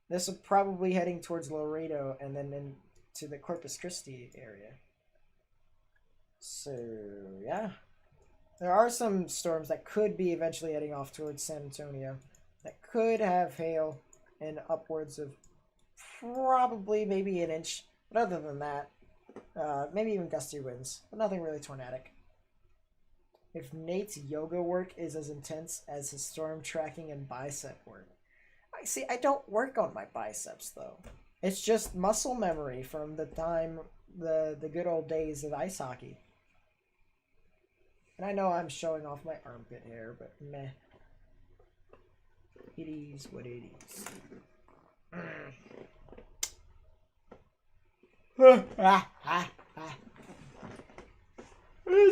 This is probably heading towards Laredo and then into the Corpus Christi area. So, yeah. There are some storms that could be eventually heading off towards San Antonio that could have hail and upwards of probably maybe an inch. But other than that, maybe even gusty winds, but nothing really tornadic. If Nate's yoga work is as intense as his storm tracking and bicep work. I don't work on my biceps though. It's just muscle memory from the time, the good old days of ice hockey. And I know I'm showing off my armpit hair, but meh. It is what it is.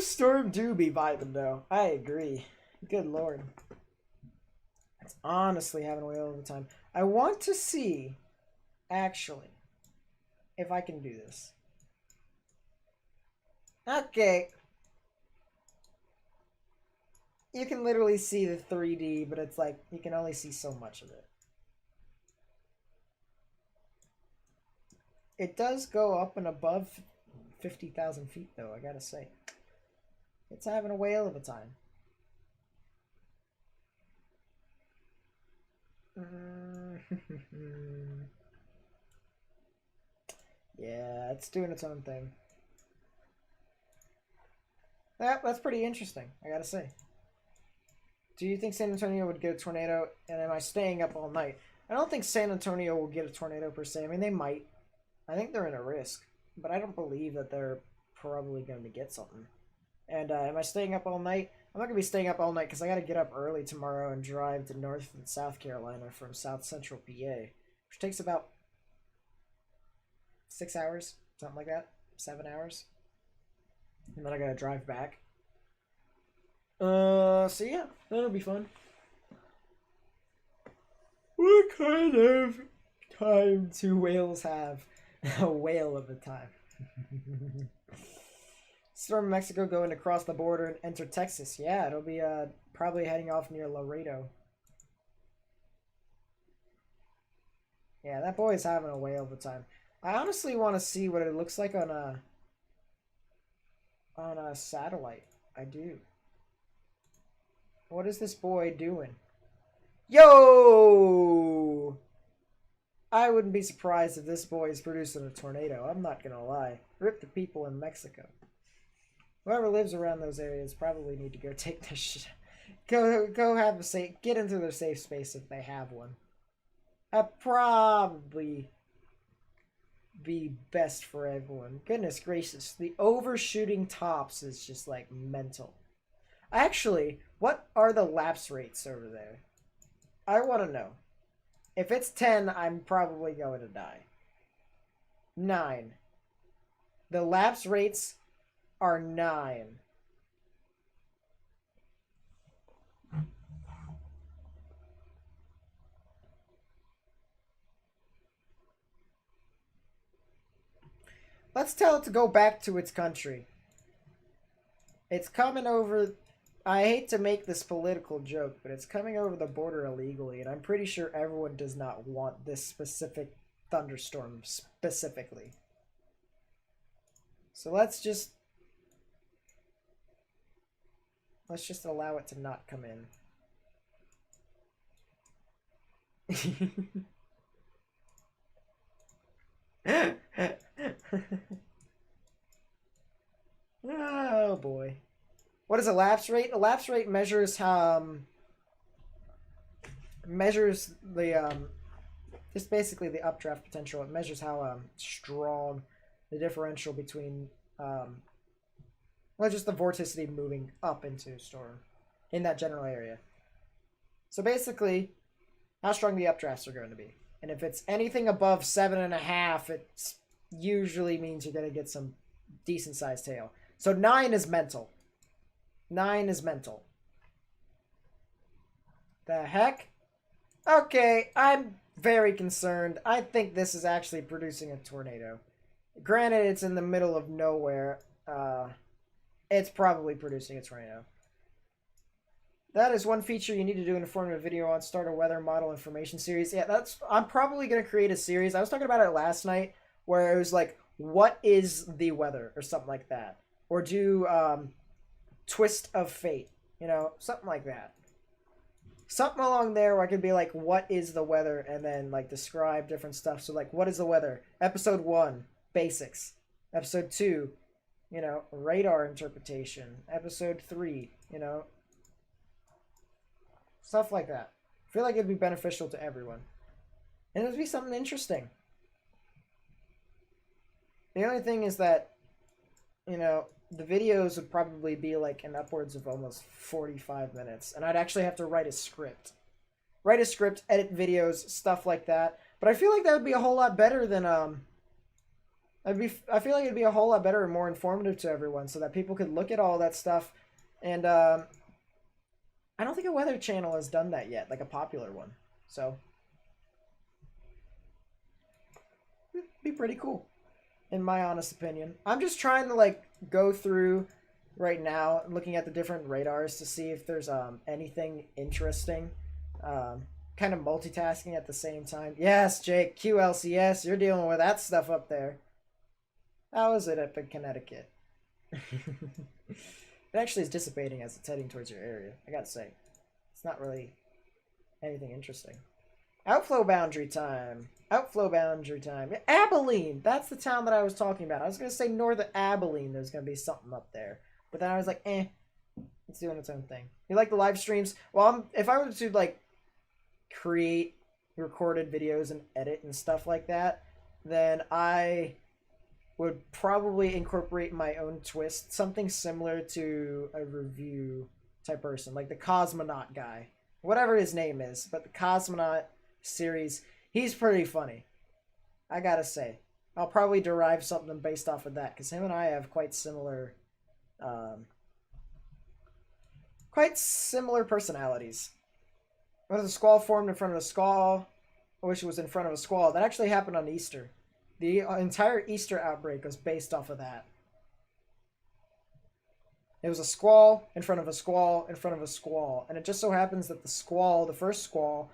Storm do be vibing though. I agree. Good lord. It's honestly having a whale of a time. I want to see, actually, if I can do this. Okay. You can literally see the 3D, but it's like, you can only see so much of it. It does go up and above 50,000 feet, though, I gotta say. It's having a whale of a time. Yeah, it's doing its own thing. That's pretty interesting, I gotta say. Do you think San Antonio would get a tornado? And am I staying up all night? I don't think San Antonio will get a tornado per se. I mean, they might. I think they're in a risk. But I don't believe that they're probably going to get something. And am I staying up all night? I'm not going to be staying up all night because I got to get up early tomorrow and drive to North and South Carolina from South Central PA. Which takes about 6 hours. Something like that. 7 hours. And then I got to drive back. So yeah, that'll be fun. What kind of time do whales have? A whale of a time. Storm in Mexico going across the border and enter Texas. Yeah, it'll be probably heading off near Laredo. Yeah, that boy's having a whale of a time. I honestly want to see what it looks like on a satellite. I do. What is this boy doing? Yo! I wouldn't be surprised if this boy is producing a tornado. I'm not gonna lie. Rip the people in Mexico. Whoever lives around those areas probably need to go take this shit. Go have a safe, get into their safe space if they have one. That'd probably be best for everyone. Goodness gracious, the overshooting tops is just like mental. Actually, what are the lapse rates over there? I want to know. If it's 10, I'm probably going to die. 9. The lapse rates are 9. Let's tell it to go back to its country. It's coming over. I hate to make this political joke, but it's coming over the border illegally, and I'm pretty sure everyone does not want this specific thunderstorm specifically. So let's just allow it to not come in. Oh boy. What is a lapse rate? A lapse rate measures how measures the just basically the updraft potential. It measures how strong the differential between well, just the vorticity moving up into a storm in that general area. So basically, how strong the updrafts are going to be. And if it's anything above 7.5, it usually means you're going to get some decent sized tail. So 9 is mental. 9 is mental. The heck? Okay, I'm very concerned. I think this is actually producing a tornado. Granted, it's in the middle of nowhere. It's probably producing a tornado. That is one feature you need to do an informative video on. Start a weather model information series. Yeah, I'm probably going to create a series. I was talking about it last night where it was like, what is the weather? Or something like that. Or do twist of fate. You know, something like that. Something along there where I could be like, what is the weather? And then like describe different stuff. So like, what is the weather? Episode 1, basics. Episode 2, you know, radar interpretation. Episode 3, you know, stuff like that. I feel like it'd be beneficial to everyone. And it would be something interesting. The only thing is that, you know, the videos would probably be like in upwards of almost 45 minutes. And I'd actually have to write a script. Write a script, edit videos, stuff like that. But I feel like that would be a whole lot better than, I feel like it'd be a whole lot better and more informative to everyone so that people could look at all that stuff. And, I don't think a weather channel has done that yet, like a popular one. So, it'd be pretty cool, in my honest opinion. I'm just trying to, like, go through right now, looking at the different radars to see if there's, anything interesting. Kind of multitasking at the same time. Yes, Jake, QLCS, you're dealing with that stuff up there. How is it up in Connecticut? It actually is dissipating as it's heading towards your area. I gotta say, it's not really anything interesting. Outflow boundary time. Outflow boundary time. Abilene! That's the town that I was talking about. I was gonna say north of Abilene there's gonna be something up there. But then I was like, it's doing its own thing. You like the live streams? Well, if I were to, like, create recorded videos and edit and stuff like that, then I would probably incorporate my own twist, something similar to a review type person, like the Cosmonaut guy, whatever his name is, but the Cosmonaut series, he's pretty funny, I gotta say. I'll probably derive something based off of that, because him and I have quite similar personalities. When the squall formed in front of a squall, I wish it was in front of a squall. That actually happened on Easter. The entire Easter outbreak was based off of that. It was a squall in front of a squall in front of a squall. And it just so happens that the squall, the first squall,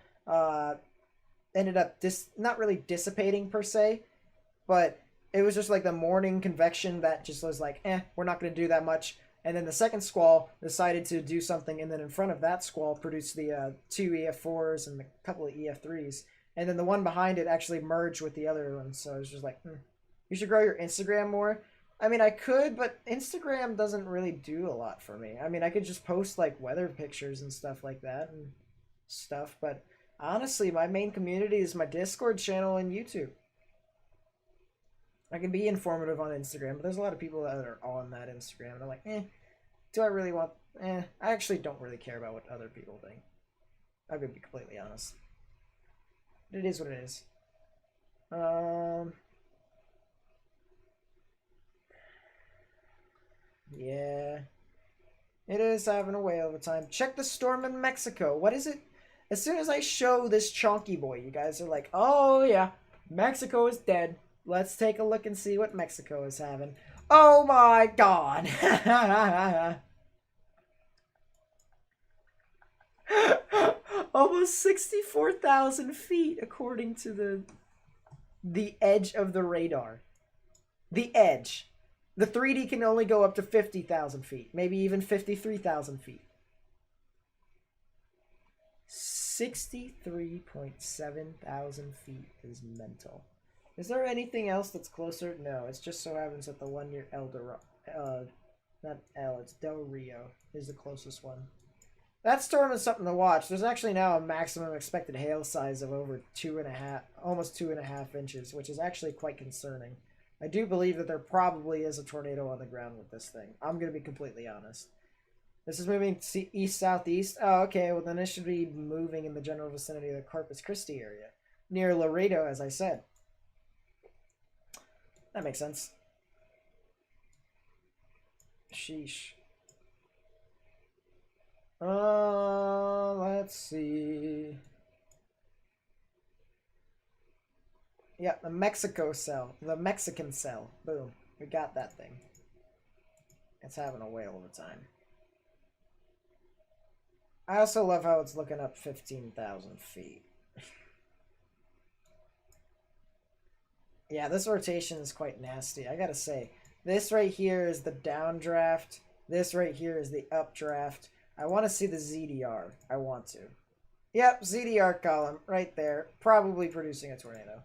ended up not really dissipating per se, but it was just like the morning convection that just was like, we're not going to do that much. And then the second squall decided to do something, and then in front of that squall produced the 2 EF4s and a couple of EF3s. And then the one behind it actually merged with the other one. So it was just like, you should grow your Instagram more. I mean, I could, but Instagram doesn't really do a lot for me. I mean, I could just post, like, weather pictures and stuff like that and stuff. But honestly, my main community is my Discord channel and YouTube. I can be informative on Instagram, but there's a lot of people that are on that Instagram. And I'm like, do I really want... I actually don't really care about what other people think. I'm going to be completely honest. It is what it is. Yeah. It is having a whale of a time. Check the storm in Mexico. What is it? As soon as I show this chonky boy, you guys are like, oh yeah, Mexico is dead. Let's take a look and see what Mexico is having. Oh my god! Almost 64,000 feet according to the edge of the radar. The edge. The 3D can only go up to 50,000 feet, maybe even 53,000 feet. 63.7 thousand feet is mental. Is there anything else that's closer? No, it's just so happens that the one near not El, it's Del Rio is the closest one. That storm is something to watch. There's actually now a maximum expected hail size of over 2.5, almost 2.5 inches, which is actually quite concerning. I do believe that there probably is a tornado on the ground with this thing. I'm going to be completely honest. This is moving east-southeast. Oh, okay. Well, then it should be moving in the general vicinity of the Corpus Christi area. Near Laredo, as I said. That makes sense. Sheesh. Let's see. Yeah, the Mexico cell. The Mexican cell. Boom. We got that thing. It's having a whale of a time. I also love how it's looking up 15,000 feet. Yeah, this rotation is quite nasty. I gotta say, this right here is the downdraft. This right here is the updraft. I want to see the ZDR. I want to. Yep, ZDR column right there. Probably producing a tornado.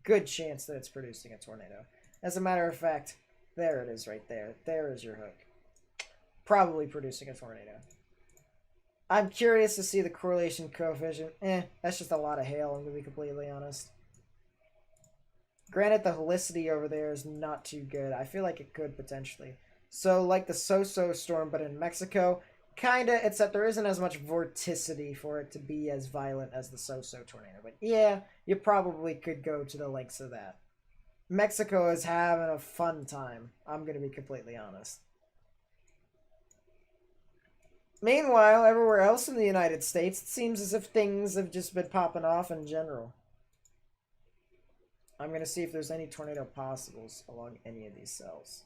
Good chance that it's producing a tornado. As a matter of fact, there it is right there. There is your hook. Probably producing a tornado. I'm curious to see the correlation coefficient. That's just a lot of hail, I'm going to be completely honest. Granted, the helicity over there is not too good. I feel like it could potentially. So, like the So-So storm, but in Mexico, kinda, except there isn't as much vorticity for it to be as violent as the So-So tornado. But yeah, you probably could go to the lengths of that. Mexico is having a fun time. I'm going to be completely honest. Meanwhile, everywhere else in the United States, it seems as if things have just been popping off in general. I'm going to see if there's any tornado possibles along any of these cells.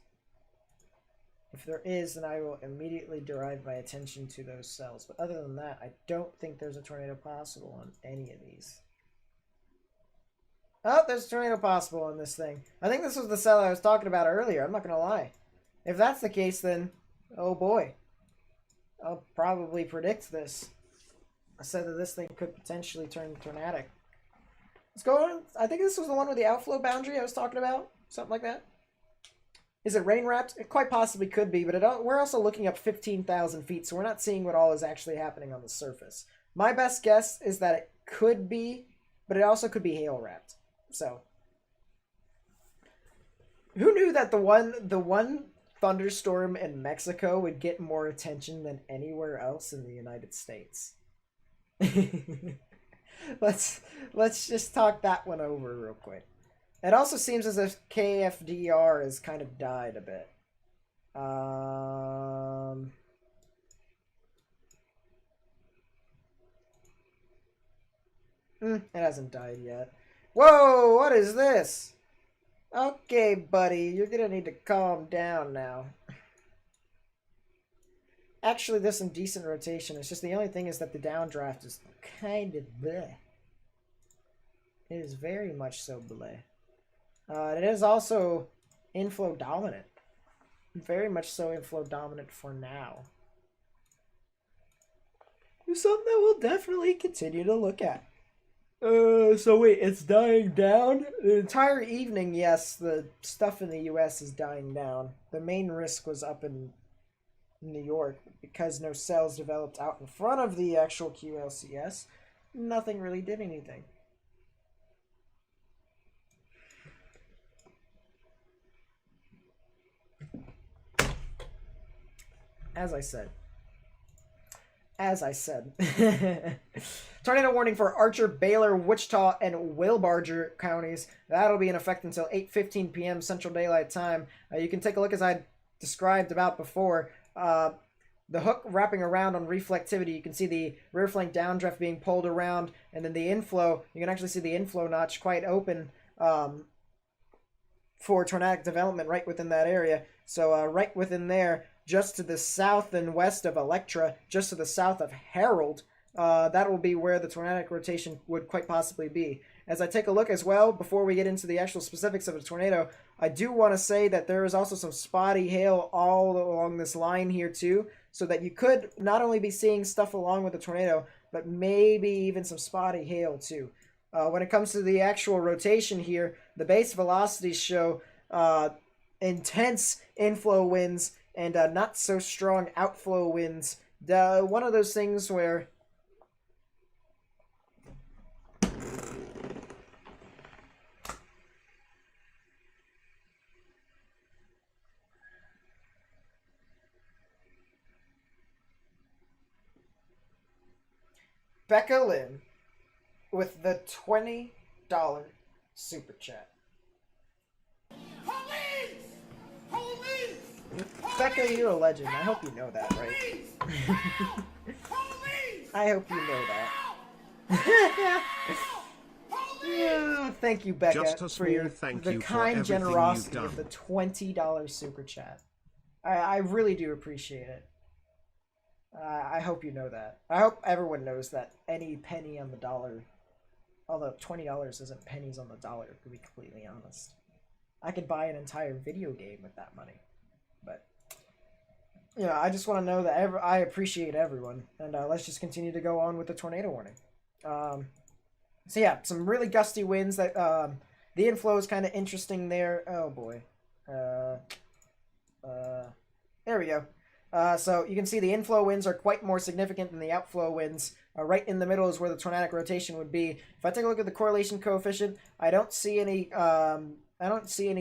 If there is, then I will immediately derive my attention to those cells. But other than that, I don't think there's a tornado possible on any of these. Oh, there's a tornado possible on this thing. I think this was the cell I was talking about earlier. I'm not going to lie. If that's the case, then, oh boy. I'll probably predict this. I said that this thing could potentially turn tornadic. Let's go on. I think this was the one with the outflow boundary I was talking about. Something like that. Is it rain wrapped? It quite possibly could be, but we're also looking up 15,000 feet, so we're not seeing what all is actually happening on the surface. My best guess is that it could be, but it also could be hail wrapped. So, who knew that the one thunderstorm in Mexico would get more attention than anywhere else in the United States? Let's just talk that one over real quick. It also seems as if KFDR has kind of died a bit. It hasn't died yet. Whoa, what is this? Okay, buddy, you're gonna need to calm down now. Actually, there's some decent rotation. It's just the only thing is that the downdraft is kind of bleh. It is very much so bleh. It is also inflow dominant. Very much so inflow dominant for now. It's something that we'll definitely continue to look at. So wait, it's dying down? The entire evening, yes, the stuff in the US is dying down. The main risk was up in New York because no cells developed out in front of the actual QLCS. Nothing really did anything. As I said. Tornado warning for Archer, Baylor, Wichita, and Wilbarger counties. That'll be in effect until 8:15 p.m. Central Daylight Time. You can take a look as I described about before. The hook wrapping around on reflectivity. You can see the rear flank downdraft being pulled around, and then the inflow. You can actually see the inflow notch quite open. for tornadic development right within that area. So right within there, just to the south and west of Electra, just to the south of Harold, that will be where the tornadic rotation would quite possibly be. As I take a look as well, before we get into the actual specifics of a tornado, I do want to say that there is also some spotty hail all along this line here too, so that you could not only be seeing stuff along with the tornado, but maybe even some spotty hail too. When it comes to the actual rotation here, the base velocities show intense inflow winds and not so strong outflow winds. One of those things where Becca Lynn with the $20 super chat. Police! Police! Becca, you're a legend. I hope you know that, right? Police! I hope you know that. Yeah, thank you, Becca, Just a for your small thank the you for kind everything generosity you've of the done. $20 super chat. I really do appreciate it. I hope you know that. I hope everyone knows that any penny on the dollar, although $20 isn't pennies on the dollar, to be completely honest. I could buy an entire video game with that money. But, you know, I just want to know that I appreciate everyone. And let's just continue to go on with the tornado warning. So yeah, some really gusty winds. That the inflow is kind of interesting there. Oh boy. There we go. So you can see the inflow winds are quite more significant than the outflow winds. Right in the middle is where the tornadic rotation would be. If I take a look at the correlation coefficient, I don't see any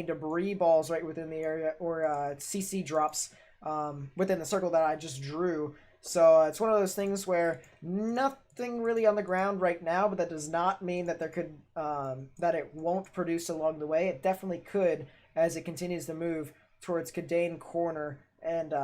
debris balls right within the area or CC drops within the circle that I just drew. So it's one of those things where nothing really on the ground right now, but that does not mean that there could that it won't produce along the way. It definitely could as it continues to move towards Cadane Corner and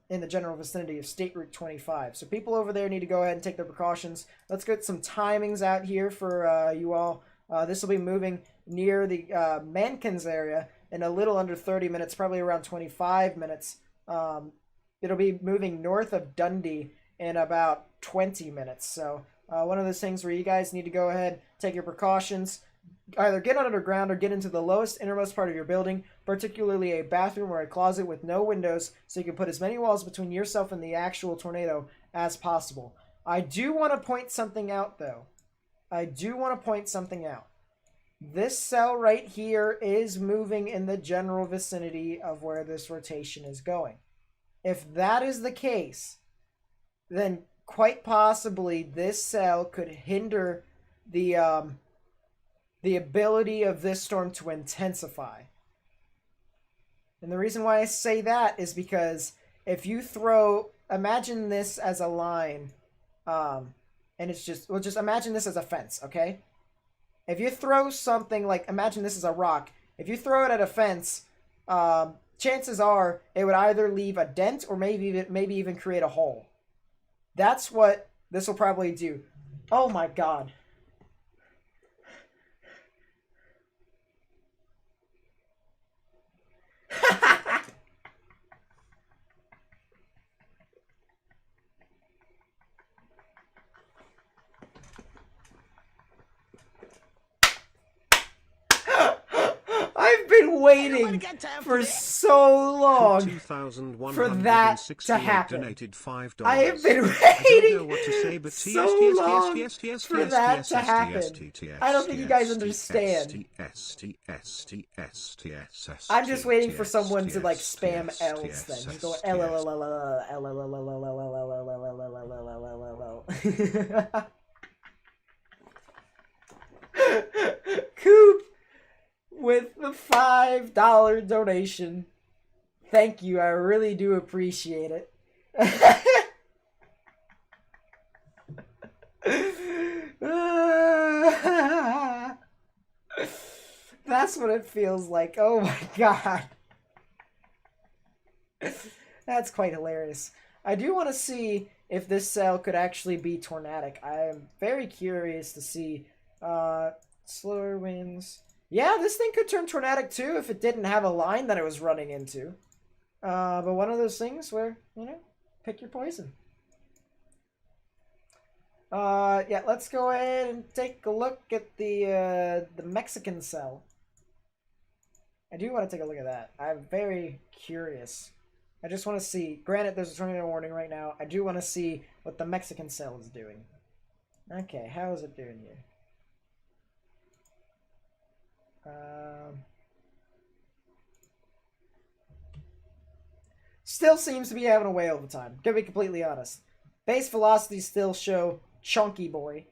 in the general vicinity of State Route 25. So people over there need to go ahead and take their precautions. Let's get some timings out here for you all. This will be moving near the Mankins area in a little under 30 minutes, probably around 25 minutes. It'll be moving north of Dundee in about 20 minutes. So one of those things where you guys need to go ahead, take your precautions, either get underground or get into the lowest innermost part of your building, particularly a bathroom or a closet with no windows, so you can put as many walls between yourself and the actual tornado as possible. I do want to point something out, though. This cell right here is moving in the general vicinity of where this rotation is going. If that is the case, then quite possibly this cell could hinder the ability of this storm to intensify. And the reason why I say that is because if you imagine this as a line, and we'll just imagine this as a fence, okay? If you throw something like, imagine this is a rock. If you throw it at a fence, chances are it would either leave a dent or maybe even create a hole. That's what this will probably do. Oh my god. I've been waiting for so long for that to happen. I have been waiting so long for that to happen. I don't think you guys understand. I'm just waiting for someone to like spam L's then. Just go L L L L L L L L L L L L L L L L. Coop with the $5 donation. Thank you. I really do appreciate it. That's what it feels like. Oh my god. That's quite hilarious. I do want to see if this cell could actually be tornadic. I am very curious to see slower winds Yeah, this thing could turn tornadic too if it didn't have a line that it was running into. But one of those things where, you know, pick your poison. Yeah, let's go ahead and take a look at the Mexican cell. I do want to take a look at that. I'm very curious. I just want to see. Granted, there's a tornado warning right now. I do want to see what the Mexican cell is doing. Okay, how is it doing here? Still seems to be having a whale of a time. Gonna be completely honest. Base velocities still show chunky boy.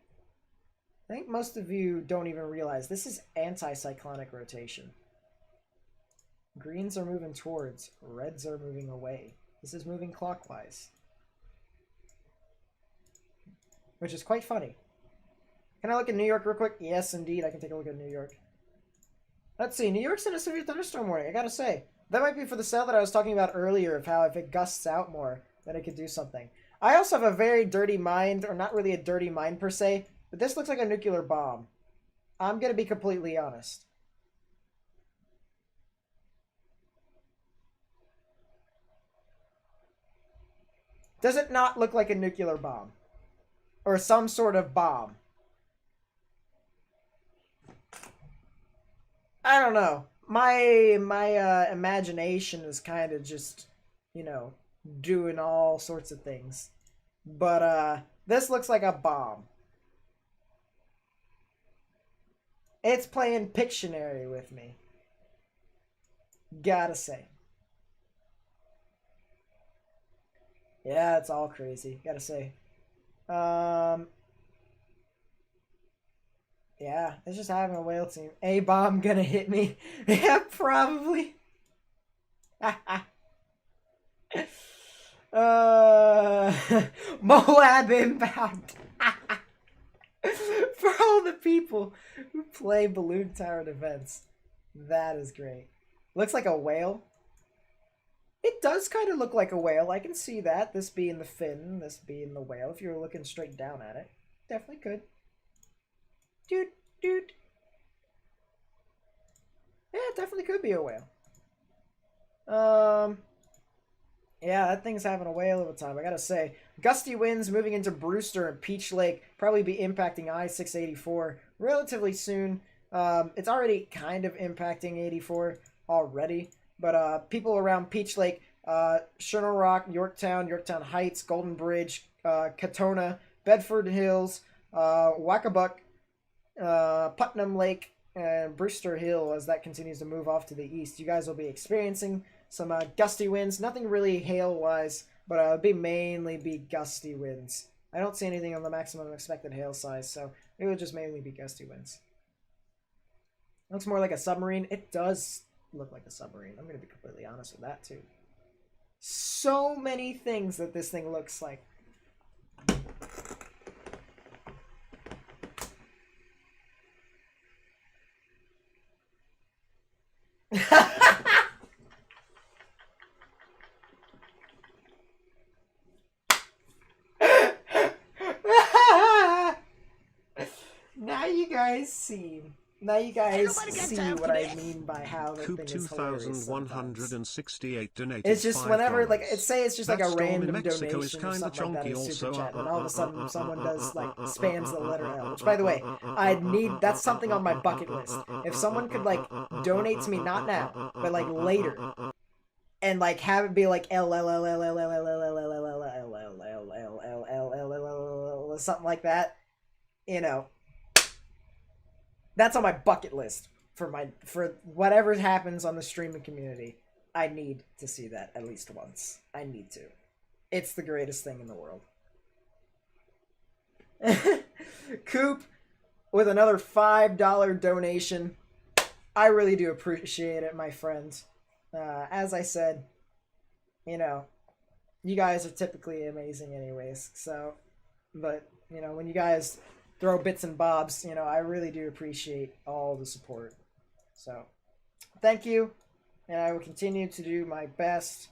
I think most of you don't even realize this is anti-cyclonic rotation. Greens are moving towards, reds are moving away. This is moving clockwise. Which is quite funny. Can I look at New York real quick? Yes, indeed, I can take a look at New York. Let's see, New York's in a severe thunderstorm warning, I gotta say. That might be for the cell that I was talking about earlier, of how if it gusts out more, then it could do something. I also have a very dirty mind, or not really a dirty mind per se, but this looks like a nuclear bomb. I'm gonna be completely honest. Does it not look like a nuclear bomb? Or some sort of bomb? I don't know. My imagination is kind of just, you know, doing all sorts of things. But this looks like a bomb. It's playing Pictionary with me. Gotta say. Yeah, it's all crazy. Gotta say. Yeah, it's just having a whale team. A-bomb gonna hit me? Yeah, probably. Moab inbound. For all the people who play Balloon Tower Defense. That is great. Looks like a whale. It does kind of look like a whale. I can see that. This being the fin, this being the whale. If you were looking straight down at it. Definitely could. Dude. Yeah, it definitely could be a whale. Yeah, that thing's having a whale of a time, I gotta say. Gusty winds moving into Brewster and Peach Lake. Probably be impacting I-684 relatively soon. It's already kind of impacting 84 already. But people around Peach Lake, Cherno Rock, Yorktown Heights, Golden Bridge, Katona, Bedford Hills, Wackabuck, Putnam Lake, and Brewster Hill, as that continues to move off to the east. You guys will be experiencing some gusty winds. Nothing really hail-wise, but it'll be mainly gusty winds. I don't see anything on the maximum expected hail size, so it would just mainly be gusty winds. Looks more like a submarine. It does look like a submarine. I'm going to be completely honest with that, too. So many things that this thing looks like. Now you guys see what I mean by how the Coop thing is hilarious 2168 donated. It's just whenever, like, say it's just like That a storm in random Mexico donation is or kinda something like that chunky in Super also. Chat, and all of a sudden someone does, like, spams the letter L. Which, by the way, I need, that's something on my bucket list. If someone could, like, donate to me, not now, but, like, later, and, like, have it be, like, L, something like that, you know, that's on my bucket list for whatever happens on the streaming community. I need to see that at least once. I need to. It's the greatest thing in the world. Coop with another $5 donation. I really do appreciate it, my friend. As I said, you know, you guys are typically amazing anyways. So, but, you know, when you guys throw bits and bobs, you know, I really do appreciate all the support. So, thank you, and I will continue to do my best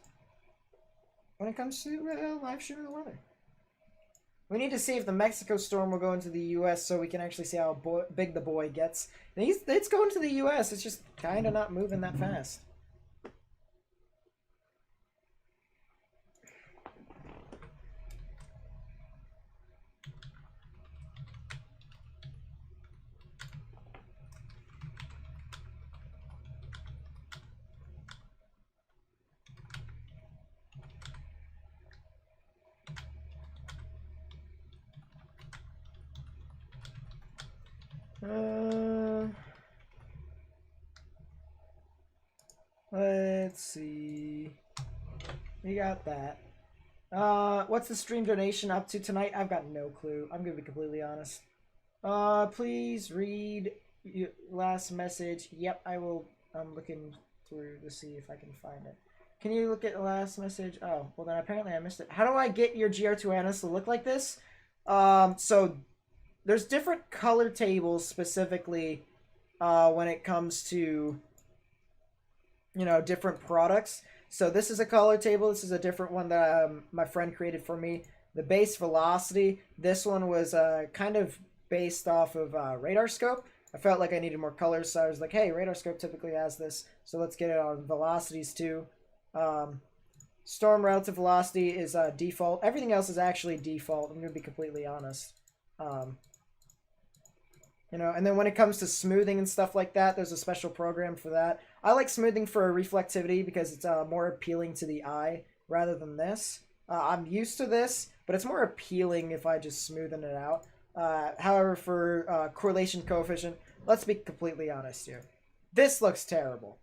when it comes to live streaming the weather. We need to see if the Mexico storm will go into the U.S. so we can actually see how big the boy gets. And it's going to the U.S. It's just kind of not moving that fast. Let's see. We got that. What's the stream donation up to tonight? I've got no clue. I'm gonna be completely honest. Please read your last message. Yep, I will. I'm looking through to see if I can find it. Can you look at the last message? Oh, well then apparently I missed it. How do I get your GR2 Analyst to look like this? So there's different color tables specifically when it comes to, you know, different products. So this is a color table. This is a different one that my friend created for me. The base velocity. This one was kind of based off of radar scope. I felt like I needed more colors, so I was like, hey, radar scope typically has this, so let's get it on velocities too. Storm relative velocity is default. Everything else is actually default. I'm gonna be completely honest. You know, and then when it comes to smoothing and stuff like that, there's a special program for that. I like smoothing for reflectivity because it's more appealing to the eye rather than this. I'm used to this, but it's more appealing if I just smoothen it out. However, for correlation coefficient, let's be completely honest here. This looks terrible.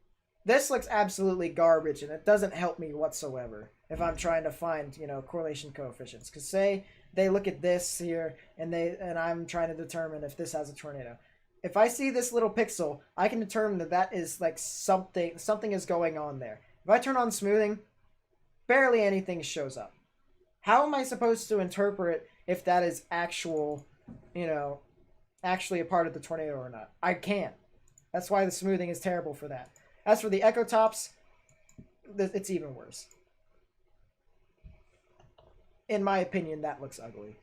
This looks absolutely garbage, and it doesn't help me whatsoever if I'm trying to find, you know, correlation coefficients. Because say they look at this here, and I'm trying to determine if this has a tornado. If I see this little pixel, I can determine that that is like something is going on there. If I turn on smoothing, barely anything shows up. How am I supposed to interpret if that is actual, you know, actually a part of the tornado or not? I can't. That's why the smoothing is terrible for that. As for the echo tops, it's even worse. In my opinion, that looks ugly.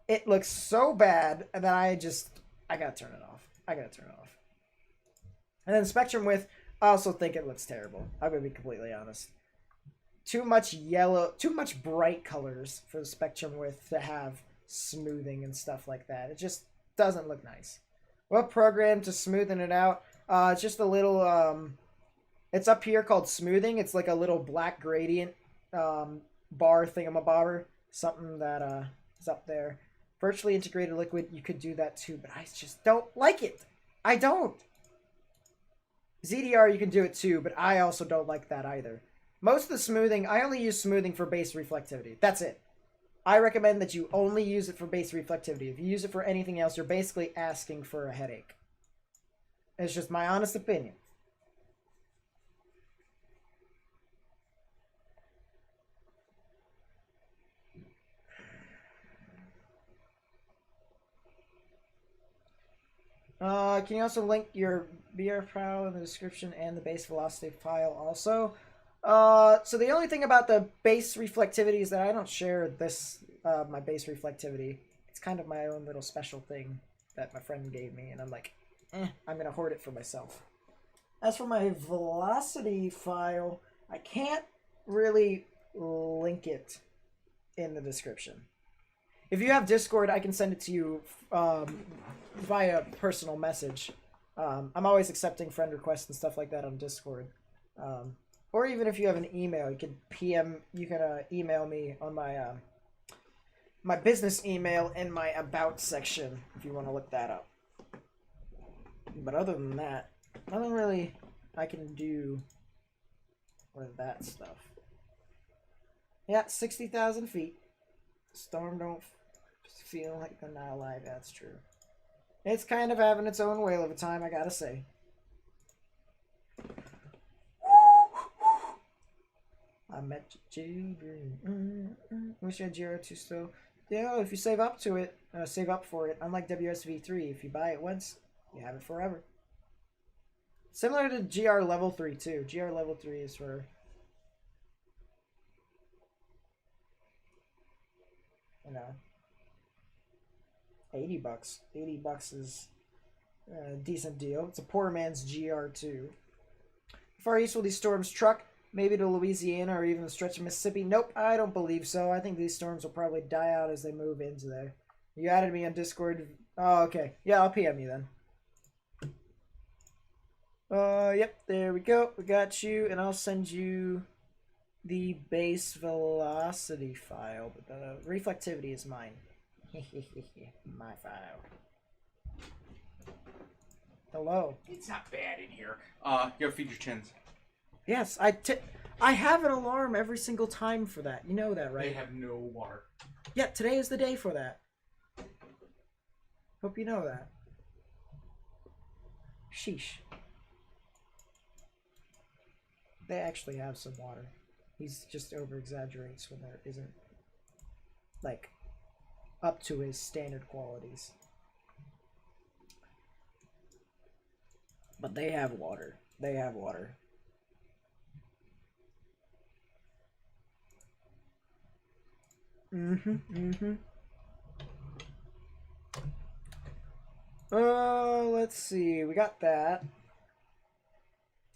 It looks so bad that I gotta turn it off. I gotta turn it off. And then spectrum width, I also think it looks terrible. I'm gonna be completely honest. Too much yellow, too much bright colors for the spectrum width to have smoothing and stuff like that. It just doesn't look nice. What program to smoothen it out? It's just a little, it's up here called smoothing. It's like a little black gradient bar thingamabobber. Something that is up there. Virtually integrated liquid, you could do that too, but I just don't like it. I don't. ZDR, you can do it too, but I also don't like that either. Most of the smoothing, I only use smoothing for base reflectivity. That's it. I recommend that you only use it for base reflectivity. If you use it for anything else, you're basically asking for a headache. It's just my honest opinion. Can you also link your BR file in the description and the base velocity file also? So the only thing about the base reflectivity is that I don't share this, my base reflectivity. It's kind of my own little special thing that my friend gave me, and I'm like, I'm gonna hoard it for myself. As for my velocity file, I can't really link it in the description. If you have Discord, I can send it to you via personal message. I'm always accepting friend requests and stuff like that on Discord. Or even if you have an email, you can email me on my my business email in my about section if you want to look that up. But other than that, nothing really I can do with that stuff. Yeah, 60,000 feet. Storm don't feel like they're not alive. That's true. It's kind of having its own whale of a time, I gotta say. I met children. Wish I had GR2 still. Yeah, if you save up to it, save up for it. Unlike WSV3, if you buy it once, you have it forever. Similar to GR level 3 too. GR level 3 is for, you know, $80. $80 is a decent deal. It's a poor man's GR2. Far east will these storms truck? Maybe to Louisiana or even the stretch of Mississippi? Nope, I don't believe so. I think these storms will probably die out as they move into there. You added me on Discord. Oh, okay. Yeah, I'll PM you then. Yep, there we go. We got you, and I'll send you the base velocity file, but the reflectivity is mine. My file. Hello. It's not bad in here. Go feed your chins. Yes, I have an alarm every single time for that. You know that, right? They have no water. Yeah, today is the day for that. Hope you know that. Sheesh. They actually have some water. He's just over-exaggerates when there isn't, like, up to his standard qualities. But they have water. They have water. Let's see. We got that.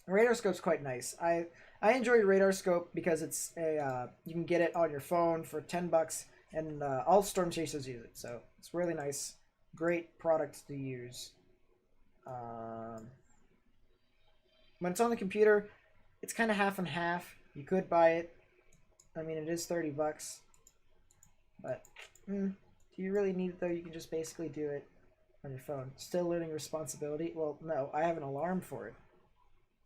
Radar scope's quite nice. I enjoy radar scope because it's a you can get it on your phone for $10, and all storm chasers use it. So it's really nice. Great product to use. When it's on the computer, it's kind of half and half. You could buy it. I mean, it is $30, but do you really need it though? You can just basically do it on your phone. Still learning responsibility. Well, no, I have an alarm for it.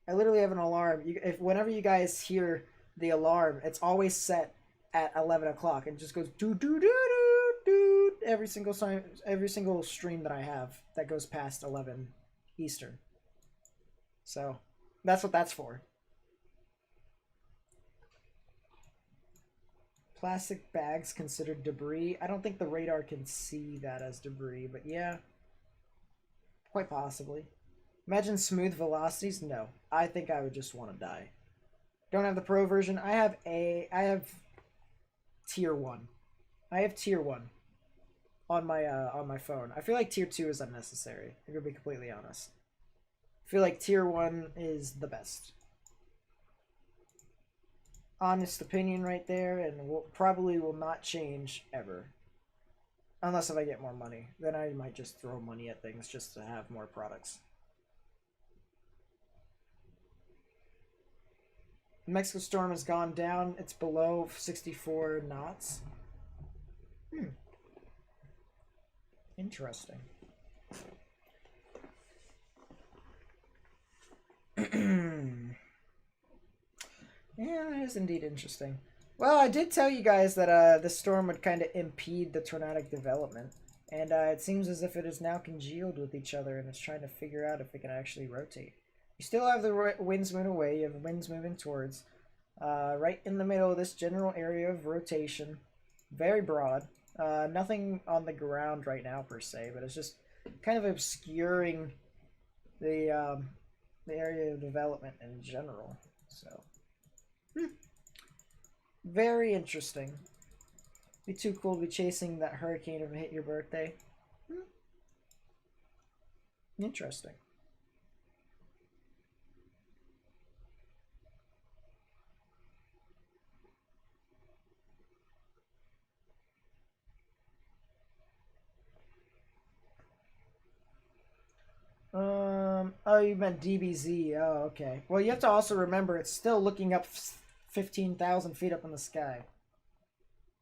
I literally have an alarm. Whenever you guys hear the alarm, it's always set at 11 o'clock and just goes do do do do do every single time, every single stream that I have that goes past 11 Eastern. So that's what that's for. Plastic bags considered debris. I don't think the radar can see that as debris, but yeah, quite possibly. Imagine smooth velocities? No. I think I would just want to die. Don't have the pro version. I have tier 1. I have tier 1 on my phone. I feel like tier 2 is unnecessary. I'm gonna be completely honest. I feel like tier 1 is the best. Honest opinion right there, and probably will not change ever. Unless if I get more money. Then I might just throw money at things just to have more products. The Mexico storm has gone down. It's below 64 knots. Interesting. Yeah, that is indeed interesting. Well, I did tell you guys that the storm would kind of impede the tornadic development. And it seems as if it is now congealed with each other and it's trying to figure out if it can actually rotate. You still have the winds moving away. You have winds moving towards. Right in the middle of this general area of rotation. Very broad. Nothing on the ground right now per se, but it's just kind of obscuring the area of development in general. So, very interesting. Be too cool to be chasing that hurricane if it hit your birthday. Interesting. Oh, you meant DBZ. Oh, okay. Well, you have to also remember it's still looking up 15,000 feet up in the sky.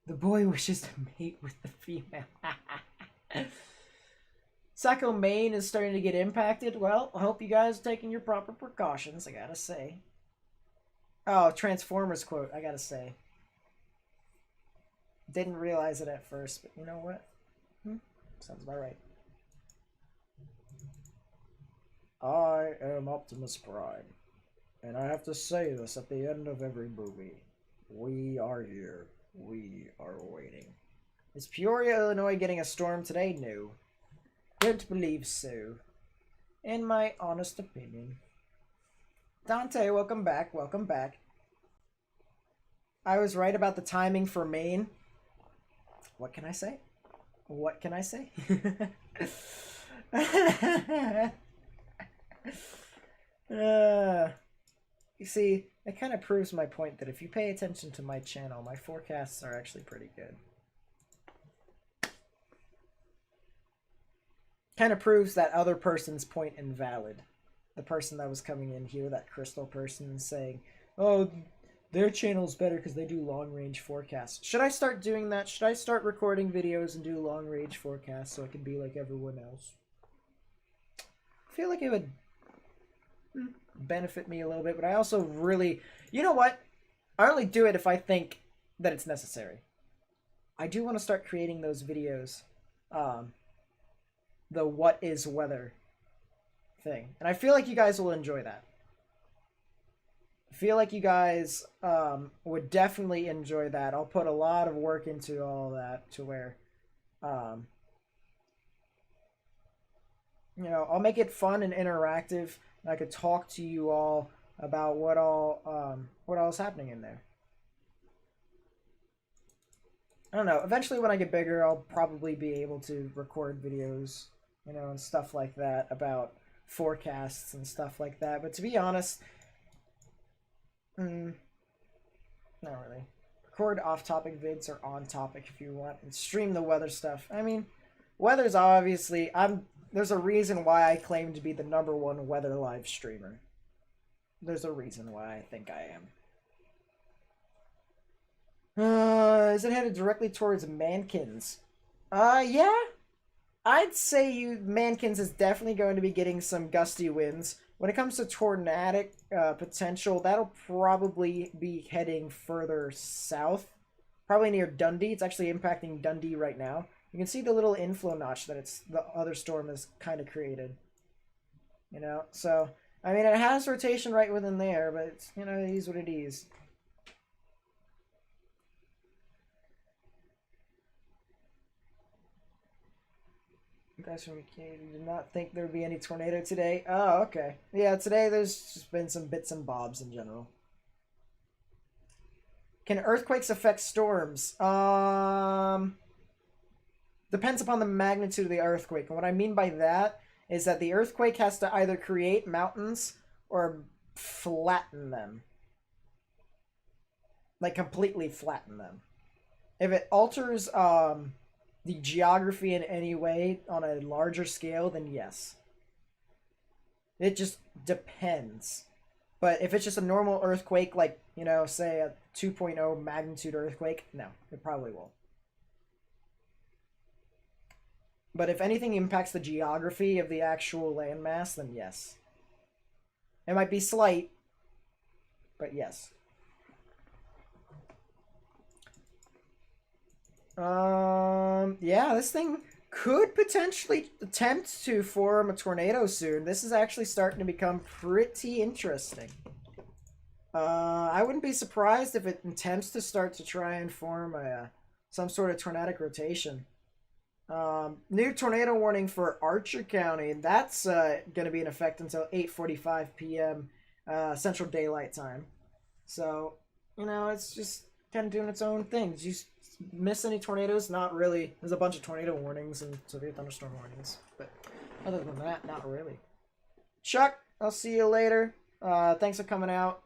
The boy wishes to mate with the female. Sacco, Maine is starting to get impacted. Well, I hope you guys are taking your proper precautions, I gotta say. Oh, Transformers quote, I gotta say. Didn't realize it at first, but you know what? Sounds about right. I am Optimus Prime, and I have to say this at the end of every movie. We are here. We are waiting. Is Peoria, Illinois getting a storm today? No. Don't believe so. In my honest opinion. Dante, welcome back. Welcome back. I was right about the timing for Maine. What can I say? What can I say? You see, it kind of proves my point that if you pay attention to my channel, my forecasts are actually pretty good. Kind of proves that other person's point invalid. The person that was coming in here, that crystal person, saying, oh, their channel's better because they do long-range forecasts. Should I start doing that? Should I start recording videos and do long-range forecasts so I can be like everyone else? I feel like it would benefit me a little bit, but I also really... You know what? I only do it if I think that it's necessary. I do want to start creating those videos. The what is weather thing. And I feel like you guys will enjoy that. I feel like you guys would definitely enjoy that. I'll put a lot of work into all that to where, you know, I'll make it fun and interactive. And I could talk to you all about what all is happening in there. I don't know. Eventually, when I get bigger, I'll probably be able to record videos, you know, and stuff like that about forecasts and stuff like that. But to be honest, not really. Record off-topic vids or on-topic if you want, and stream the weather stuff. I mean, weather's obviously... There's a reason why I claim to be the #1 weather live streamer. There's a reason why I think I am. Is it headed directly towards Mankins? Yeah. I'd say Mankins is definitely going to be getting some gusty winds. When it comes to tornadic potential, that'll probably be heading further south. Probably near Dundee. It's actually impacting Dundee right now. You can see the little inflow notch that the other storm has kind of created. You know, so, I mean, it has rotation right within there, but it's, you know, it is what it is. You guys from Canada did not think there would be any tornado today? Oh, okay. Yeah, today there's just been some bits and bobs in general. Can earthquakes affect storms? Depends upon the magnitude of the earthquake. And what I mean by that is that the earthquake has to either create mountains or flatten them. Like, completely flatten them. If it alters the geography in any way on a larger scale, then yes. It just depends. But if it's just a normal earthquake, like, you know, say a 2.0 magnitude earthquake, no, it probably won't. But if anything impacts the geography of the actual landmass, then yes. It might be slight, but yes. Yeah, this thing could potentially attempt to form a tornado soon. This is actually starting to become pretty interesting. I wouldn't be surprised if it attempts to start to try and form some sort of tornadic rotation. New tornado warning for Archer County. That's going to be in effect until 8:45 p.m. Central Daylight Time. So, you know, it's just kind of doing its own thing. Did you miss any tornadoes? Not really. There's a bunch of tornado warnings and severe thunderstorm warnings. But other than that, not really. Chuck, I'll see you later. Thanks for coming out.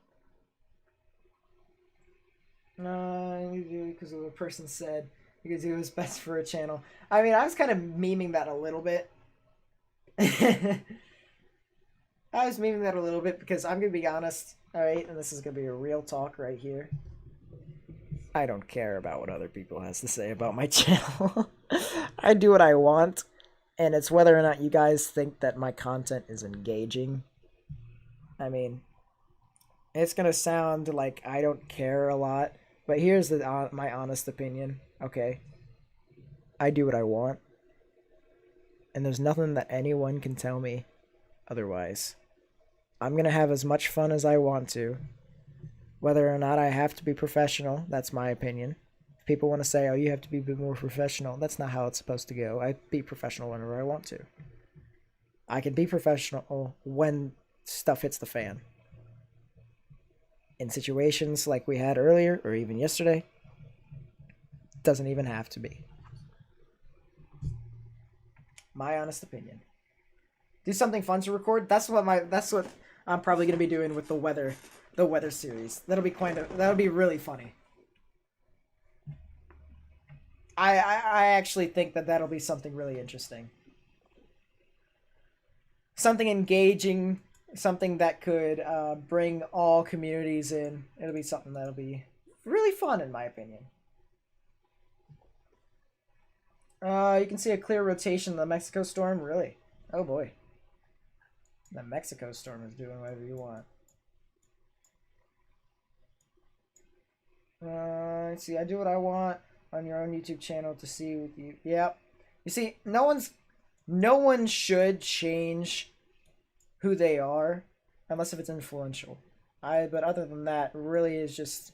Because the person said he could do his best for a channel. I mean, I was kind of memeing that a little bit. I was memeing that a little bit because I'm going to be honest, alright, and this is going to be a real talk right here. I don't care about what other people has to say about my channel. I do what I want, and it's whether or not you guys think that my content is engaging. I mean, it's going to sound like I don't care a lot, but here's my honest opinion. Okay, I do what I want, and there's nothing that anyone can tell me otherwise. I'm gonna have as much fun as I want to. Whether or not I have to be professional, that's my opinion. If people want to say, oh, you have to be a bit more professional, that's not how it's supposed to go. I be professional whenever I want to. I can be professional when stuff hits the fan. In situations like we had earlier, or even yesterday, doesn't even have to be. My honest opinion. Do something fun to record. That's what I'm probably gonna be doing with the weather series. That'll be really funny. I actually think that that'll be something really interesting. Something engaging, something that could bring all communities in. It'll be something that'll be really fun, in my opinion. You can see a clear rotation of the Mexico storm. Really? Oh boy. The Mexico storm is doing whatever you want. Let's see. I do what I want on your own YouTube channel to see with you. Yep. You see, no one should change who they are unless if it's influential. But other than that, really is just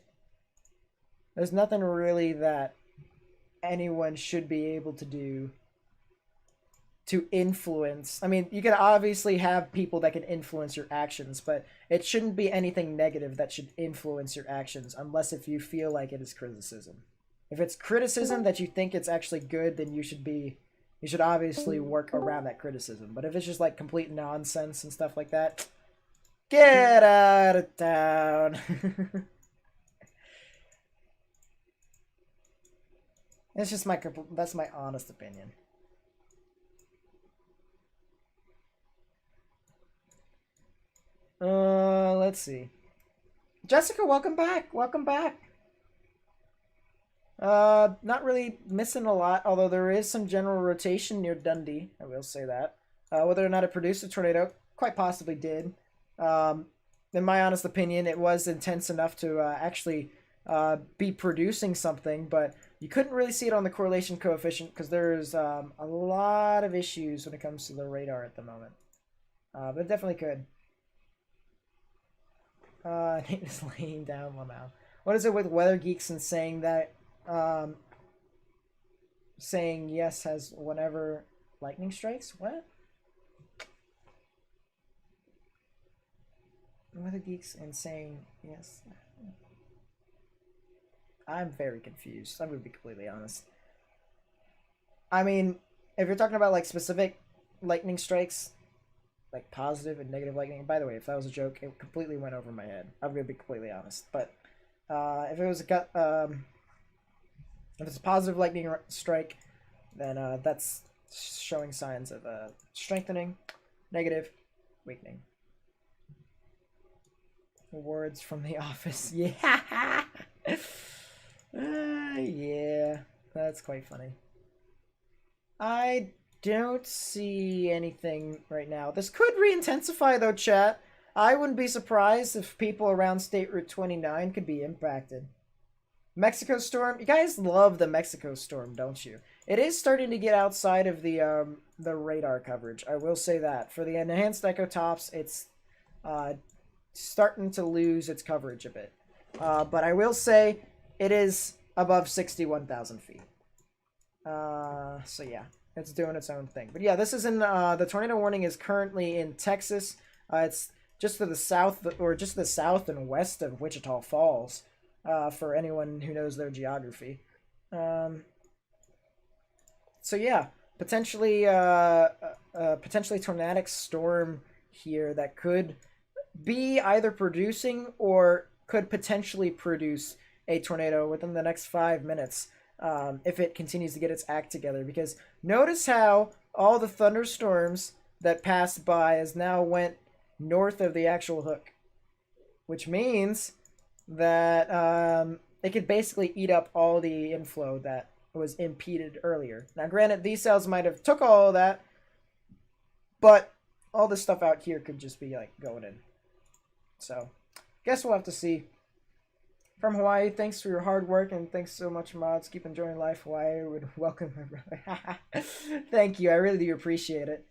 there's nothing really that anyone should be able to do to influence. I mean, you can obviously have people that can influence your actions, but it shouldn't be anything negative that should influence your actions unless if you feel like it is criticism. If it's criticism that you think it's actually good, then you should obviously work around that criticism. But if it's just like complete nonsense and stuff like that, get out of town. That's my honest opinion. Let's see. Jessica, welcome back. Welcome back. Not really missing a lot, although there is some general rotation near Dundee. I will say that. Whether or not it produced a tornado, quite possibly did. In my honest opinion, it was intense enough to actually be producing something, but you couldn't really see it on the correlation coefficient because there's a lot of issues when it comes to the radar at the moment. But it definitely could. Nate is laying down now. What is it with weather geeks and saying that saying yes has whenever lightning strikes? What? Weather geeks and saying yes. I'm very confused. I'm gonna be completely honest. I mean, if you're talking about like specific lightning strikes, like positive and negative lightning. By the way, if that was a joke, it completely went over my head. I'm gonna be completely honest. But if it was if it's a positive lightning strike, then that's showing signs of strengthening, negative, weakening. Words from The Office. Yeah. Yeah, that's quite funny. I don't see anything right now. This could re-intensify though, chat. I wouldn't be surprised if people around State Route 29 could be impacted. Mexico storm. You guys love the Mexico storm, don't you? It is starting to get outside of the radar coverage. I will say that. For the enhanced echo tops, it's starting to lose its coverage a bit. But I will say it is above 61,000 feet. So yeah. It's doing its own thing. But yeah, this is in the tornado warning is currently in Texas. It's just to the south, or just the south and west of Wichita Falls, for anyone who knows their geography. So yeah, potentially tornadic storm here that could be either producing or could potentially produce a tornado within the next 5 minutes. If it continues to get its act together. Because notice how all the thunderstorms that passed by has now went north of the actual hook. Which means that it could basically eat up all the inflow that was impeded earlier. Now granted, these cells might have took all of that, but all this stuff out here could just be like going in. So, guess we'll have to see. From Hawaii, thanks for your hard work and thanks so much, mods. Keep enjoying life. Hawaii would welcome my brother. Thank you. I really do appreciate it.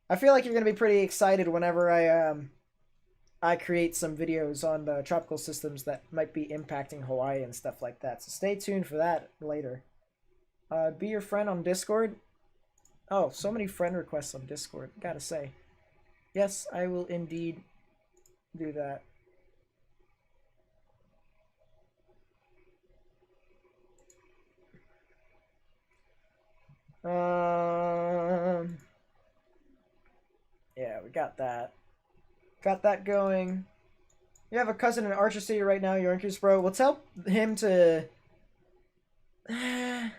I feel like you're gonna be pretty excited whenever I create some videos on the tropical systems that might be impacting Hawaii and stuff like that. So stay tuned for that later. Be your friend on Discord. Oh, so many friend requests on Discord. Gotta say, yes, I will indeed do that. got that. Got that going. You have a cousin in Archer City right now, Yoinkers, bro. Well, tell him to... Let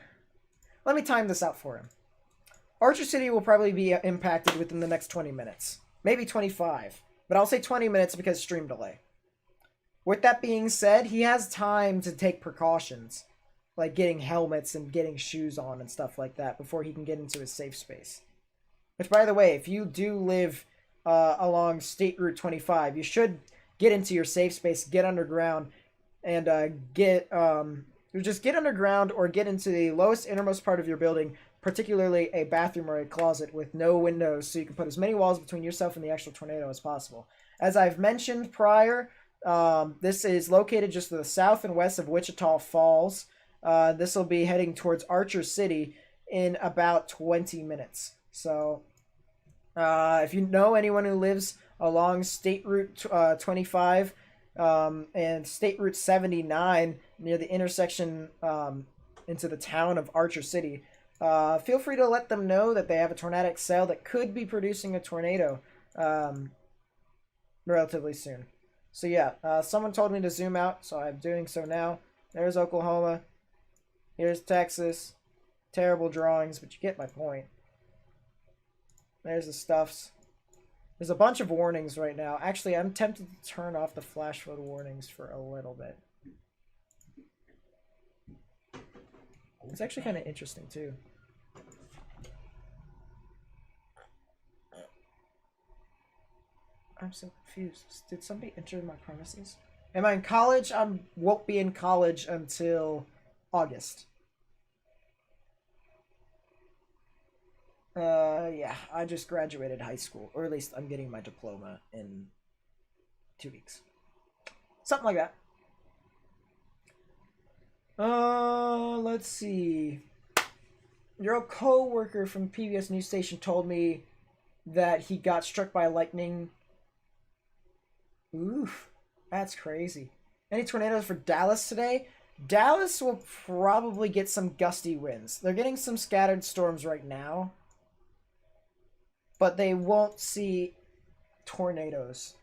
me time this out for him. Archer City will probably be impacted within the next 20 minutes. Maybe 25. But I'll say 20 minutes because stream delay. With that being said, he has time to take precautions. Like getting helmets and getting shoes on and stuff like that before he can get into his safe space. Which, by the way, if you do live along State Route 25, you should get into your safe space, get underground, and just get underground or get into the lowest innermost part of your building, particularly a bathroom or a closet with no windows, so you can put as many walls between yourself and the actual tornado as possible. As I've mentioned prior, this is located just to the south and west of Wichita Falls. This will be heading towards Archer City in about 20 minutes. So, if you know anyone who lives along State Route 25 and State Route 79 near the intersection into the town of Archer City, feel free to let them know that they have a tornadic cell that could be producing a tornado relatively soon. So yeah, someone told me to zoom out, so I'm doing so now. There's Oklahoma. Here's Texas. Terrible drawings, but you get my point. There's the stuffs. There's a bunch of warnings right now. Actually, I'm tempted to turn off the flash flood warnings for a little bit. It's actually kind of interesting, too. I'm so confused. Did somebody enter my premises? Am I in college? I won't be in college until August. Yeah, I just graduated high school. Or at least I'm getting my diploma in 2 weeks. Something like that. Let's see. Your co-worker from PBS news station told me that he got struck by lightning. Oof, that's crazy. Any tornadoes for Dallas today? Dallas will probably get some gusty winds. They're getting some scattered storms right now, but they won't see tornadoes,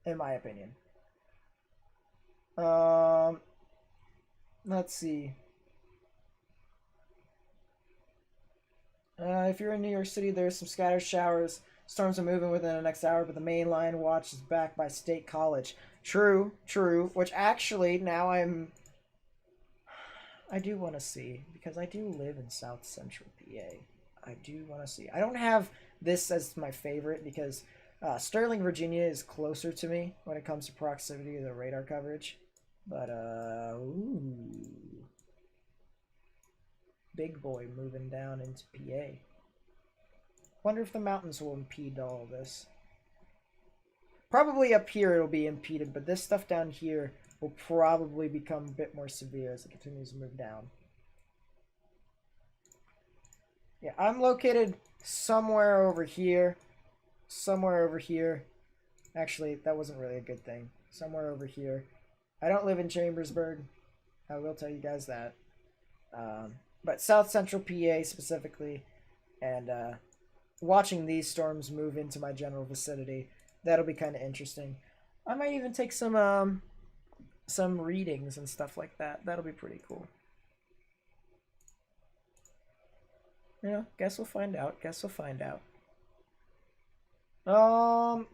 in my opinion. Let's see. If you're in New York City, there's some scattered showers. Storms are moving within the next hour, but the main line watch is backed by State College. True, true. Which actually, now I do want to see, because I do live in South Central PA. I do want to see. I don't have this as my favorite because Sterling, Virginia is closer to me when it comes to proximity to the radar coverage. But, ooh. Big boy moving down into PA. Wonder if the mountains will impede all of this. Probably up here it'll be impeded, but this stuff down here will probably become a bit more severe as it continues to move down. Yeah, I'm located somewhere over here. Somewhere over here. Actually, that wasn't really a good thing. Somewhere over here. I don't live in Chambersburg. I will tell you guys that. But South Central PA specifically. And watching these storms move into my general vicinity, that'll be kind of interesting. I might even take some readings and stuff like that. That'll be pretty cool. Yeah, guess we'll find out. Guess we'll find out.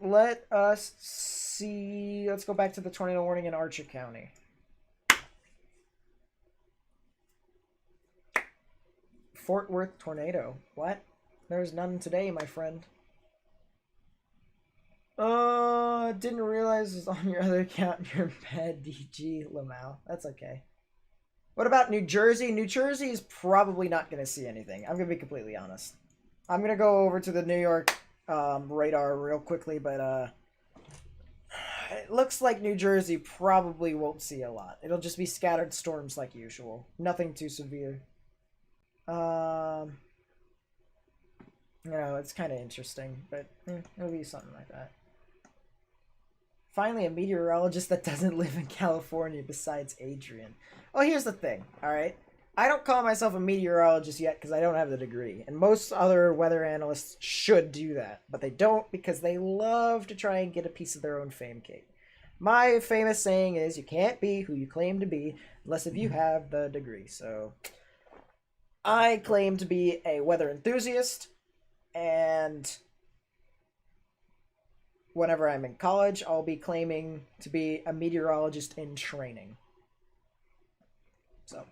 Let us see. Let's go back to the tornado warning in Archer County. Fort Worth tornado. What? There's none today, my friend. Didn't realize it was on your other account in your bed, DG Lamau. That's okay. What about New Jersey? New Jersey is probably not going to see anything. I'm going to be completely honest. I'm going to go over to the New York radar real quickly, but it looks like New Jersey probably won't see a lot. It'll just be scattered storms like usual. Nothing too severe. You know, it's kind of interesting, but it'll be something like that. Finally, a meteorologist that doesn't live in California besides Adrian. Oh, here's the thing, alright? I don't call myself a meteorologist yet because I don't have the degree. And most other weather analysts should do that. But they don't because they love to try and get a piece of their own fame cake. My famous saying is, you can't be who you claim to be unless if you have the degree. So I claim to be a weather enthusiast, and whenever I'm in college, I'll be claiming to be a meteorologist in training. So,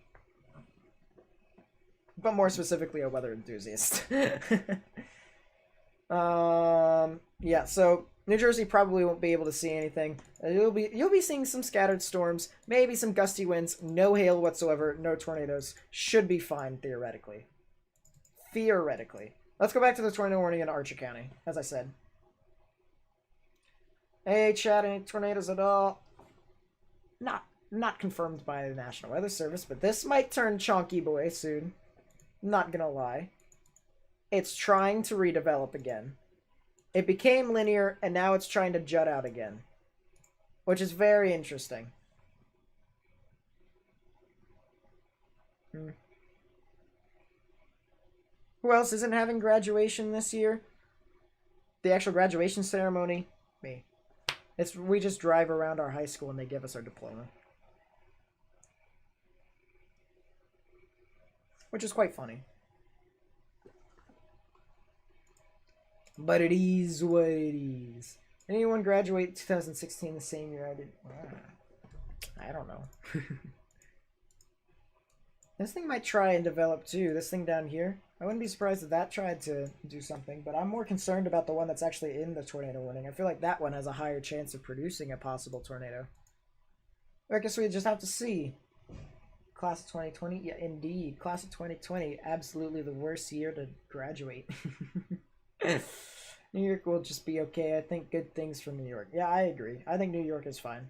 but more specifically, a weather enthusiast. Yeah, so New Jersey probably won't be able to see anything. You'll be seeing some scattered storms, maybe some gusty winds, no hail whatsoever, no tornadoes. Should be fine theoretically. Theoretically. Let's go back to the tornado warning in Archer County, as I said. Hey, chat, any tornadoes at all? Not confirmed by the National Weather Service, but this might turn chonky boy soon. Not gonna lie. It's trying to redevelop again. It became linear, and now it's trying to jut out again. Which is very interesting. Who else isn't having graduation this year? The actual graduation ceremony? Me. We just drive around our high school and they give us our diploma. Which is quite funny. But it is what it is. Anyone graduate 2016 the same year I did? I don't know. This thing might try and develop too. This thing down here. I wouldn't be surprised if that tried to do something, but I'm more concerned about the one that's actually in the tornado warning. I feel like that one has a higher chance of producing a possible tornado. I guess we just have to see. Class of 2020? Yeah, indeed. Class of 2020, absolutely the worst year to graduate. New York will just be okay. I think good things for New York. Yeah, I agree. I think New York is fine.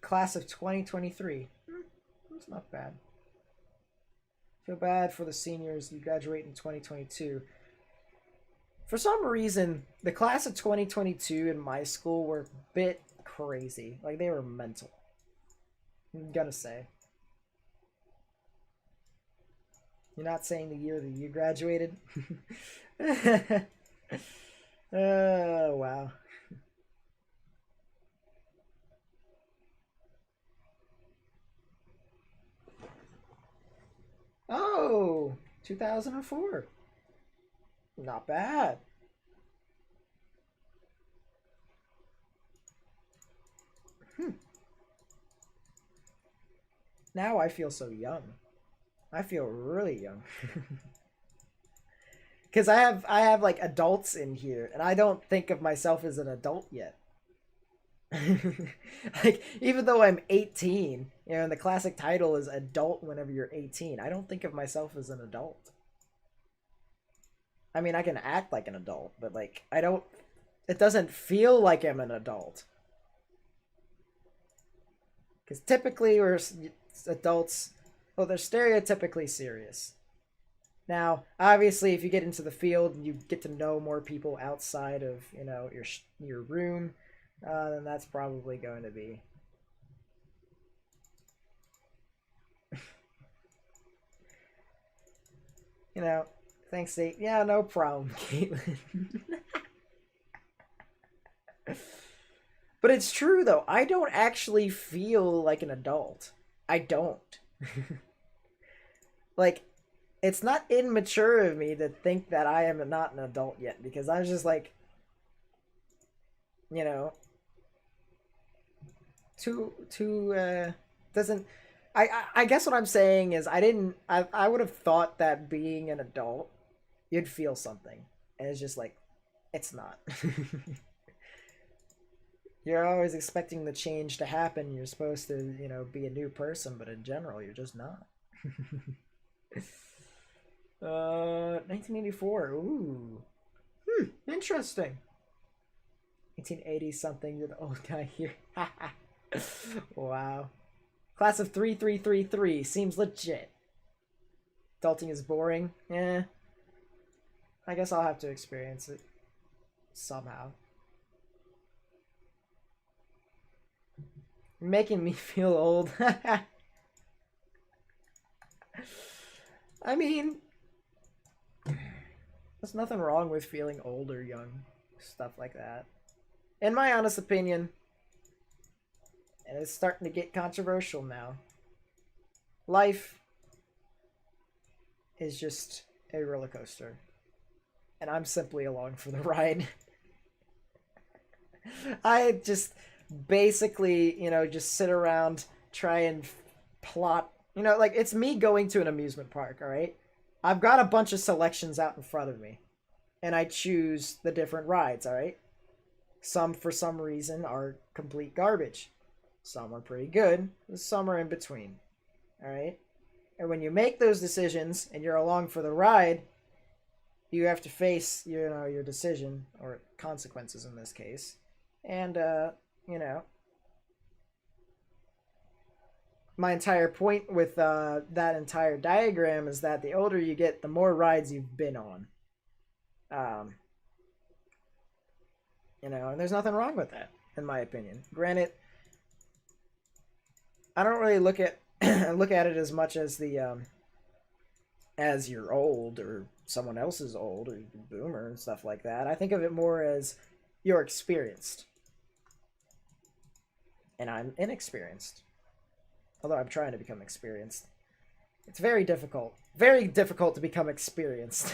Class of 2023. That's not bad. Feel bad for the seniors who graduate in 2022. For some reason, the class of 2022 in my school were a bit crazy. Like, they were mental. I'm gonna say. You're not saying the year that you graduated? Oh, wow. Oh, 2004. Not bad. Now I feel so young. I feel really young. Because I have like adults in here, and I don't think of myself as an adult yet. Like, even though I'm 18, you know, and the classic title is adult whenever you're 18, I don't think of myself as an adult. I mean, I can act like an adult, but like, it doesn't feel like I'm an adult. Because typically we're adults, well, they're stereotypically serious. Now, obviously, if you get into the field and you get to know more people outside of, you know, your room, then that's probably going to be. You know, thanks, Nate. Yeah, no problem, Caitlin. But it's true, though. I don't actually feel like an adult. I don't. Like, it's not immature of me to think that I am not an adult yet, because I was just like, you know, doesn't. I guess what I'm saying is I would have thought that being an adult, you'd feel something, and it's just like, it's not. You're always expecting the change to happen. You're supposed to, you know, be a new person, but in general, you're just not. 1984. Ooh. Interesting. 1980 something. You're the old guy here. Wow. Class of 3333 seems legit. Adulting is boring. Eh. I guess I'll have to experience it. somehow. You're making me feel old. I mean, there's nothing wrong with feeling old or young. Stuff like that. In my honest opinion, and it's starting to get controversial now, life is just a roller coaster. And I'm simply along for the ride. I just basically, just sit around, try and plot. Like, it's me going to an amusement park, alright? I've got a bunch of selections out in front of me. And I choose the different rides, alright? Some, for some reason, are complete garbage. Some are pretty good. Some are in between. Alright? And when you make those decisions and you're along for the ride, you have to face, your decision, or consequences in this case. And, my entire point with that entire diagram is that the older you get, the more rides you've been on. And there's nothing wrong with that, in my opinion. Granted, I don't really look at it as much as the as you're old or someone else is old or boomer and stuff like that. I think of it more as you're experienced. And I'm inexperienced. Although I'm trying to become experienced. It's very difficult. Very difficult to become experienced.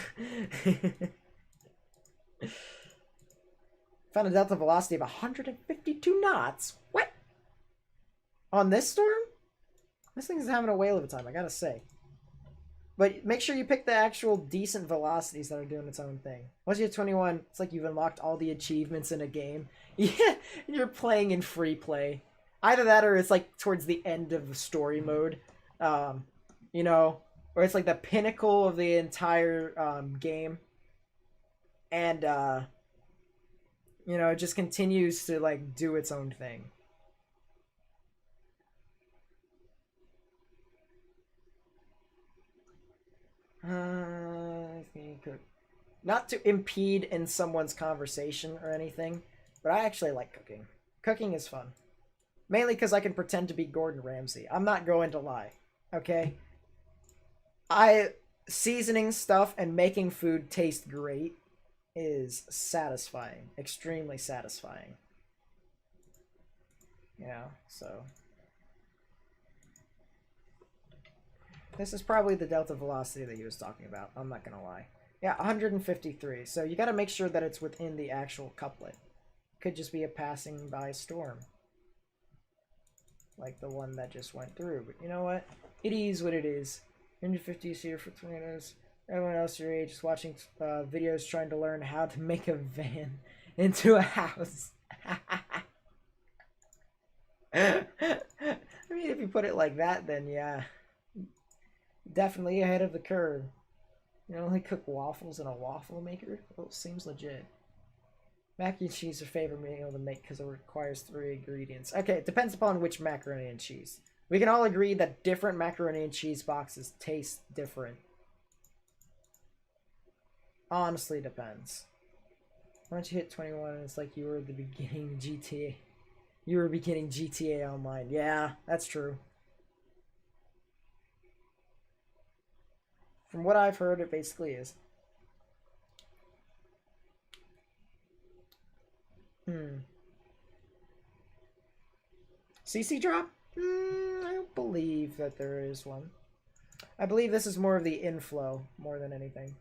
Found a delta velocity of 152 knots. What? On this storm? This thing's having a whale of a time, I gotta say. But make sure you pick the actual decent velocities that are doing its own thing. Once you hit 21, it's like you've unlocked all the achievements in a game. Yeah, you're playing in free play. Either that or it's like towards the end of the story mode. Or it's like the pinnacle of the entire game. And, it just continues to, like, do its own thing. Not to impede in someone's conversation or anything, but I actually like cooking. Cooking is fun. Mainly because I can pretend to be Gordon Ramsay. I'm not going to lie. Okay? Seasoning stuff and making food taste great is satisfying. Extremely satisfying. So... This is probably the delta velocity that he was talking about. I'm not gonna lie. Yeah, 153. So you gotta make sure that it's within the actual couplet. Could just be a passing by storm. Like the one that just went through. But you know what? It is what it is. 150 is here for 20 minutes. Everyone else your age is watching videos trying to learn how to make a van into a house. I mean, if you put it like that, then yeah. Definitely ahead of the curve. You only cook waffles in a waffle maker? Well, it seems legit. Mac and cheese are favorite meal to make because it requires 3 ingredients. Okay, it depends upon which macaroni and cheese. We can all agree that different macaroni and cheese boxes taste different. Honestly depends. Once you hit 21, it's like you were the beginning GTA. You were beginning GTA Online. Yeah, that's true. From what I've heard, it basically is. CC drop? I don't believe that there is one. I believe this is more of the inflow, more than anything.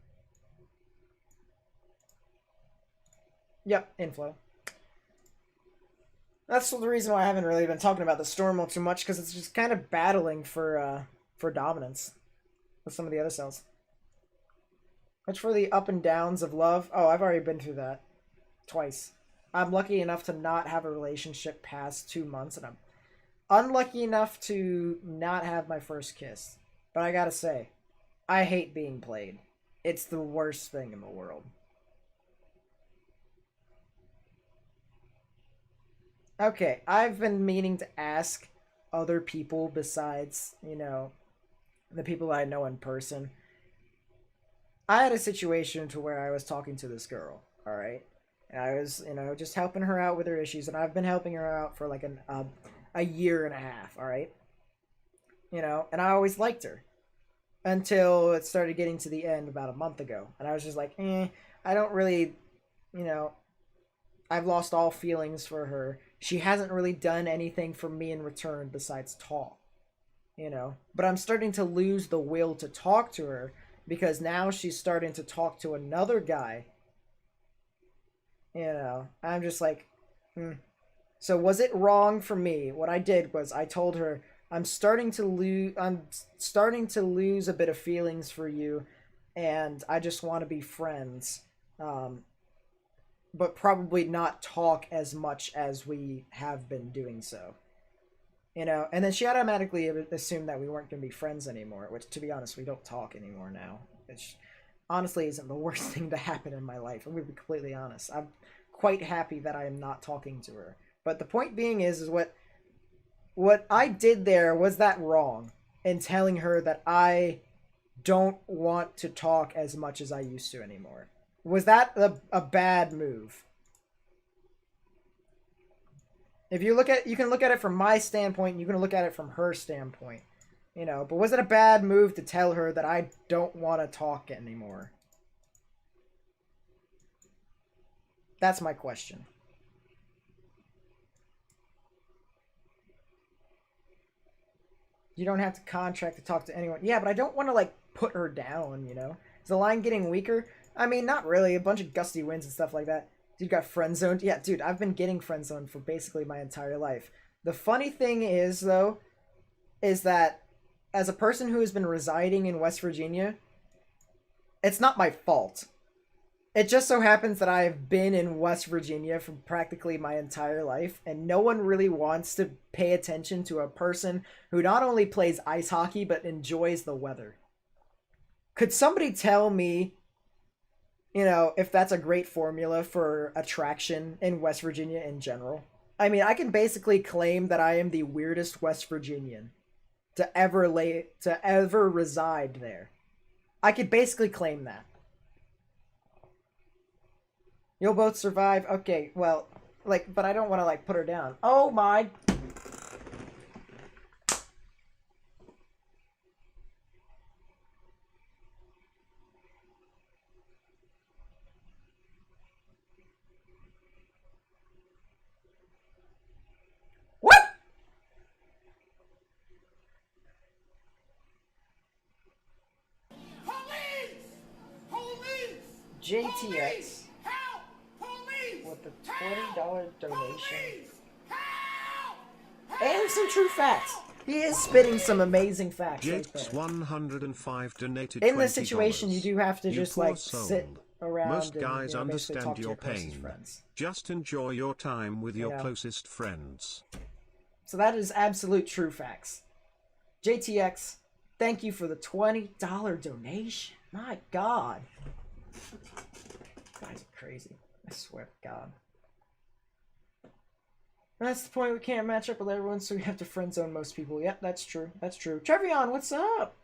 Yep, inflow. That's the reason why I haven't really been talking about the storm all too much, because it's just kind of battling for dominance with some of the other cells. Which for the up and downs of love? Oh, I've already been through that. Twice. I'm lucky enough to not have a relationship past 2 months, and I'm unlucky enough to not have my first kiss. But I gotta say, I hate being played. It's the worst thing in the world. Okay, I've been meaning to ask other people besides, the people I know in person. I had a situation to where I was talking to this girl, alright? I was, just helping her out with her issues, and I've been helping her out for like a year and a half. All right, and I always liked her until it started getting to the end about a month ago, and I was just like, I don't really, you know, I've lost all feelings for her. She hasn't really done anything for me in return besides talk, But I'm starting to lose the will to talk to her because now she's starting to talk to another guy. I'm just like, So was it wrong for me? What I did was I told her I'm starting to lose a bit of feelings for you, and I just want to be friends. But probably not talk as much as we have been doing so. And then she automatically assumed that we weren't going to be friends anymore, which, to be honest, we don't talk anymore now. Which honestly isn't the worst thing to happen in my life. I'm going to be completely honest. I'm quite happy that I am not talking to her. But the point being is what I did there, was that wrong in telling her that I don't want to talk as much as I used to anymore? Was that a bad move? If you can look at it from my standpoint, you can look at it from her standpoint, But was it a bad move to tell her that I don't want to talk anymore? That's my question. You don't have to contract to talk to anyone. Yeah, but I don't want to put her down, Is the line getting weaker? I mean, not really. A bunch of gusty winds and stuff like that. Dude got friend zoned. Yeah, dude, I've been getting friend zoned for basically my entire life. The funny thing is, though, is that as a person who has been residing in West Virginia, it's not my fault. It just so happens that I have been in West Virginia for practically my entire life, and no one really wants to pay attention to a person who not only plays ice hockey, but enjoys the weather. Could somebody tell me, if that's a great formula for attraction in West Virginia in general? I mean, I can basically claim that I am the weirdest West Virginian to ever reside there. I could basically claim that. You'll both survive? Okay, well, but I don't want to, put her down. Oh my... What? Police! Police! JTX Help! Police! with the $20 donation. Police! Help! And some true facts. He is spitting some amazing facts right Jake's there. 105 donated In this $20. situation, you do have to You just poor sit soul. around. Most and, guys basically understand talk to your closest pain. friends. Just enjoy your time with your Yeah. closest friends. So that is absolute true facts. JTX, thank you for the $20 donation. My God. Guys are crazy. I swear to God. That's the point. We can't match up with everyone, so we have to friend zone most people. Yep, that's true. That's true. Trevion, what's up?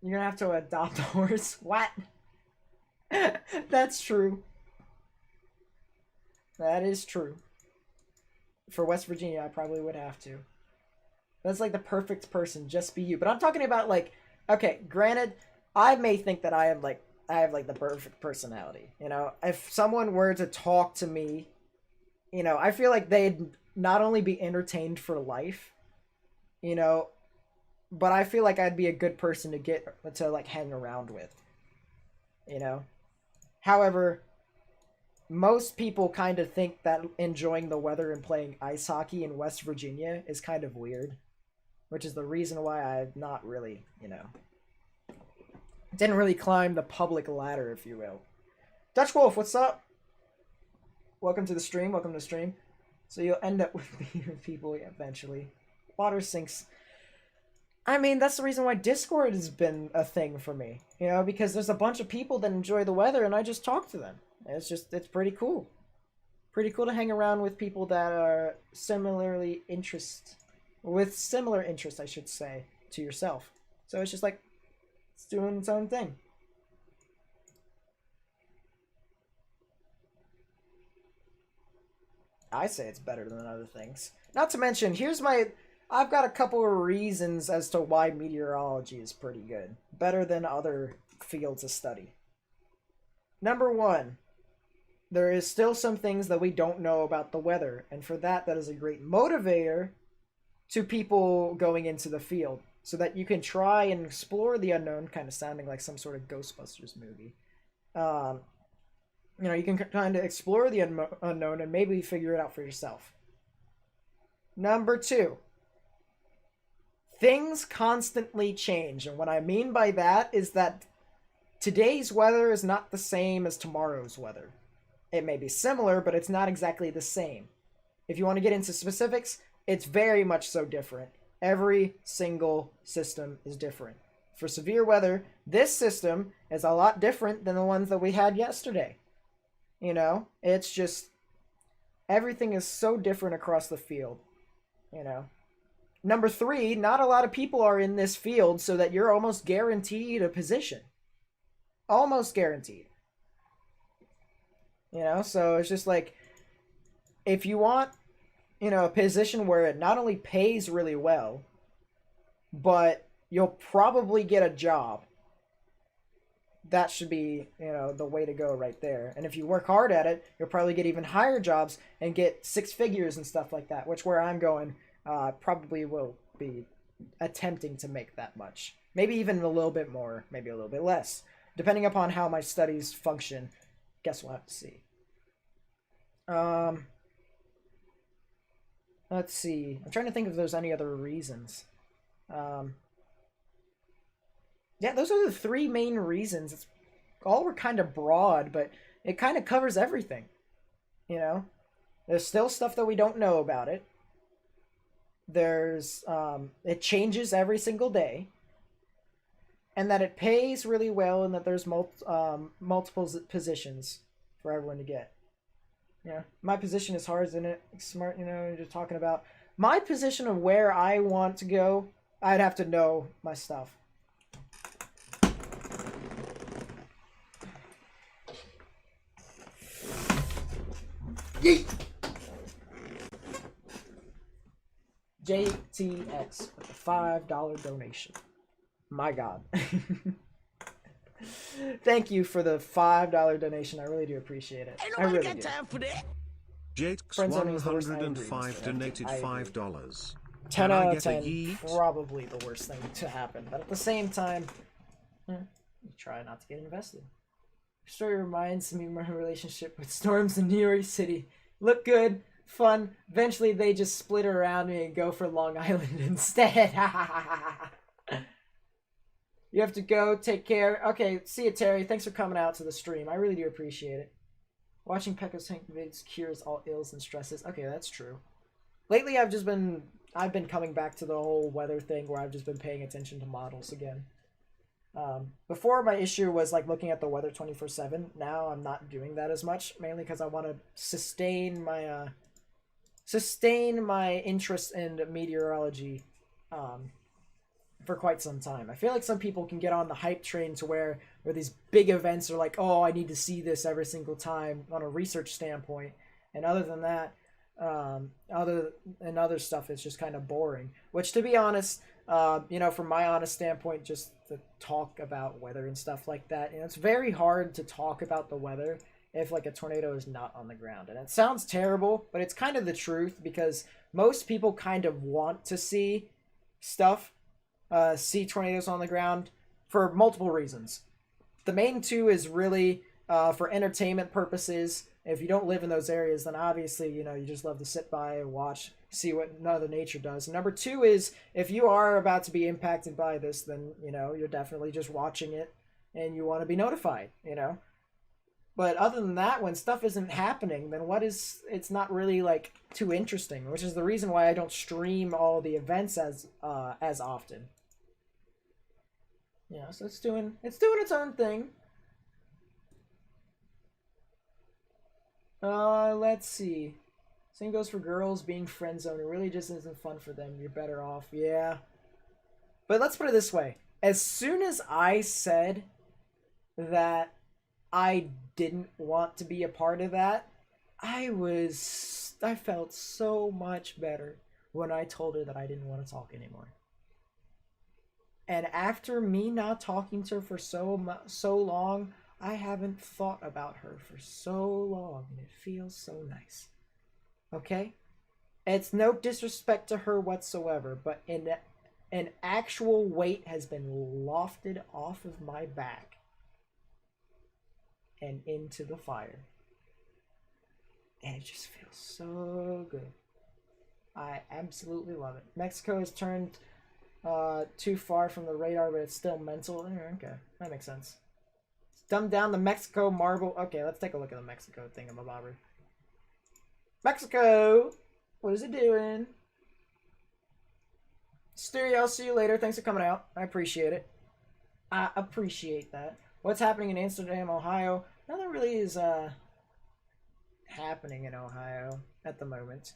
You're gonna have to adopt a horse. What? That's true. That is true. For West Virginia, I probably would have to. That's the perfect person. Just be you. But I'm talking about okay, granted, I may think that I have the perfect personality. If someone were to talk to me, I feel like they'd not only be entertained for life, but I feel like I'd be a good person to get to hang around with. However, most people kind of think that enjoying the weather and playing ice hockey in West Virginia is kind of weird, which is the reason why I've not really, didn't really climb the public ladder, if you will. Dutch Wolf, what's up? Welcome to the stream. Welcome to the stream. So you'll end up with people eventually. Water sinks. I mean, that's the reason why Discord has been a thing for me. Because there's a bunch of people that enjoy the weather, and I just talk to them. It's pretty cool. Pretty cool to hang around with people that are similar interests, I should say, to yourself. So it's just it's doing its own thing. I say it's better than other things. Not to mention, I've got a couple of reasons as to why meteorology is pretty good. Better than other fields of study. Number one, there is still some things that we don't know about the weather, and for that is a great motivator to people going into the field, so that you can try and explore the unknown, kind of sounding like some sort of Ghostbusters movie. You can kind of explore the unknown and maybe figure it out for yourself. Number two, things constantly change, and what I mean by that is that today's weather is not the same as tomorrow's weather. It may be similar, but it's not exactly the same. If you want to get into specifics, it's very much so different. Every single system is different. For severe weather, this system is a lot different than the ones that we had yesterday. It's just, everything is so different across the field. Number three, not a lot of people are in this field, so that you're almost guaranteed a position. Almost guaranteed. So it's just like, if you want, a position where it not only pays really well, but you'll probably get a job, that should be, the way to go right there. And if you work hard at it, you'll probably get even higher jobs and get six figures and stuff like that, which where I'm going, probably will be attempting to make that much. Maybe even a little bit more, maybe a little bit less. Depending upon how my studies function, guess we'll have to see. Let's see. I'm trying to think if there's any other reasons. Yeah, those are the three main reasons. It's all were kind of broad, but it kind of covers everything. There's still stuff that we don't know about it. There's it changes every single day, and that it pays really well, and that there's multiple positions for everyone to get. My position is hard, isn't it? Smart, you're just talking about my position of where I want to go. I'd have to know my stuff. Yeet! JTX with a $5 donation. My God. Thank you for the $5 donation. I really do appreciate it. Ain't I nobody really got do. time for that. Jakes Friends only is the worst. 105 donated I agree. $5. 10 Can I out of get a 10, yeet? probably the worst thing to happen. But at the same time, you try not to get invested. Your story reminds me of my relationship with Storms in New York City. Look good, fun. Eventually, they just split around me and go for Long Island instead. You have to go. Take care. Okay, see you, Terry. Thanks for coming out to the stream. I really do appreciate it. Watching Pekka's Hank vids cures all ills and stresses. Okay, that's true. Lately, I've been coming back to the whole weather thing where I've just been paying attention to models again. Before, my issue was like looking at the weather 24/7. Now I'm not doing that as much, mainly because I want to sustain my interest in meteorology for quite some time. I feel like some people can get on the hype train to where these big events are like, oh, I need to see this every single time on a research standpoint. And other than that, other stuff is just kind of boring. Which, to be honest, from my honest standpoint, just to talk about weather and stuff like that, it's very hard to talk about the weather if like a tornado is not on the ground. And it sounds terrible, but it's kind of the truth, because most people kind of want to see stuff, see tornadoes on the ground for multiple reasons. The main two is really for entertainment purposes. If you don't live in those areas, then obviously, you just love to sit by and watch, see what Mother Nature does. And number two is, if you are about to be impacted by this, then, you're definitely just watching it and you want to be notified, But other than that, when stuff isn't happening, then it's not really like too interesting, which is the reason why I don't stream all the events as often. So it's doing its own thing. Let's see. Same goes for girls being friend zoned. It really just isn't fun for them. You're better off. Yeah. But let's put it this way. As soon as I said that I didn't want to be a part of that, I was I felt so much better when I told her that I didn't want to talk anymore. And after me not talking to her for so long, I haven't thought about her for so long, and it feels so nice. Okay? It's no disrespect to her whatsoever, but an actual weight has been lofted off of my back and into the fire. And it just feels so good. I absolutely love it. Mexico has turned too far from the radar, but it's still mental. Okay, that makes sense. Dumbed down the Mexico marble. Okay, let's take a look at the Mexico thingamabobber. Mexico! What is it doing? Stereo, I'll see you later. Thanks for coming out. I appreciate it. I appreciate that. What's happening in Amsterdam, Ohio? Nothing really is happening in Ohio at the moment.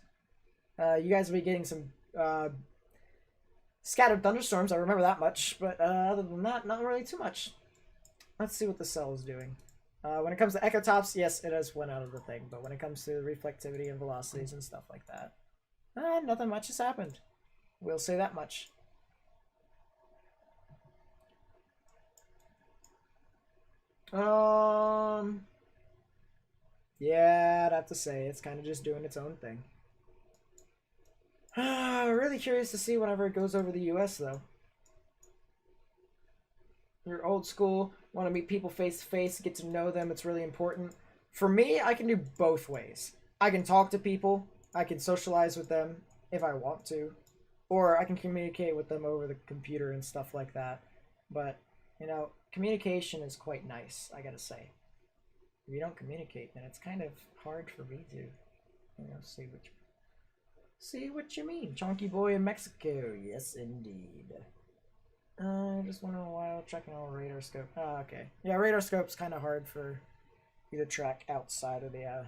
You guys will be getting some scattered thunderstorms. I remember that much. But other than that, not really too much. Let's see what the cell is doing. When it comes to echo tops, yes, it has went out of the thing. But when it comes to reflectivity and velocities and stuff like that, nothing much has happened. We'll say that much. Yeah, I'd have to say it's kind of just doing its own thing. Really curious to see whenever it goes over the US though. You're old school, want to meet people face to face, get to know them, it's really important. For me, I can do both ways. I can talk to people, I can socialize with them if I want to, or I can communicate with them over the computer and stuff like that. But, you know, communication is quite nice, I gotta say. If you don't communicate, then it's kind of hard for me to, you know, see what you mean. Chonky boy in Mexico, yes indeed. Just went on a while checking on radar scope. Oh, okay. Yeah, radar scope's kind of hard for you to track outside of the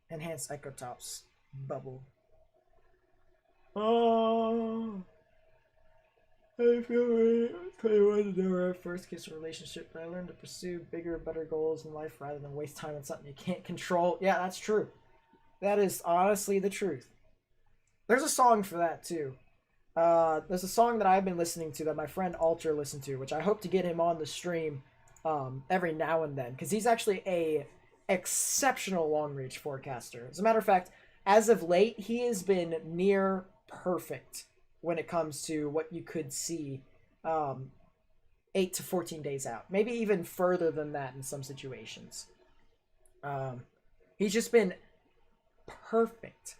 enhanced echo tops bubble. Oh, I feel really 21 to never have first kiss a relationship, but I learned to pursue bigger, better goals in life rather than waste time on something you can't control. Yeah, that's true. That is honestly the truth. There's a song for that too. There's a song that I've been listening to that my friend Alter listened to, which I hope to get him on the stream every now and then, because he's actually a exceptional long range forecaster. As a matter of fact, as of late, he has been near perfect when it comes to what you could see 8 to 14 days out, maybe even further than that in some situations. He's just been perfect.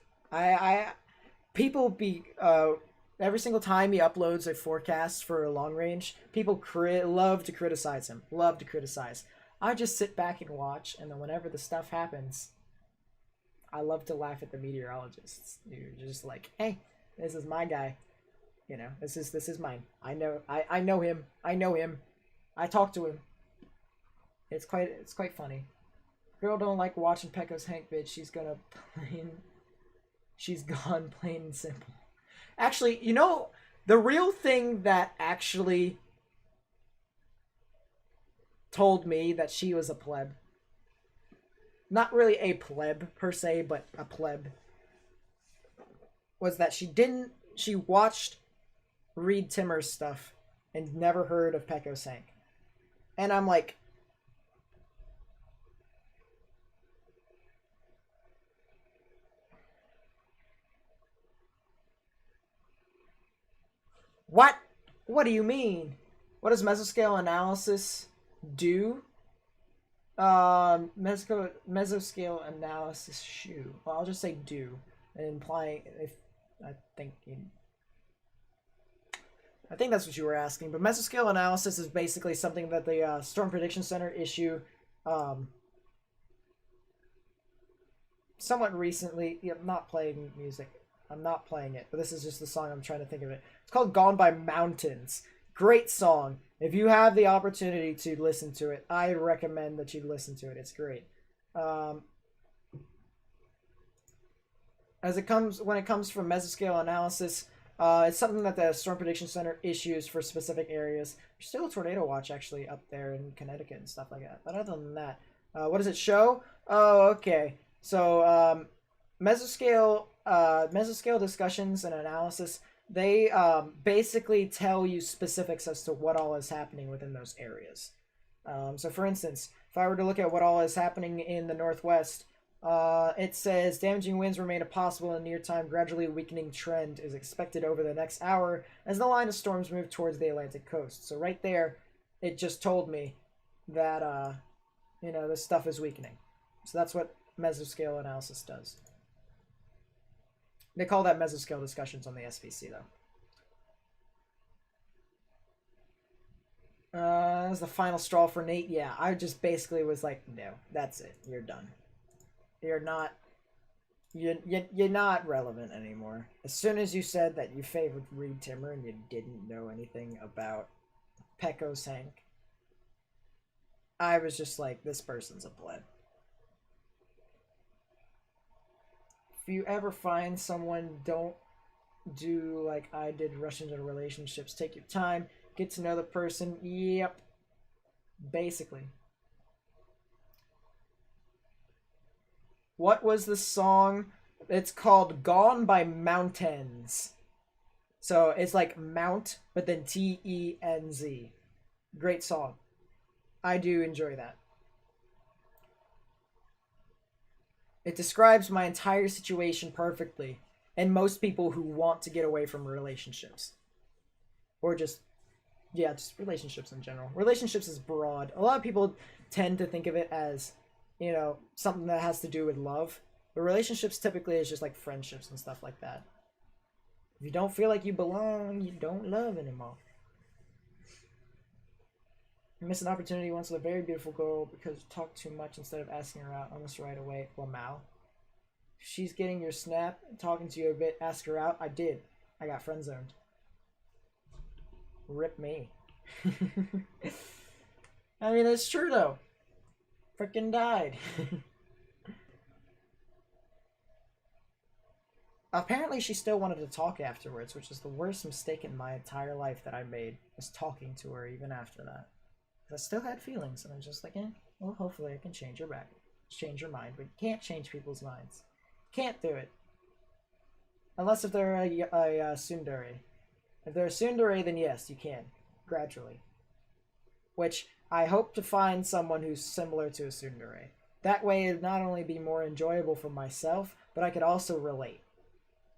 People be every single time he uploads a forecast for a long range, people love to criticize him. Love to criticize. I just sit back and watch, and then whenever the stuff happens, I love to laugh at the meteorologists. You're just like, hey, this is my guy. You know, this is mine. I know him. I know him. I talk to him. It's quite funny. Girl don't like watching Pecco's Hank bitch. She's gone plain and simple. Actually, you know, the real thing that actually told me that she was a pleb. Not really a pleb per se, but a pleb. Was that she watched Reed Timmer's stuff and never heard of Pecco Sank. And I'm like, what? What do you mean? What does mesoscale analysis do? Mesoscale analysis shoe. Well, I'll just say do, implying if I think that's what you were asking. But mesoscale analysis is basically something that the Storm Prediction Center issue somewhat recently. Yeah, I'm not playing music. I'm not playing it, but this is just the song. I'm trying to think of it. It's called Gone by Mountains. Great song. If you have the opportunity to listen to it, I recommend that you listen to it. It's great. When it comes from mesoscale analysis, it's something that the Storm Prediction Center issues for specific areas. There's still a tornado watch actually up there in Connecticut and stuff like that. But other than that, what does it show? Oh, okay. So mesoscale discussions and analysis, they basically tell you specifics as to what all is happening within those areas. So for instance, if I were to look at what all is happening in the Northwest, it says damaging winds remain a possible and near time gradually weakening trend is expected over the next hour as the line of storms move towards the Atlantic coast. So right there, it just told me that, this stuff is weakening. So that's what mesoscale analysis does. They call that mesoscale discussions on the SVC, though. That was the final straw for Nate. Yeah, I just basically was like, no, that's it. You're done. You're not relevant anymore. As soon as you said that you favored Reed Timmer and you didn't know anything about Pecco Sank, I was just like, this person's a pleb. If you ever find someone, don't do like I did, rush into relationships. Take your time, get to know the person. Yep. Basically. What was the song? It's called Gone by Mountains. So it's like Mount, but then T-E-N-Z. Great song. I do enjoy that. It describes my entire situation perfectly, and most people who want to get away from relationships. Or just relationships in general. Relationships is broad. A lot of people tend to think of it as, something that has to do with love. But relationships typically is just like friendships and stuff like that. If you don't feel like you belong, you don't love anymore. You miss an opportunity once with a very beautiful girl because you talk too much instead of asking her out almost right away. Well, Mal. If she's getting your snap, talking to you a bit, ask her out. I did. I got friend zoned. Rip me. I mean, it's true though. Frickin' died. Apparently she still wanted to talk afterwards, which is the worst mistake in my entire life that I made, was talking to her even after that. I still had feelings, and I was just like, well, hopefully I can change her mind, but you can't change people's minds. Can't do it. Unless if they're a tsundere. If they're a tsundere, then yes, you can. Gradually. Which, I hope to find someone who's similar to a tsundere. That way it'd not only be more enjoyable for myself, but I could also relate.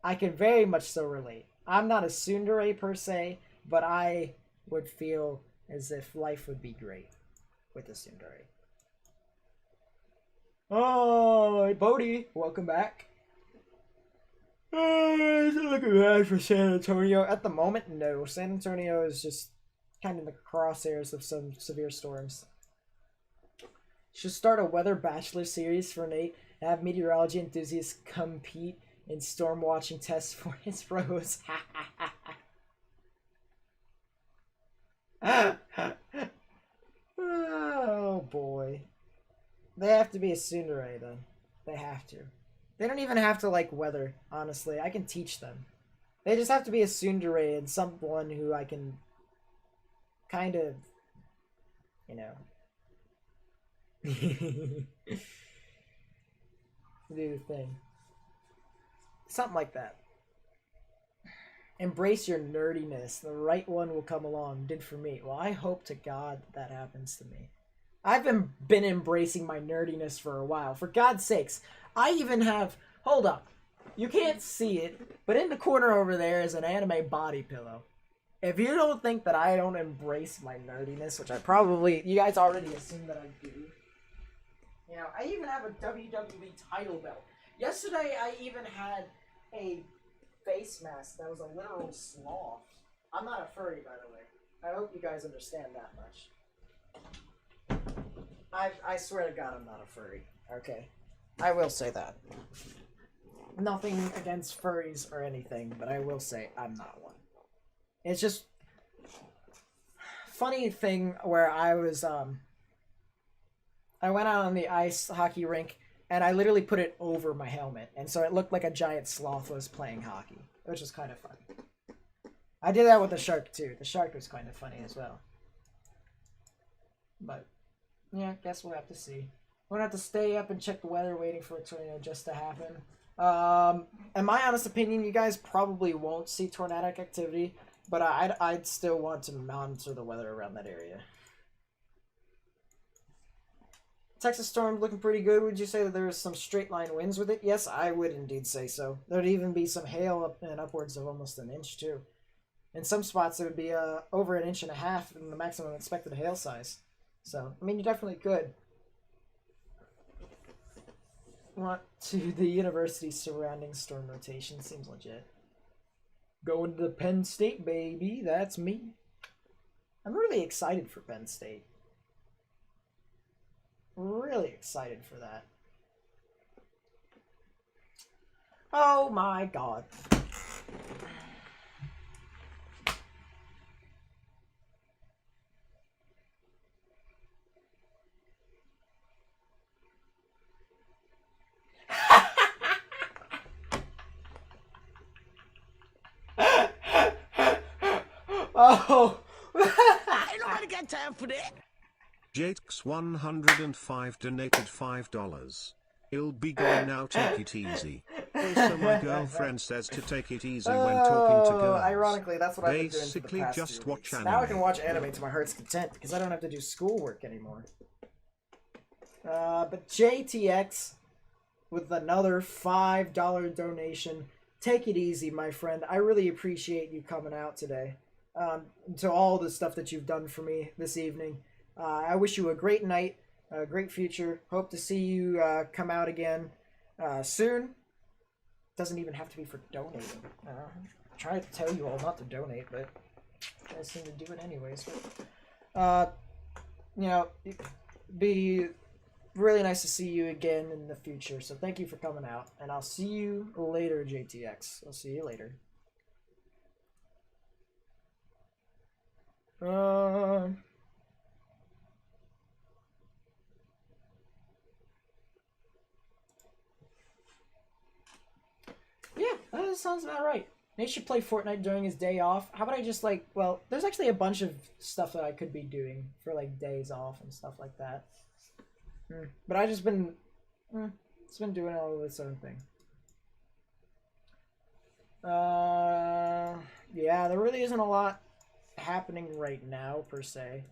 I could very much so relate. I'm not a tsundere per se, but I would feel as if life would be great with a tsundere. Oh, Bodhi, welcome back. Is it looking bad for San Antonio? At the moment, no. San Antonio is just kind of in the crosshairs of some severe storms. Should start a weather bachelor series for Nate and have meteorology enthusiasts compete in storm watching tests for his rose. Oh boy. They have to be a tsundere then. They have to. They don't even have to like weather, honestly. I can teach them. They just have to be a tsundere and someone who I can kind of, do the thing. Something like that. Embrace your nerdiness. The right one will come along. Did for me. Well, I hope to God that happens to me. I've been embracing my nerdiness for a while. For God's sakes, I even have... Hold up. You can't see it, but in the corner over there is an anime body pillow. If you don't think that I don't embrace my nerdiness, which I probably... You guys already assume that I do. I even have a WWE title belt. Yesterday, I even had a face mask that was a literal sloth. I'm not a furry, by the way. I hope you guys understand that much. I swear to God I'm not a furry. Okay. I will say that. Nothing against furries or anything, but I will say I'm not one. It's just... Funny thing where I was, I went out on the ice hockey rink, and I literally put it over my helmet, and so it looked like a giant sloth was playing hockey, which was kind of fun. I did that with the shark, too. The shark was kind of funny as well. But, yeah, guess we'll have to see. We're gonna have to stay up and check the weather, waiting for a tornado just to happen. In my honest opinion, you guys probably won't see tornadic activity, but I'd still want to monitor the weather around that area. Texas storm looking pretty good. Would you say that there's some straight line winds with it? Yes, I would indeed say so. There'd even be some hail up and upwards of almost an inch too. In some spots, it would be over an inch and a half in the maximum expected hail size. So, I mean, you definitely could. Want to the university surrounding storm rotation. Seems legit. Going to Penn State, baby. That's me. I'm really excited for Penn State. Really excited for that. Oh my god. Oh. Ain't nobody got time for that. Jake's105 donated $5. It'll be gone now, take it easy. Also, my girlfriend says to take it easy when talking to girls. Ironically, that's what I've been doing for the Basically, past just 2 watch weeks. anime. Now I can watch anime to my heart's content because I don't have to do schoolwork anymore. But JTX with another $5 donation. Take it easy, my friend. I really appreciate you coming out today. To all the stuff that you've done for me this evening. I wish you a great night, a great future. Hope to see you come out again soon. Doesn't even have to be for donating. I try to tell you all not to donate, but you guys seem to do it anyways. You know, it'd be really nice to see you again in the future. So thank you for coming out, and I'll see you later, JTX. I'll see you later. Yeah, that sounds about right. Nate should play Fortnite during his day off. How about I just like, well, there's actually a bunch of stuff that I could be doing for like days off and stuff like that. But I just been, it's been doing all of its own thing. Yeah, there really isn't a lot happening right now per se.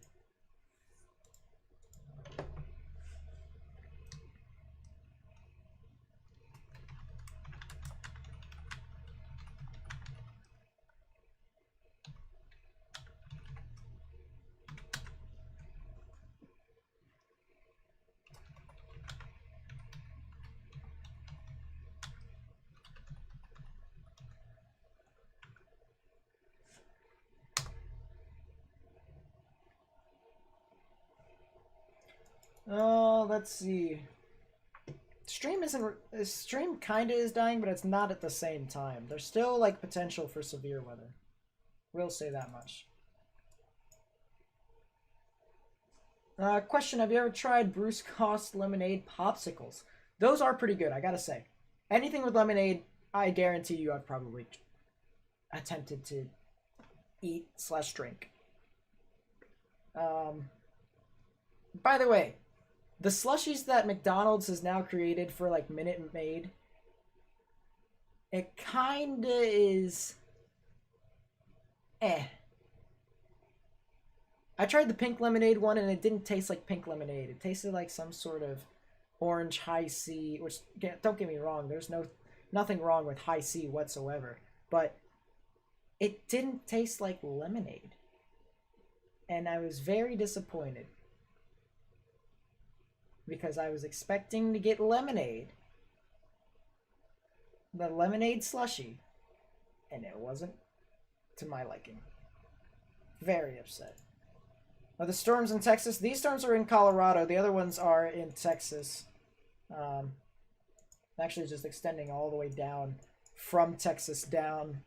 Oh, let's see. Stream kinda is dying, but it's not at the same time. There's still like potential for severe weather. We'll say that much. Question: have you ever tried Bruce Cost lemonade popsicles? Those are pretty good, I gotta say. Anything with lemonade, I guarantee you I've probably attempted to eat / drink. By the way, the slushies that McDonald's has now created for like Minute Maid, it kinda is eh. I tried the pink lemonade one and it didn't taste like pink lemonade. It tasted like some sort of orange high C, which don't get me wrong, there's nothing wrong with high C whatsoever, but it didn't taste like lemonade. And I was very disappointed because I was expecting to get lemonade, the lemonade slushy, and it wasn't to my liking. Very upset. Are the storms in Texas? These storms are in Colorado. The other ones are in Texas. Actually just extending all the way down from Texas down.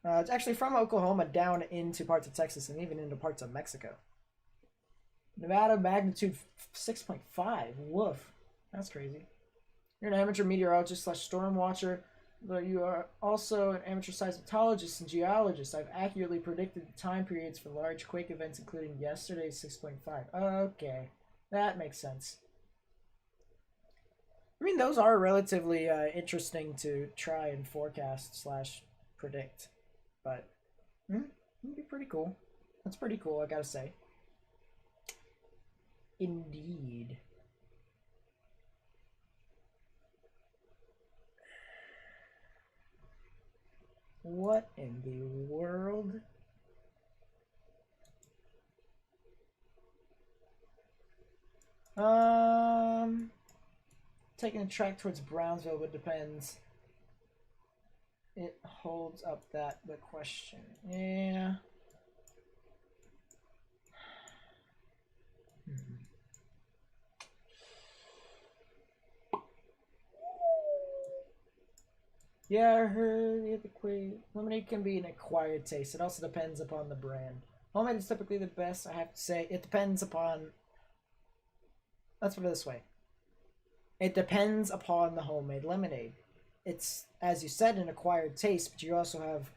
It's actually from Oklahoma down into parts of Texas and even into parts of Mexico. Nevada magnitude 6.5. Woof. That's crazy. You're an amateur meteorologist / storm watcher, but you are also an amateur seismologist and geologist. I've accurately predicted the time periods for large quake events, including yesterday's 6.5. Okay, that makes sense. I mean, those are relatively interesting to try and forecast slash predict, but it'd be pretty cool. That's pretty cool, I gotta say. Indeed. What in the world? Taking a track towards Brownsville, but depends. It holds up that the question. Yeah. Yeah, I heard lemonade can be an acquired taste. It also depends upon the brand. Homemade is typically the best, I have to say. It depends upon... Let's put it this way. It depends upon the homemade lemonade. It's, as you said, an acquired taste, but you also have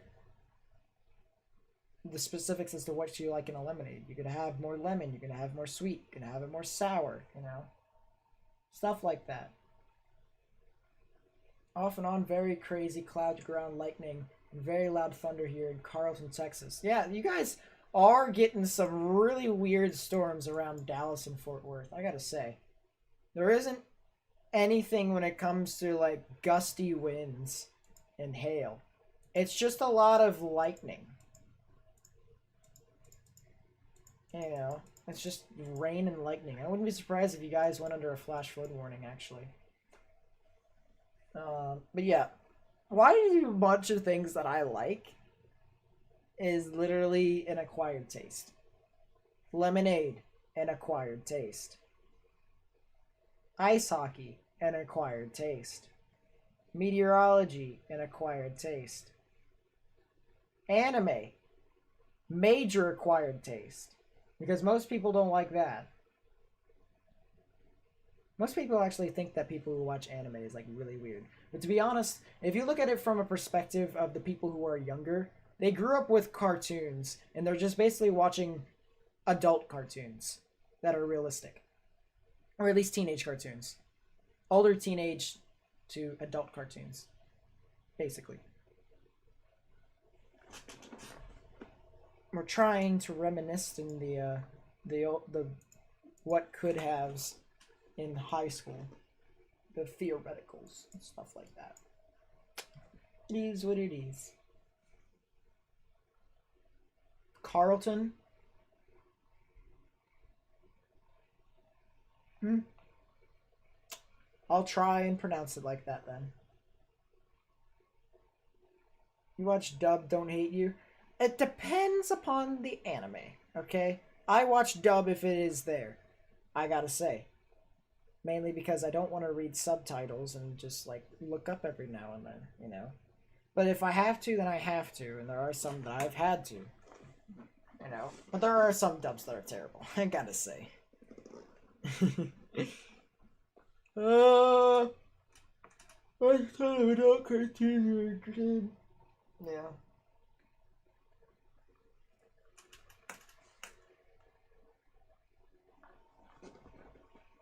the specifics as to what you like in a lemonade. You're going to have more lemon, you're going to have more sweet, you're going to have it more sour, you know? Stuff like that. Off and on, very crazy cloud ground lightning and very loud thunder here in Carlton, Texas. Yeah, you guys are getting some really weird storms around Dallas and Fort Worth, I gotta say. There isn't anything when it comes to, like, gusty winds and hail. It's just a lot of lightning. You know, it's just rain and lightning. I wouldn't be surprised if you guys went under a flash flood warning, actually. But yeah, why do you do a bunch of things that I like is literally an acquired taste. Lemonade, an acquired taste. Ice hockey, an acquired taste. Meteorology, an acquired taste. Anime, major acquired taste. Because most people don't like that. Most people actually think that people who watch anime is like really weird. But to be honest, if you look at it from a perspective of the people who are younger, they grew up with cartoons and they're just basically watching adult cartoons that are realistic. Or at least teenage cartoons. Older teenage to adult cartoons. Basically. We're trying to reminisce in the what could haves in high school, the theoreticals and stuff like that. It is what it is. Carlton. I'll try and pronounce it like that then. You watch dub, don't hate you. It depends upon the anime, okay? I watch dub if it is there, I gotta say. Mainly because I don't want to read subtitles and just, like, look up every now and then, you know? But if I have to, then I have to, and there are some that I've had to. You know? But there are some dubs that are terrible, I gotta say. I thought adult cartoons were good. Yeah.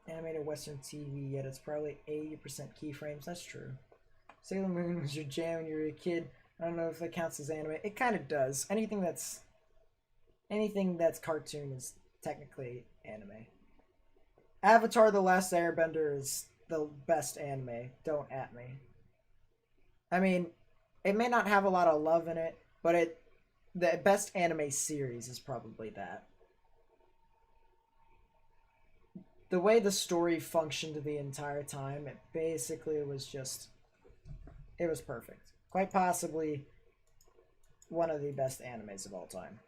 Animated Western TV, yet it's probably 80% keyframes. That's true. Sailor Moon was your jam when you were a kid. I don't know if that counts as anime. It kind of does. Anything that's cartoon is technically anime. Avatar: The Last Airbender is the best anime. Don't at me. I mean, it may not have a lot of love in it, but the best anime series is probably that. The way the story functioned the entire time, it basically was just... It was perfect. Quite possibly one of the best animes of all time.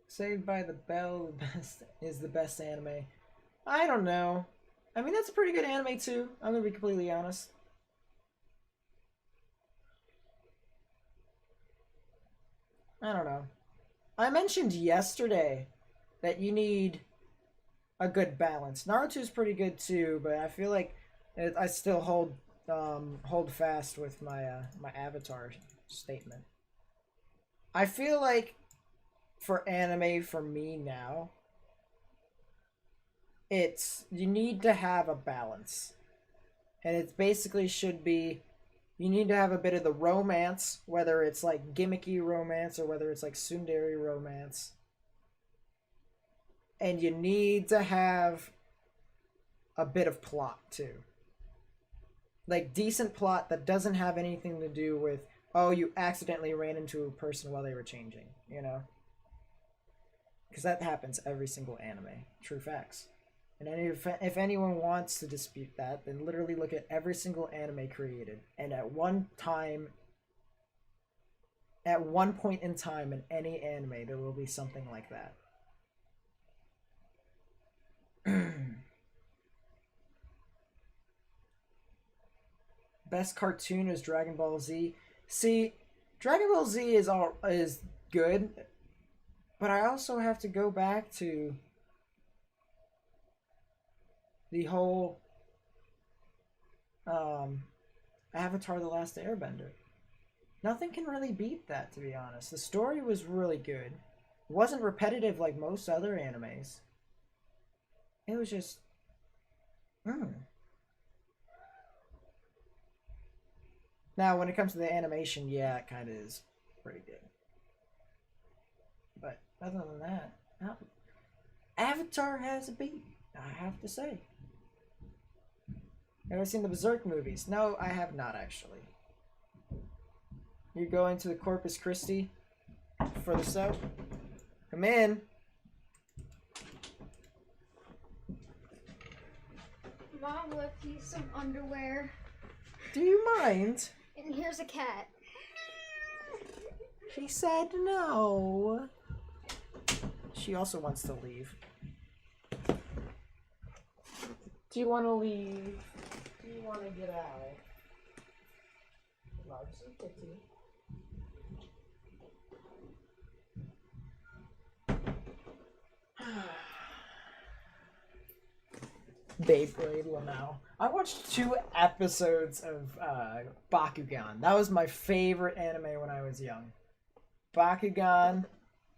Saved by the Bell is the best anime. I don't know. I mean, that's a pretty good anime too. I'm gonna be completely honest. I don't know. I mentioned yesterday that you need a good balance. Naruto's pretty good too, but I feel like I still hold fast with my my Avatar statement. I feel like for anime, for me now, it's you need to have a balance, and it basically should be you need to have a bit of the romance, whether it's like gimmicky romance or whether it's like tsundere romance, and you need to have a bit of plot too, like decent plot that doesn't have anything to do with, oh, you accidentally ran into a person while they were changing, you know, because that happens every single anime. True facts. And if anyone wants to dispute that, then literally look at every single anime created. And at one point in time in any anime, there will be something like that. Best cartoon is Dragon Ball Z. See, Dragon Ball Z is good, but I also have to go back to the whole Avatar: The Last Airbender. Nothing can really beat that, to be honest. The story was really good. It wasn't repetitive like most other animes. It was just Now, when it comes to the animation, yeah, it kind of is pretty good. But other than that, Avatar has a beat, I have to say. Ever seen the Berserk movies? No, I have not actually. You're going to the Corpus Christi for the soap? Come in. Mom left you some underwear. Do you mind? And here's a cat. She said no. She also wants to leave. Do you want to leave? Do you want to get out? Loves you, kitty. Beyblade Lamau. I watched 2 episodes of Bakugan. That was my favorite anime when I was young. Bakugan.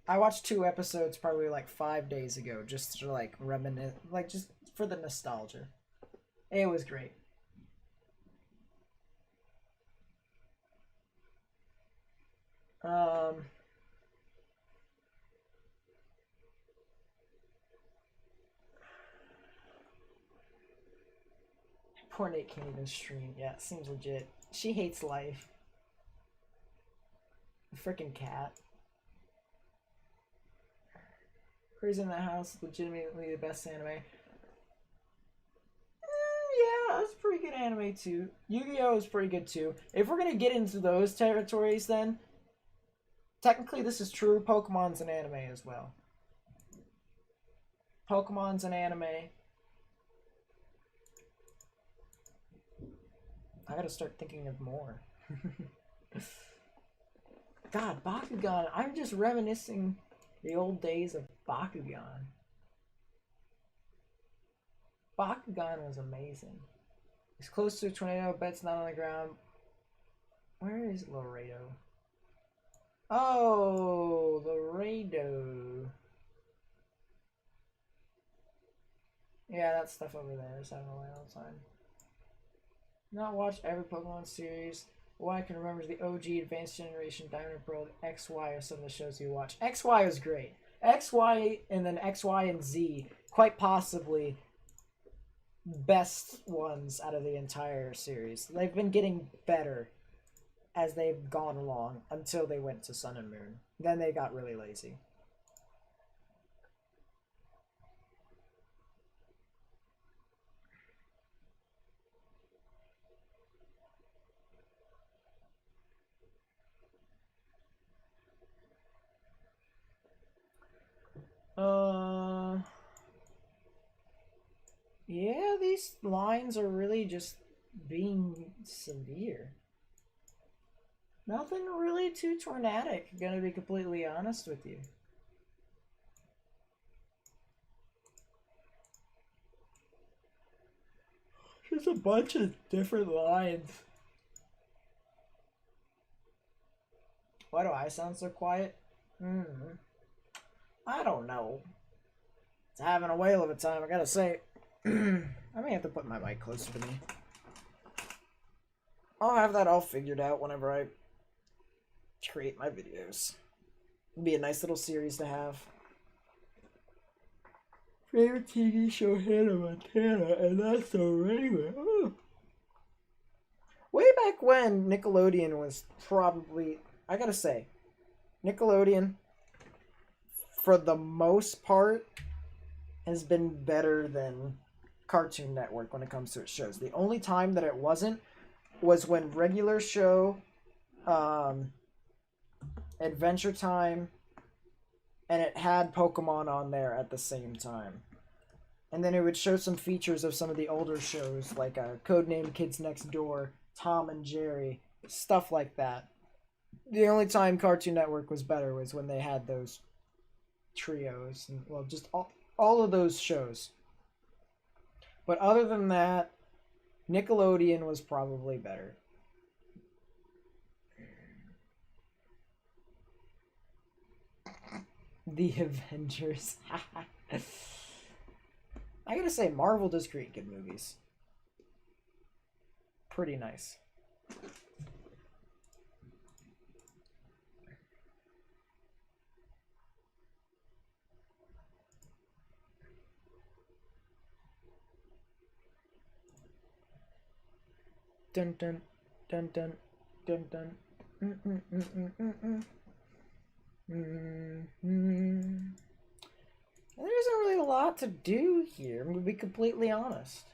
I watched 2 episodes probably like 5 days ago, just to like reminisce, like just for the nostalgia. It was great. Poor Nate can't even stream. Yeah, it seems legit. She hates life. Freaking cat. Crazy in the House, legitimately the best anime. Yeah, that's pretty good anime too. Yu-Gi-Oh! Is pretty good too. If we're gonna get into those territories, then technically this is true. Pokemon's an anime as well. Pokemon's an anime. I gotta start thinking of more. God, Bakugan. I'm just reminiscing the old days of Bakugan. Bakugan was amazing. It's close to a tornado, but it's not on the ground. Where is Laredo? Oh, Laredo. Yeah, that stuff over there is having a way all the time. Not watched every Pokemon series. What I can remember is the OG Advanced Generation, Diamond and Pearl, XY are some of the shows you watch. XY was great. XY and then XY and Z, quite possibly best ones out of the entire series. They've been getting better as they've gone along until they went to Sun and Moon. Then they got really lazy. Yeah, these lines are really just being severe. Nothing really too tornadic, gonna be completely honest with you. Just a bunch of different lines. Why do I sound so quiet? I don't know. It's having a whale of a time, I gotta say. I may have to put my mic closer to me. I'll have that all figured out whenever I create my videos. It'd be a nice little series to have. Favorite TV show, Hannah Montana, and that's the rainbow. Oh. Way back when, Nickelodeon was probably, I gotta say, Nickelodeon, for the most part, has been better than Cartoon Network when it comes to its shows. The only time that it wasn't was when regular show, Adventure Time, and it had Pokemon on there at the same time. And then it would show some features of some of the older shows, like Codename Kids Next Door, Tom and Jerry, stuff like that. The only time Cartoon Network was better was when they had those trios, and well, just all of those shows. But other than that, Nickelodeon was probably better. The Avengers. I gotta say, Marvel does create good movies. Pretty nice. Dun dun dun dun dun dun. There isn't really a lot to do here, to be completely honest.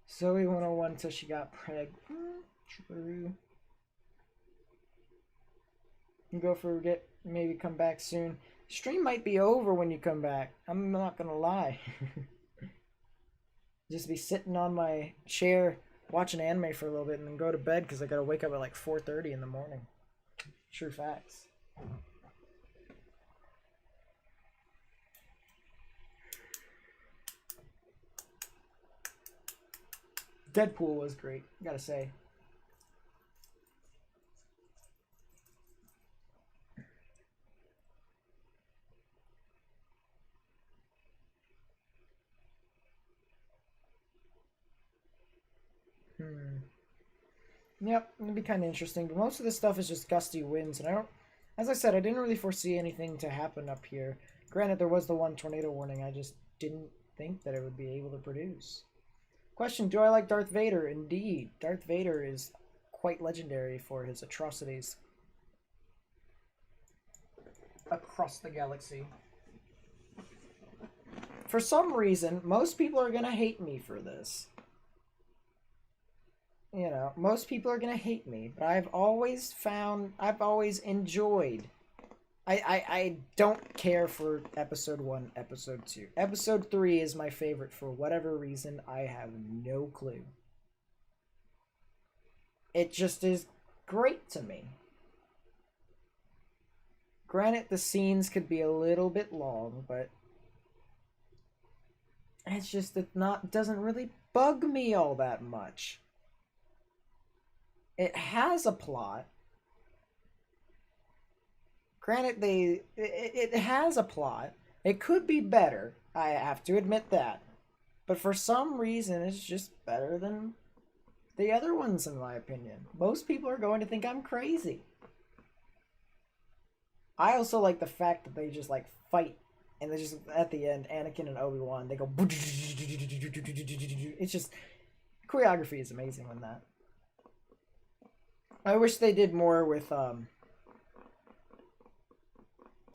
Zoe 101 until she got pregnant. True. You go forget, maybe come back soon. Stream might be over when you come back. I'm not gonna lie. Just be sitting on my chair watching anime for a little bit and then go to bed because I gotta wake up at like 4:30 in the morning. True facts. Deadpool was great, gotta say. Yep, it'd be kind of interesting, but most of this stuff is just gusty winds, and I don't, as I said, I didn't really foresee anything to happen up here. Granted, there was the one tornado warning, I just didn't think that it would be able to produce. Question, do I like Darth Vader? Indeed, Darth Vader is quite legendary for his atrocities across the galaxy. For some reason, most people are gonna hate me for this. You know, most people are gonna hate me, but I've always enjoyed. I don't care for episode 1, episode 2. Episode 3 is my favorite for whatever reason. I have no clue. It just is great to me. Granted, the scenes could be a little bit long, but it's just doesn't really bug me all that much. It has a plot. Granted, it has a plot. It could be better. I have to admit that. But for some reason, it's just better than the other ones, in my opinion. Most people are going to think I'm crazy. I also like the fact that they just, like, fight. And they just, at the end, Anakin and Obi-Wan, they go... It's just... Choreography is amazing on that. I wish they did more with,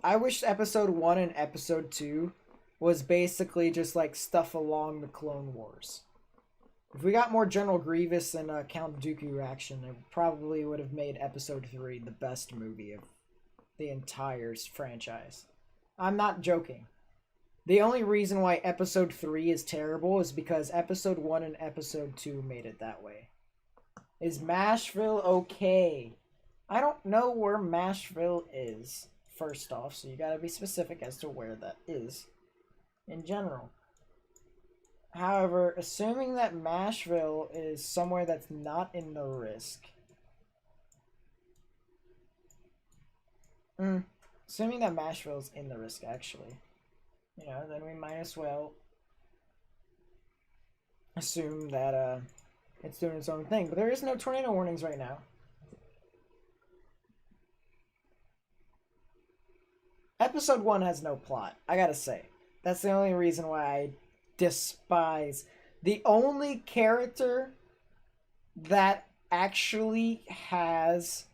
I wish episode 1 and episode 2 was basically just like stuff along the Clone Wars. If we got more General Grievous and Count Dooku action, it probably would have made episode 3 the best movie of the entire franchise. I'm not joking. The only reason why episode 3 is terrible is because episode 1 and episode 2 made it that way. Is Mashville okay? I don't know where Mashville is, first off, so you gotta be specific as to where that is in general. However, assuming that Mashville is somewhere that's not in the Risk. Assuming that Mashville is in the Risk, actually. you know, then we might as well assume that it's doing its own thing. But there is no tornado warnings right now. Episode 1 has no plot, I gotta say. That's the only reason why I despise. The only character that actually has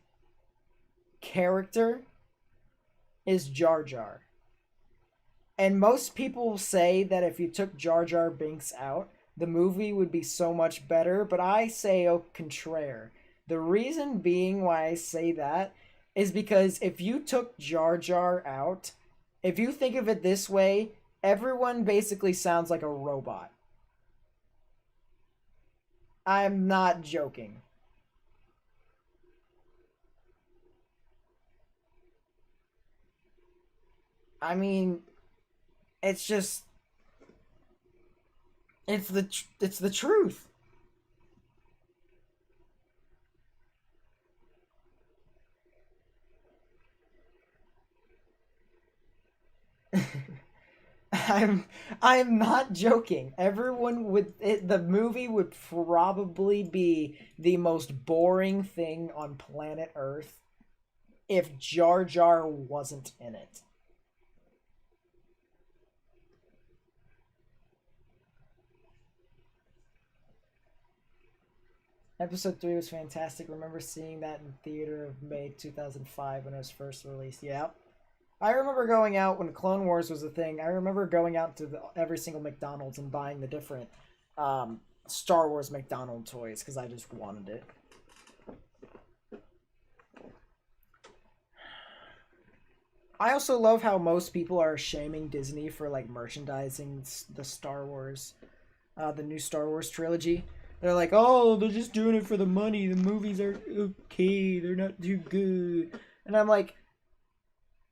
character is Jar Jar. And most people say that if you took Jar Jar Binks out, the movie would be so much better, but I say au contraire. The reason being why I say that is because if you took Jar Jar out, if you think of it this way, everyone basically sounds like a robot. I'm not joking. I mean, it's just it's the truth. I'm not joking. Everyone would the movie would probably be the most boring thing on planet Earth if Jar Jar wasn't in it. Episode 3 was fantastic. Remember seeing that in theater of May 2005 when it was first released. Yeah. I remember going out when Clone Wars was a thing. I remember going out to every single McDonald's and buying the different Star Wars McDonald toys because I just wanted it. I also love how most people are shaming Disney for like merchandising the Star Wars, the new Star Wars trilogy. They're like, oh, they're just doing it for the money. The movies are okay. They're not too good. And I'm like,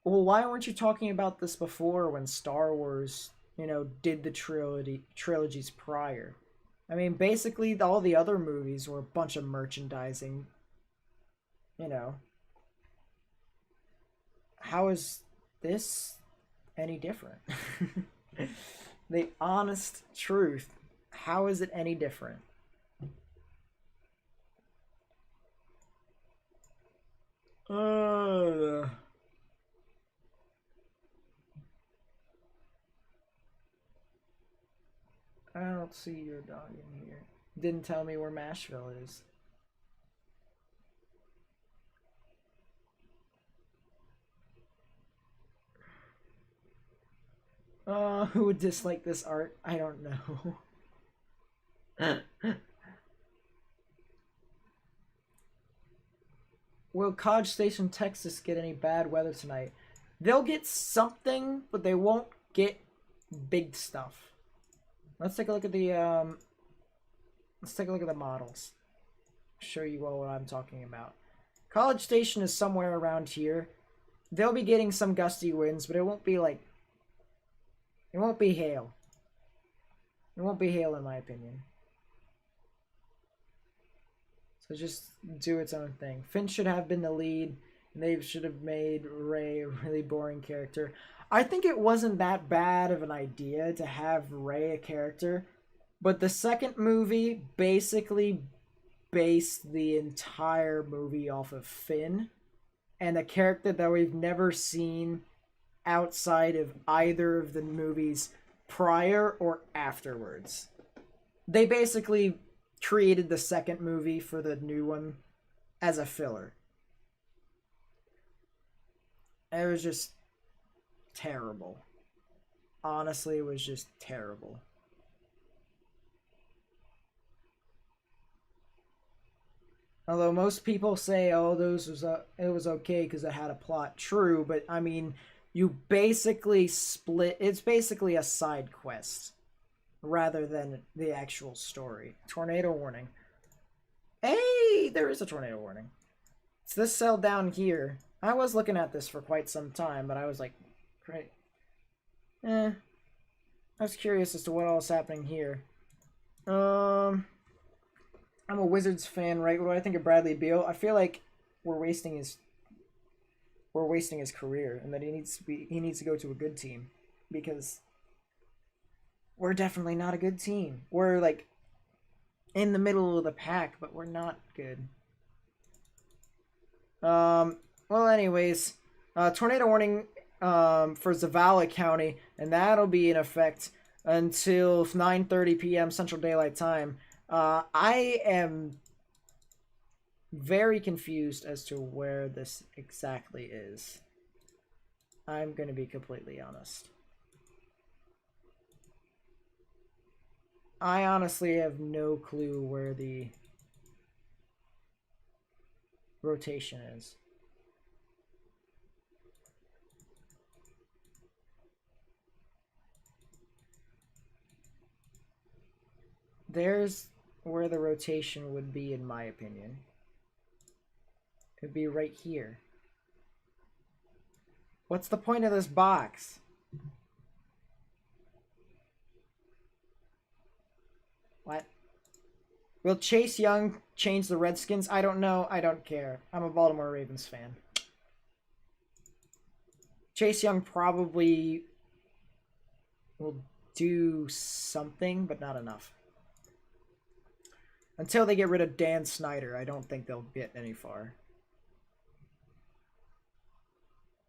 well, why weren't you talking about this before when Star Wars, you know, did the trilogies prior? I mean, basically, all the other movies were a bunch of merchandising. You know. How is this any different? The honest truth. How is it any different? I don't see your dog in here. Didn't tell me where Mashville is. Who would dislike this art? I don't know. Will College Station, Texas get any bad weather tonight? They'll get something, but they won't get big stuff. Let's take a look at the models. Show you all what I'm talking about. College Station is somewhere around here. They'll be getting some gusty winds, but it won't be like it won't be hail. It won't be hail in my opinion. So just do its own thing. Finn should have been the lead, and they should have made Rey a really boring character. I think it wasn't that bad of an idea to have Rey a character, but the second movie basically based the entire movie off of Finn, and a character that we've never seen outside of either of the movies prior or afterwards. They basically created the second movie for the new one as a filler. It was just terrible. Honestly, it was just terrible. Although most people say, "Oh, it was okay because it had a plot." True, but I mean, you basically split. It's basically a side quest rather than the actual story. Tornado warning. Hey, there is a tornado warning. It's this cell down here. I was looking at this for quite some time, but I was like, great. I was curious as to what else is happening here. I'm a Wizards fan, right? What do I think of Bradley Beal? I feel like we're wasting his career, and that he needs to go to a good team, because we're definitely not a good team. We're like in the middle of the pack, but we're not good. Well, anyways, tornado warning for Zavala County, and that'll be in effect until 9:30 p.m. Central Daylight Time. I am very confused as to where this exactly is. I'm going to be completely honest. I honestly have no clue where the rotation is. There's where the rotation would be, in my opinion. It'd be right here. What's the point of this box? What? Will Chase Young change the Redskins? I don't know. I don't care. I'm a Baltimore Ravens fan. Chase Young probably will do something, but not enough. Until they get rid of Dan Snyder, I don't think they'll get any far.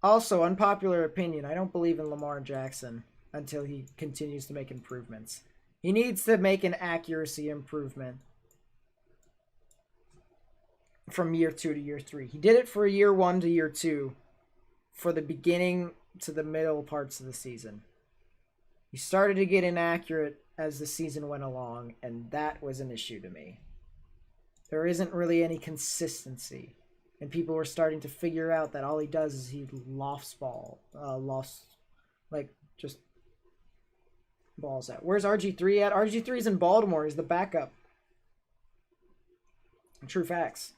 Also, unpopular opinion, I don't believe in Lamar Jackson until he continues to make improvements. He needs to make an accuracy improvement from year 2 to year 3. He did it for year 1 to year 2 for the beginning to the middle parts of the season. He started to get inaccurate as the season went along, and that was an issue to me. There isn't really any consistency, and people were starting to figure out that all he does is he lofts just balls out. Where's RG3 at? RG3's in Baltimore. He's the backup. True facts.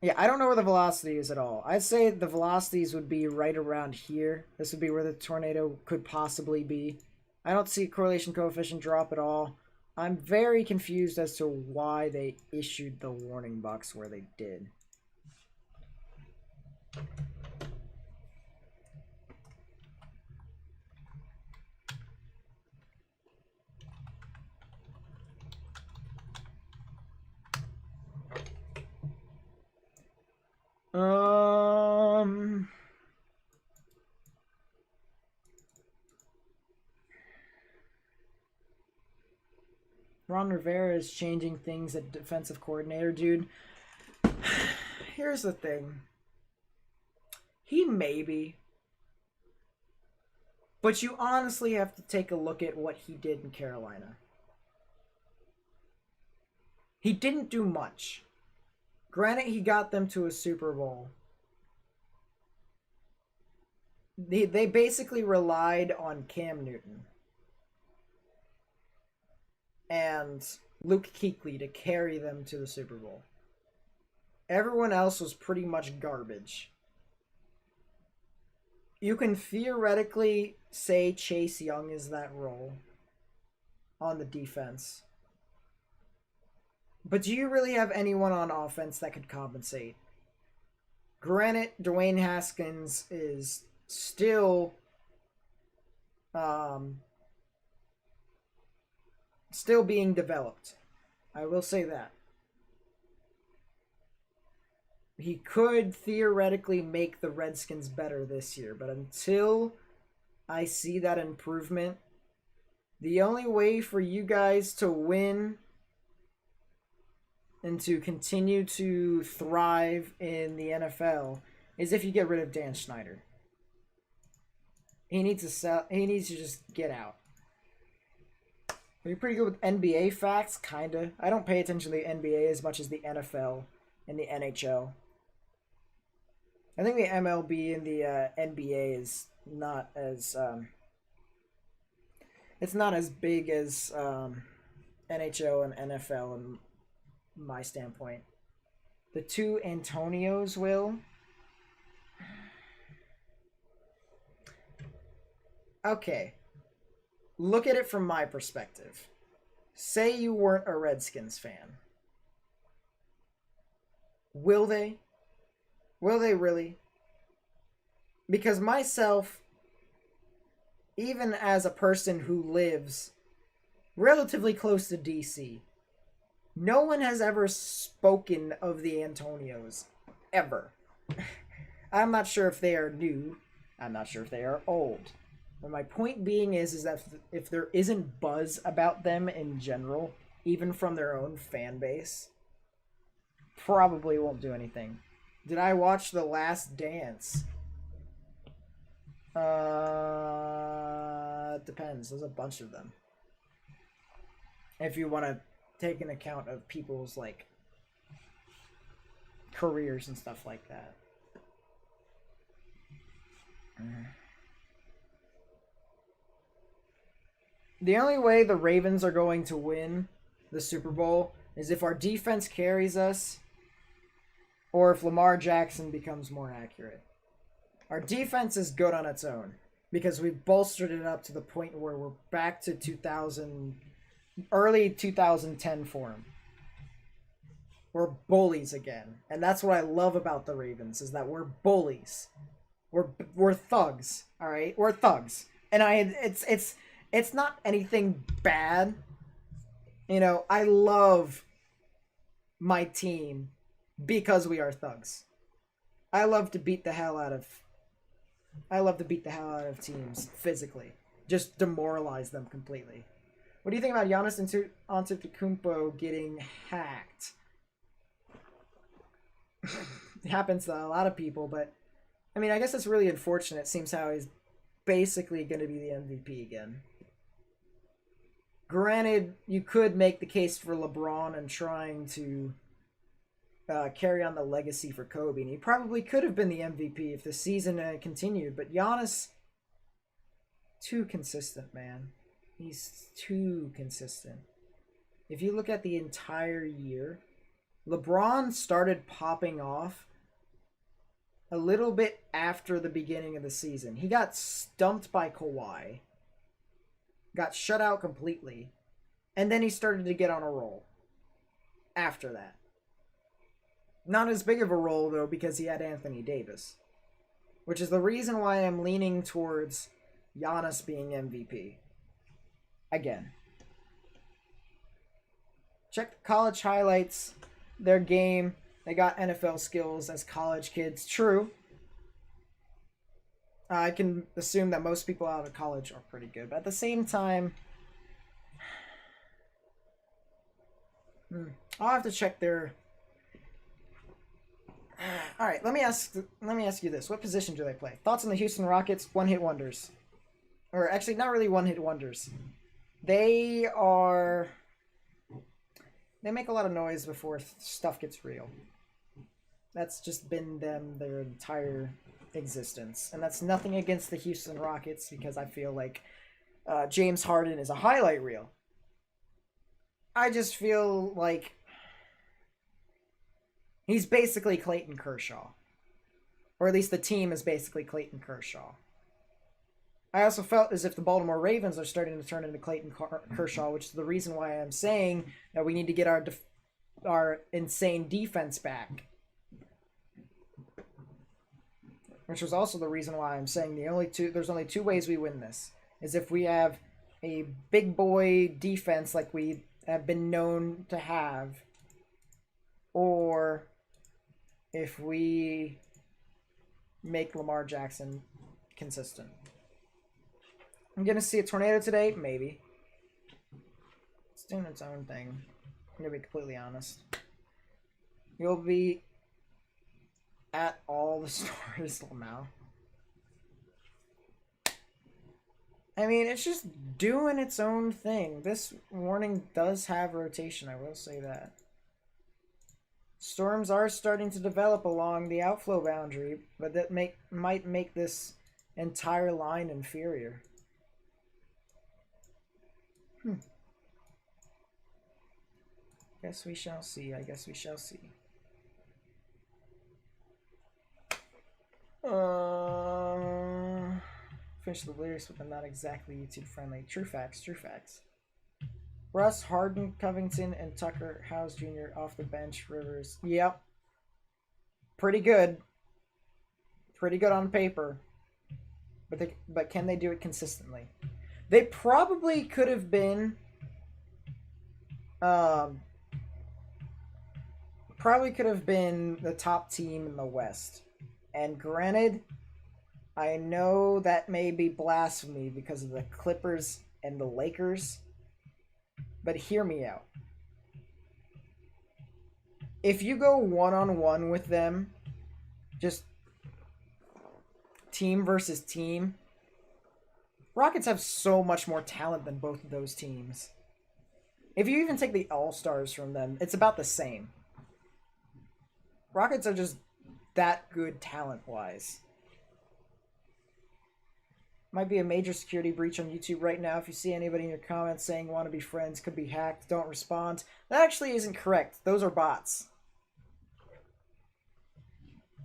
Yeah, I don't know where the velocity is at all. I'd say the velocities would be right around here. This would be where the tornado could possibly be. I don't see correlation coefficient drop at all. I'm very confused as to why they issued the warning box where they did. Ron Rivera is changing things at defensive coordinator, dude. Here's the thing. He may be. But you honestly have to take a look at what he did in Carolina. He didn't do much. Granted, he got them to a Super Bowl. They basically relied on Cam Newton and Luke Kuechly to carry them to the Super Bowl. Everyone else was pretty much garbage. You can theoretically say Chase Young is that role on the defense. But do you really have anyone on offense that could compensate? Granted, Dwayne Haskins is still being developed. I will say that. He could theoretically make the Redskins better this year, but until I see that improvement, the only way for you guys to win and to continue to thrive in the NFL is if you get rid of Dan Snyder. He needs to just get out. Are you pretty good with NBA facts? Kinda. I don't pay attention to the NBA as much as the NFL and the NHL. I think the MLB and the NBA is not as it's not as big as NHL and NFL in my standpoint. The two Antonios will. Okay. Look at it from my perspective. Say you weren't a Redskins fan. Will they? Will they really? Because myself, even as a person who lives relatively close to DC, no one has ever spoken of the Antonios. Ever. I'm not sure if they are new. I'm not sure if they are old. But my point being is that if there isn't buzz about them in general, even from their own fan base, probably won't do anything. Did I watch The Last Dance? Depends. There's a bunch of them. If you want to take an account of people's, like, careers and stuff like that. The only way the Ravens are going to win the Super Bowl is if our defense carries us or if Lamar Jackson becomes more accurate. Our defense is good on its own because we've bolstered it up to the point where we're back to early 2010 form. We're bullies again. And that's what I love about the Ravens is that we're bullies. We're thugs, all right? We're thugs. And it's not anything bad. You know, I love my team because we are thugs. I love to beat the hell out of teams physically. Just demoralize them completely. What do you think about Giannis Antetokounmpo getting hacked? It happens to a lot of people, but I mean, I guess it's really unfortunate. It seems how he's basically going to be the MVP again. Granted, you could make the case for LeBron and trying to carry on the legacy for Kobe, and he probably could have been the MVP if the season continued, but Giannis, too consistent, man. He's too consistent. If you look at the entire year, LeBron started popping off a little bit after the beginning of the season. He got stumped by Kawhi, got shut out completely, and then he started to get on a roll after that. Not as big of a roll, though, because he had Anthony Davis, which is the reason why I'm leaning towards Giannis being MVP. Again. Check the college highlights, their game. They got NFL skills as college kids. True. I can assume that most people out of college are pretty good, but at the same time, I'll have to check their... All right, let me ask you this: what position do they play? Thoughts on the Houston Rockets? One-hit wonders, or actually, not really one-hit wonders. They make a lot of noise before stuff gets real. That's just been them their entire existence, and that's nothing against the Houston Rockets because I feel like James Harden is a highlight reel. I just feel like he's basically Clayton Kershaw. Or at least the team is basically Clayton Kershaw. I also felt as if the Baltimore Ravens are starting to turn into Clayton Kershaw, which is the reason why I'm saying that we need to get our insane defense back. Which was also the reason why I'm saying there's only two ways we win this. Is if we have a big boy defense like we have been known to have, or if we make Lamar Jackson consistent. I'm going to see a tornado today? Maybe. It's doing its own thing. I'm going to be completely honest. You'll be at all the stores now. I mean, it's just doing its own thing. This warning does have rotation, I will say that. Storms are starting to develop along the outflow boundary, but that might make this entire line inferior. Guess we shall see. I guess we shall see. Finish the lyrics with them not exactly YouTube friendly. True facts, true facts. Russ, Harden, Covington, and Tucker House Jr. off the bench. Rivers. Yep. Pretty good. Pretty good on paper. but can they do it consistently? They probably could have been the top team in the West. And granted, I know that may be blasphemy because of the Clippers and the Lakers, but hear me out. If you go one-on-one with them, just team versus team, Rockets have so much more talent than both of those teams. If you even take the All-Stars from them, it's about the same. Rockets are just that good talent-wise. Might be a major security breach on YouTube right now. If you see anybody in your comments saying want to be friends, could be hacked, don't respond. That actually isn't correct. Those are bots.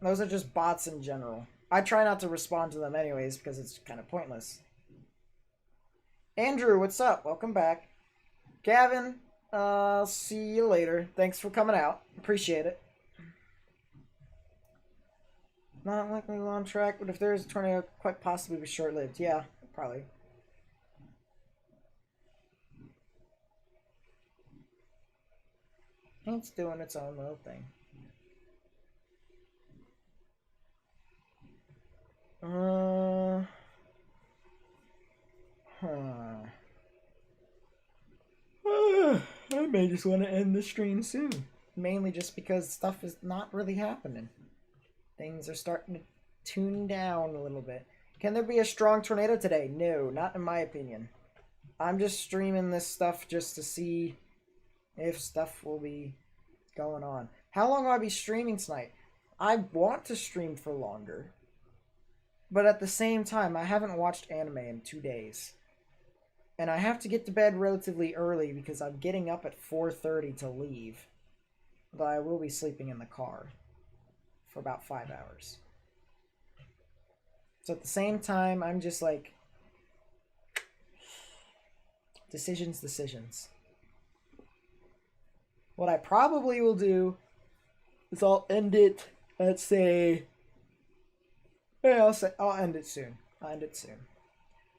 Those are just bots in general. I try not to respond to them anyways because it's kind of pointless. Andrew, what's up? Welcome back. Gavin, I'll see you later. Thanks for coming out. Appreciate it. Not likely long track, but if there is a tornado, quite possibly be short-lived. Yeah, probably. It's doing its own little thing. I may just want to end the stream soon. Mainly just because stuff is not really happening. Things are starting to tune down a little bit. Can there be a strong tornado today? No, not in my opinion. I'm just streaming this stuff just to see if stuff will be going on. How long will I be streaming tonight? I want to stream for longer. But at the same time, I haven't watched anime in 2 days. And I have to get to bed relatively early because I'm getting up at 4:30 to leave. But I will be sleeping in the car for about 5 hours. So at the same time, I'm just like, decisions. What I probably will do is I'll end it at say, yeah, I'll end it soon.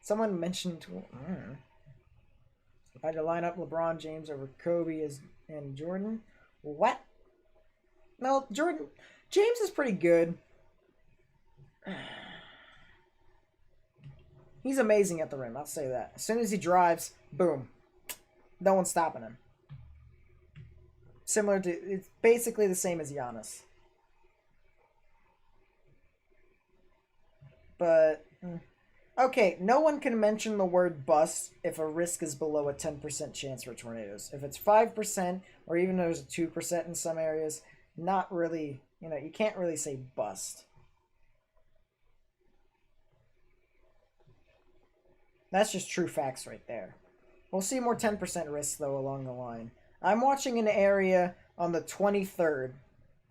Someone mentioned if I had to line up LeBron James over Kobe and Jordan. What? No, James is pretty good. He's amazing at the rim, I'll say that. As soon as he drives, boom. No one's stopping him. It's basically the same as Giannis. But, okay, no one can mention the word bust if a risk is below a 10% chance for tornadoes. If it's 5%, or even there's a 2% in some areas, not really, you can't really say bust. That's just true facts right there. We'll see more 10% risk, though, along the line. I'm watching an area on the 23rd.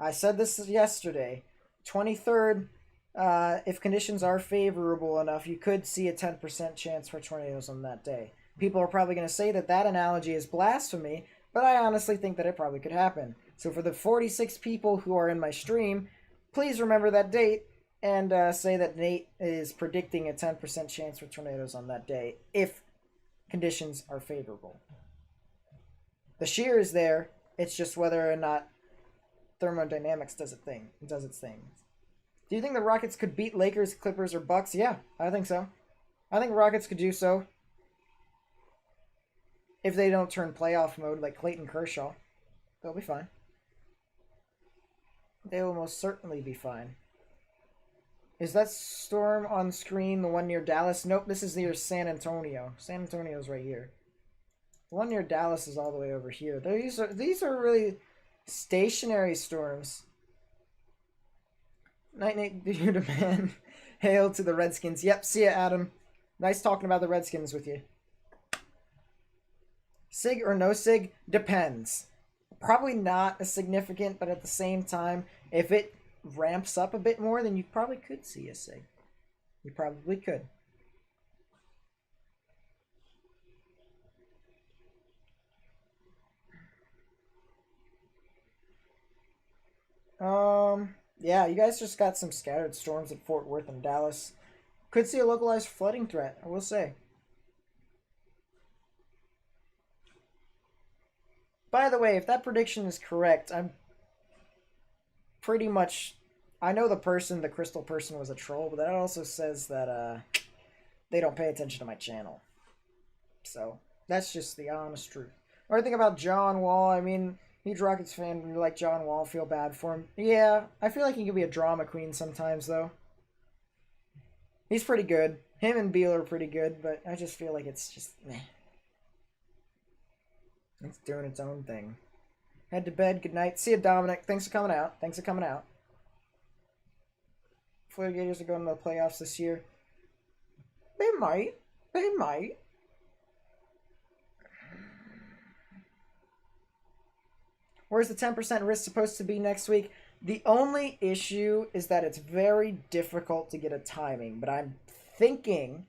I said this yesterday. 23rd, if conditions are favorable enough, you could see a 10% chance for tornadoes on that day. People are probably going to say that analogy is blasphemy, but I honestly think that it probably could happen. So for the 46 people who are in my stream, please remember that date and say that Nate is predicting a 10% chance for tornadoes on that day if conditions are favorable. The shear is there. It's just whether or not thermodynamics does its thing. Do you think the Rockets could beat Lakers, Clippers, or Bucks? Yeah, I think so. I think Rockets could do so. If they don't turn playoff mode like Clayton Kershaw, they'll be fine. They will most certainly be fine. Is that storm on screen the one near Dallas? Nope, this is near San Antonio. San Antonio's right here. The one near Dallas is all the way over here. These are really stationary storms. Night, dude, man. Hail to the Redskins. Yep, see ya, Adam. Nice talking about the Redskins with you. Sig or no sig? Depends. Probably not as significant, but at the same time, if it ramps up a bit more, then you probably could see a sig. You probably could. Yeah, you guys just got some scattered storms at Fort Worth and Dallas. Could see a localized flooding threat, I will say. By the way, if that prediction is correct, I'm pretty much... I know the crystal person was a troll, but that also says that they don't pay attention to my channel. So, that's just the honest truth. What do I think about John Wall? I mean, huge Rockets fan, when you like John Wall, feel bad for him. Yeah, I feel like he can be a drama queen sometimes, though. He's pretty good. Him and Beal are pretty good, but I just feel like it's just... meh. It's doing its own thing. Head to bed. Good night. See you, Dominic. Thanks for coming out. Thanks for coming out. Florida Gators are going to the playoffs this year. They might. They might. Where's the 10% risk supposed to be next week? The only issue is that it's very difficult to get a timing, but I'm thinking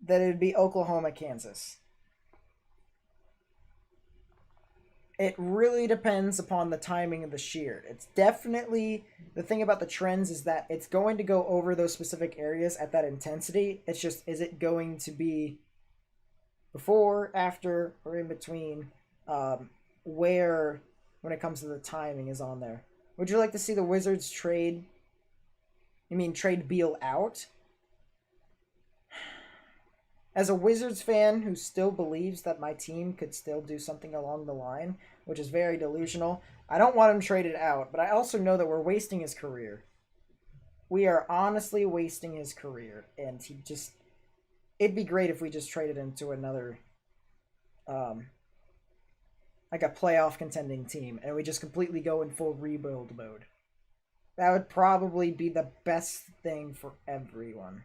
that it would be Oklahoma, Kansas. It really depends upon the timing of the shear. It's definitely, the thing about the trends is that it's going to go over those specific areas at that intensity. It's just, is it going to be before, after, or in between, where, when it comes to the timing, is on there. Would you like to see the Wizards trade? You mean trade Beal out? As a Wizards fan who still believes that my team could still do something along the line, which is very delusional, I don't want him traded out, but I also know that we're wasting his career. We are honestly wasting his career, and he just... It'd be great if we just traded him to another... like a playoff contending team, and we just completely go in full rebuild mode. That would probably be the best thing for everyone.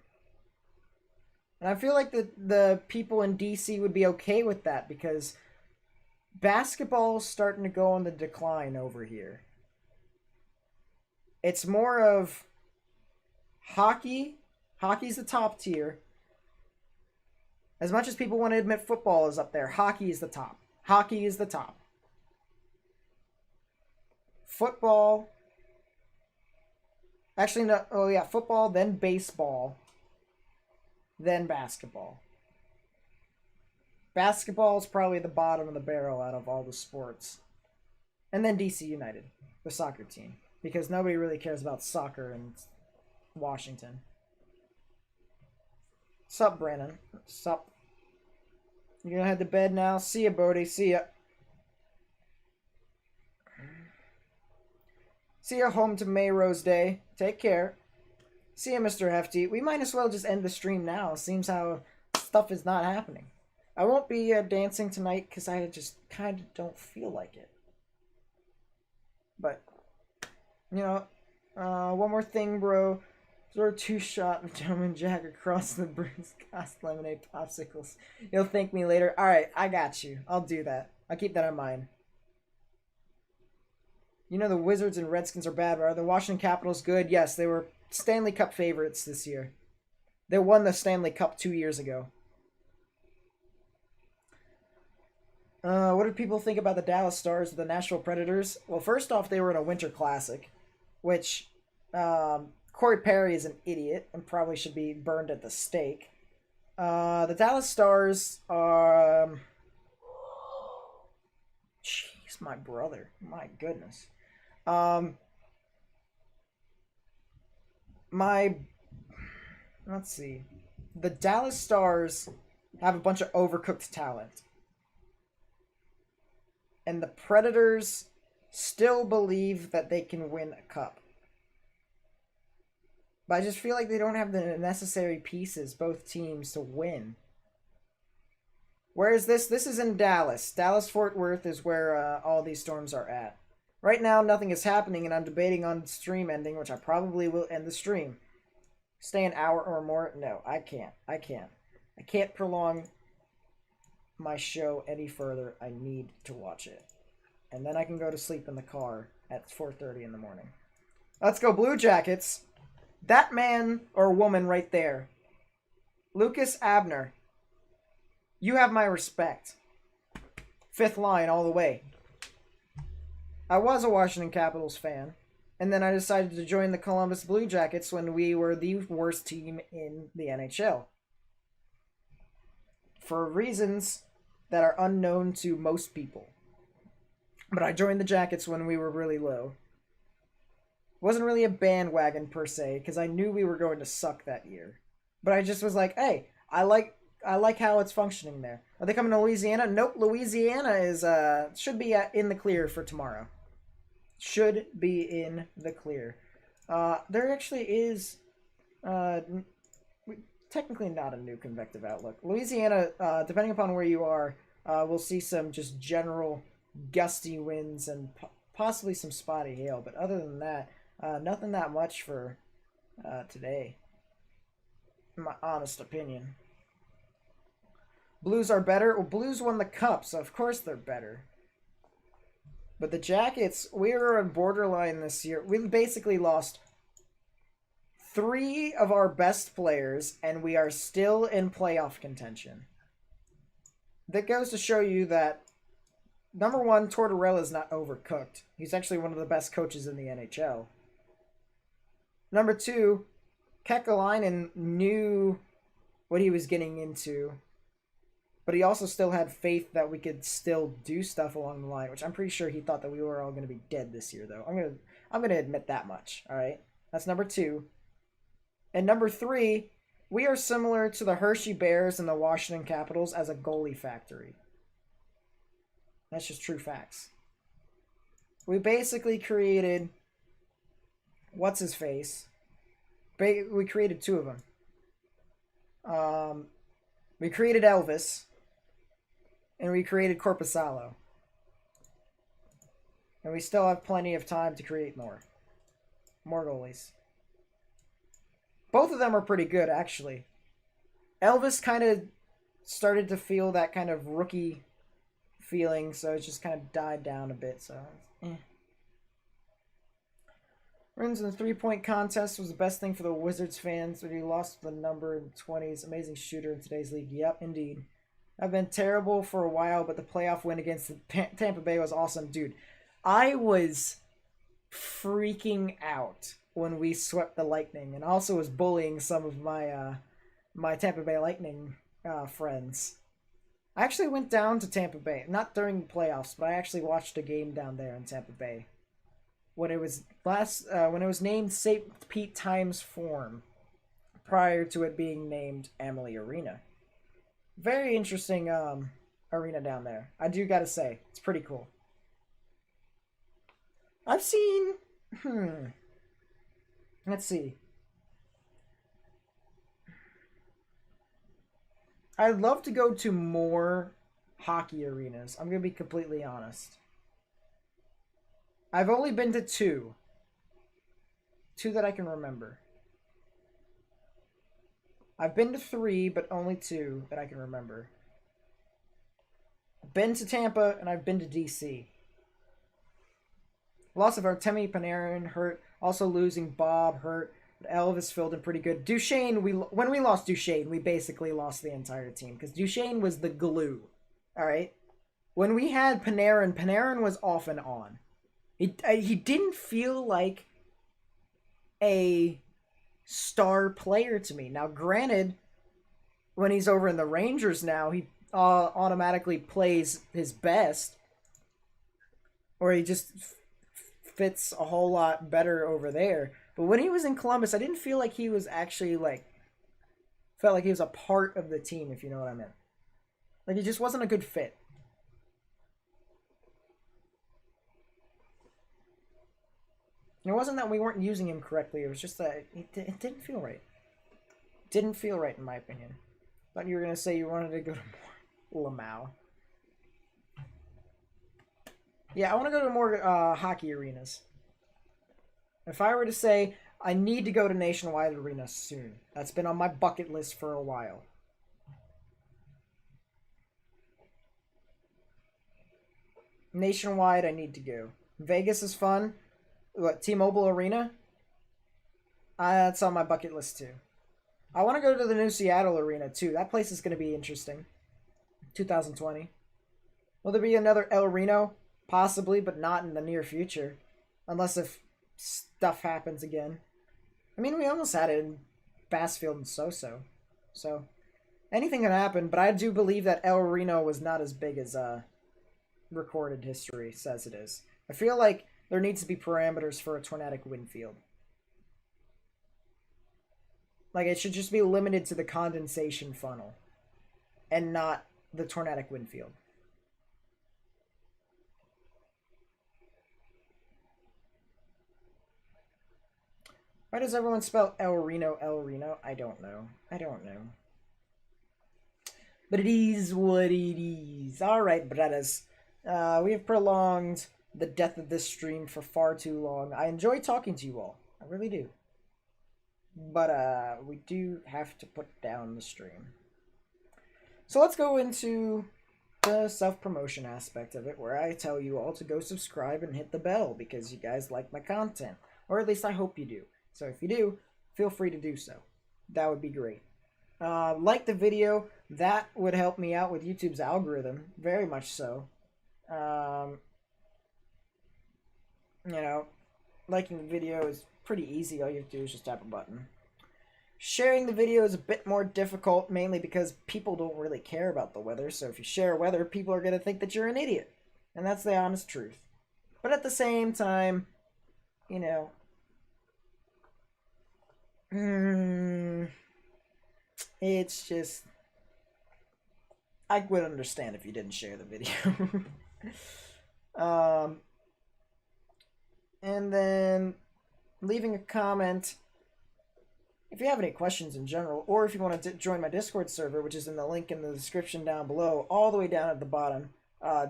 And I feel like the people in DC would be okay with that, because basketball's starting to go on the decline over here. It's more of hockey. Hockey's the top tier. As much as people want to admit football is up there, hockey is the top. Hockey is the top. Football. Actually, no. Oh, yeah. Football, then baseball, then basketball. Basketball is probably the bottom of the barrel out of all the sports. And then DC United, the soccer team. Because nobody really cares about soccer in Washington. Sup, Brandon? Sup? You gonna head to bed now? See ya, Bodie. See ya. See ya home to May Rose Day. Take care. See ya, Mr. Hefty. We might as well just end the stream now. Seems how stuff is not happening. I won't be dancing tonight because I just kind of don't feel like it. But, you know, one more thing, bro. Throw a 2-shot of Gentleman Jack across the Bruce Cost lemonade popsicles. You'll thank me later. Alright, I got you. I'll do that. I'll keep that in mind. You know the Wizards and Redskins are bad, but are the Washington Capitals good? Yes, they were Stanley Cup favorites this year. They won the Stanley Cup 2 years ago. What did people think about the Dallas Stars or the Nashville Predators? Well, first off, they were in a Winter Classic, which Corey Perry is an idiot and probably should be burned at the stake. The Dallas Stars are... Jeez, my brother. My goodness. Let's see. The Dallas Stars have a bunch of overcooked talent. And the Predators still believe that they can win a cup. But I just feel like they don't have the necessary pieces, both teams, to win. Whereas this is in Dallas. Dallas-Fort Worth is where all these storms are at. Right now, nothing is happening, and I'm debating on stream ending, which I probably will end the stream. Stay an hour or more? No, I can't. I can't prolong my show any further. I need to watch it. And then I can go to sleep in the car at 4:30 in the morning. Let's go Blue Jackets. That man or woman right there, Lucas Abner, you have my respect. Fifth line all the way. I was a Washington Capitals fan. And then I decided to join the Columbus Blue Jackets when we were the worst team in the NHL. For reasons that are unknown to most people. But I joined the Jackets when we were really low. It wasn't really a bandwagon per se, because I knew we were going to suck that year. But I just was like, hey, I like how it's functioning there. Are they coming to Louisiana? Nope, Louisiana is should be in the clear for tomorrow. Should be in the clear. There actually is technically not a new convective outlook. Louisiana, depending upon where you are, we'll see some just general gusty winds and possibly some spotty hail. But other than that, nothing that much for today. In my honest opinion. Blues are better. Well, Blues won the cup, so of course they're better. But the Jackets, we were on borderline this year. We basically lost 3 of our best players, and we are still in playoff contention. That goes to show you that, number one, Tortorella is not overcooked. He's actually one of the best coaches in the NHL. Number 2, Kekalainen knew what he was getting into, but he also still had faith that we could still do stuff along the line, which I'm pretty sure he thought that we were all going to be dead this year, though. I'm gonna admit that much, all right? That's number 2. And number 3, we are similar to the Hershey Bears and the Washington Capitals as a goalie factory. That's just true facts. We basically created... What's-his-face? We created 2 of them. We created Elvis. And we created Corpusalo. And we still have plenty of time to create more. More goalies. Both of them are pretty good, actually. Elvis kind of started to feel that kind of rookie feeling, so it just kind of died down a bit, so... Wins in the 3-point contest was the best thing for the Wizards fans when he lost the number in the 20s. Amazing shooter in today's league. Yep, indeed. I've been terrible for a while, but the playoff win against the Tampa Bay was awesome. Dude, I was freaking out when we swept the Lightning, and also was bullying some of my my Tampa Bay Lightning friends. I actually went down to Tampa Bay, not during the playoffs, but I actually watched a game down there in Tampa Bay. When it was named St. Pete Times Forum, prior to it being named Amalie Arena. Very interesting arena down there. I do gotta say, it's pretty cool. I've seen... Let's see. I'd love to go to more hockey arenas. I'm gonna be completely honest. I've only been to 2. 2 that I can remember. I've been to 3, but only 2 that I can remember. I've been to Tampa, and I've been to DC. Loss of Artemi Panarin hurt. Also losing Bob hurt. But Elvis filled in pretty good. Duchesne, when we lost Duchesne, we basically lost the entire team. Because Duchesne was the glue. Alright? When we had Panarin, Panarin was off and on. He didn't feel like a star player to me. Now, granted, when he's over in the Rangers now, he automatically plays his best. Or he just fits a whole lot better over there. But when he was in Columbus, I didn't feel like he was actually, felt like he was a part of the team, if you know what I meant. Like, he just wasn't a good fit. It wasn't that we weren't using him correctly. It was just that it didn't feel right. It didn't feel right, in my opinion. Thought you were going to say you wanted to go to more Lamau. Yeah, I want to go to more hockey arenas. If I were to say, I need to go to Nationwide Arena soon. That's been on my bucket list for a while. Nationwide, I need to go. Vegas is fun. What, T-Mobile Arena? That's on my bucket list too. I want to go to the new Seattle Arena too. That place is going to be interesting. 2020. Will there be another El Reno? Possibly, but not in the near future. Unless if stuff happens again. I mean, we almost had it in Bassfield and So-So. So, anything can happen, but I do believe that El Reno was not as big as recorded history says it is. I feel like there needs to be parameters for a tornadic wind field. Like, it should just be limited to the condensation funnel and not the tornadic wind field. Why does everyone spell El Reno, El Reno? I don't know. I don't know. But it is what it is. Alright, brothers. We have prolonged the death of this stream for far too long. I enjoy talking to you all. I really do. But we do have to put down the stream. So let's go into the self-promotion aspect of it, where I tell you all to go subscribe and hit the bell because you guys like my content. Or at least I hope you do. So if you do, feel free to do so. That would be great. Like the video. That would help me out with YouTube's algorithm. Very much so. You know, liking the video is pretty easy. All you have to do is just tap a button. Sharing the video is a bit more difficult, mainly because people don't really care about the weather. So if you share weather, people are going to think that you're an idiot. And that's the honest truth. But at the same time, you know, it's just, I would understand if you didn't share the video. And then leaving a comment if you have any questions in general, or if you want to join my Discord server, which is in the link in the description down below, all the way down at the bottom.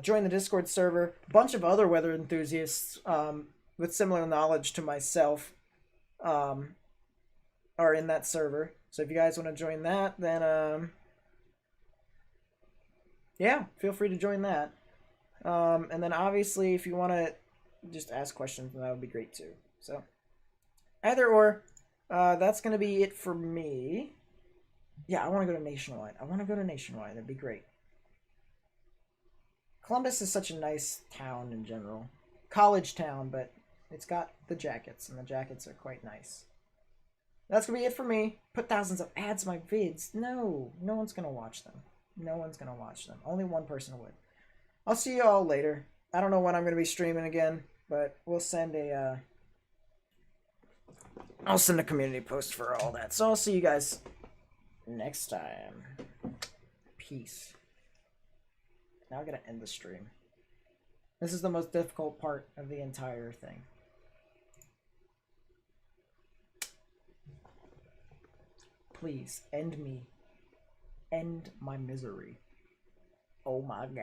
Join the Discord server. A bunch of other weather enthusiasts with similar knowledge to myself are in that server. So if you guys want to join that, then yeah, feel free to join that. And then obviously if you want to just ask questions, that would be great too. So either or, that's going to be it for me. Yeah, I want to go to Nationwide. That'd be great. Columbus is such a nice town in general. College town, but it's got the jackets, and the jackets are quite nice. That's going to be it for me. Put thousands of ads in my vids. No one's going to watch them. No one's going to watch them. Only one person would. I'll see you all later. I don't know when I'm going to be streaming again, but we'll send a, I'll send a community post for all that. So I'll see you guys next time. Peace. Now I gotta end the stream. This is the most difficult part of the entire thing. Please, end me. End my misery. Oh my god.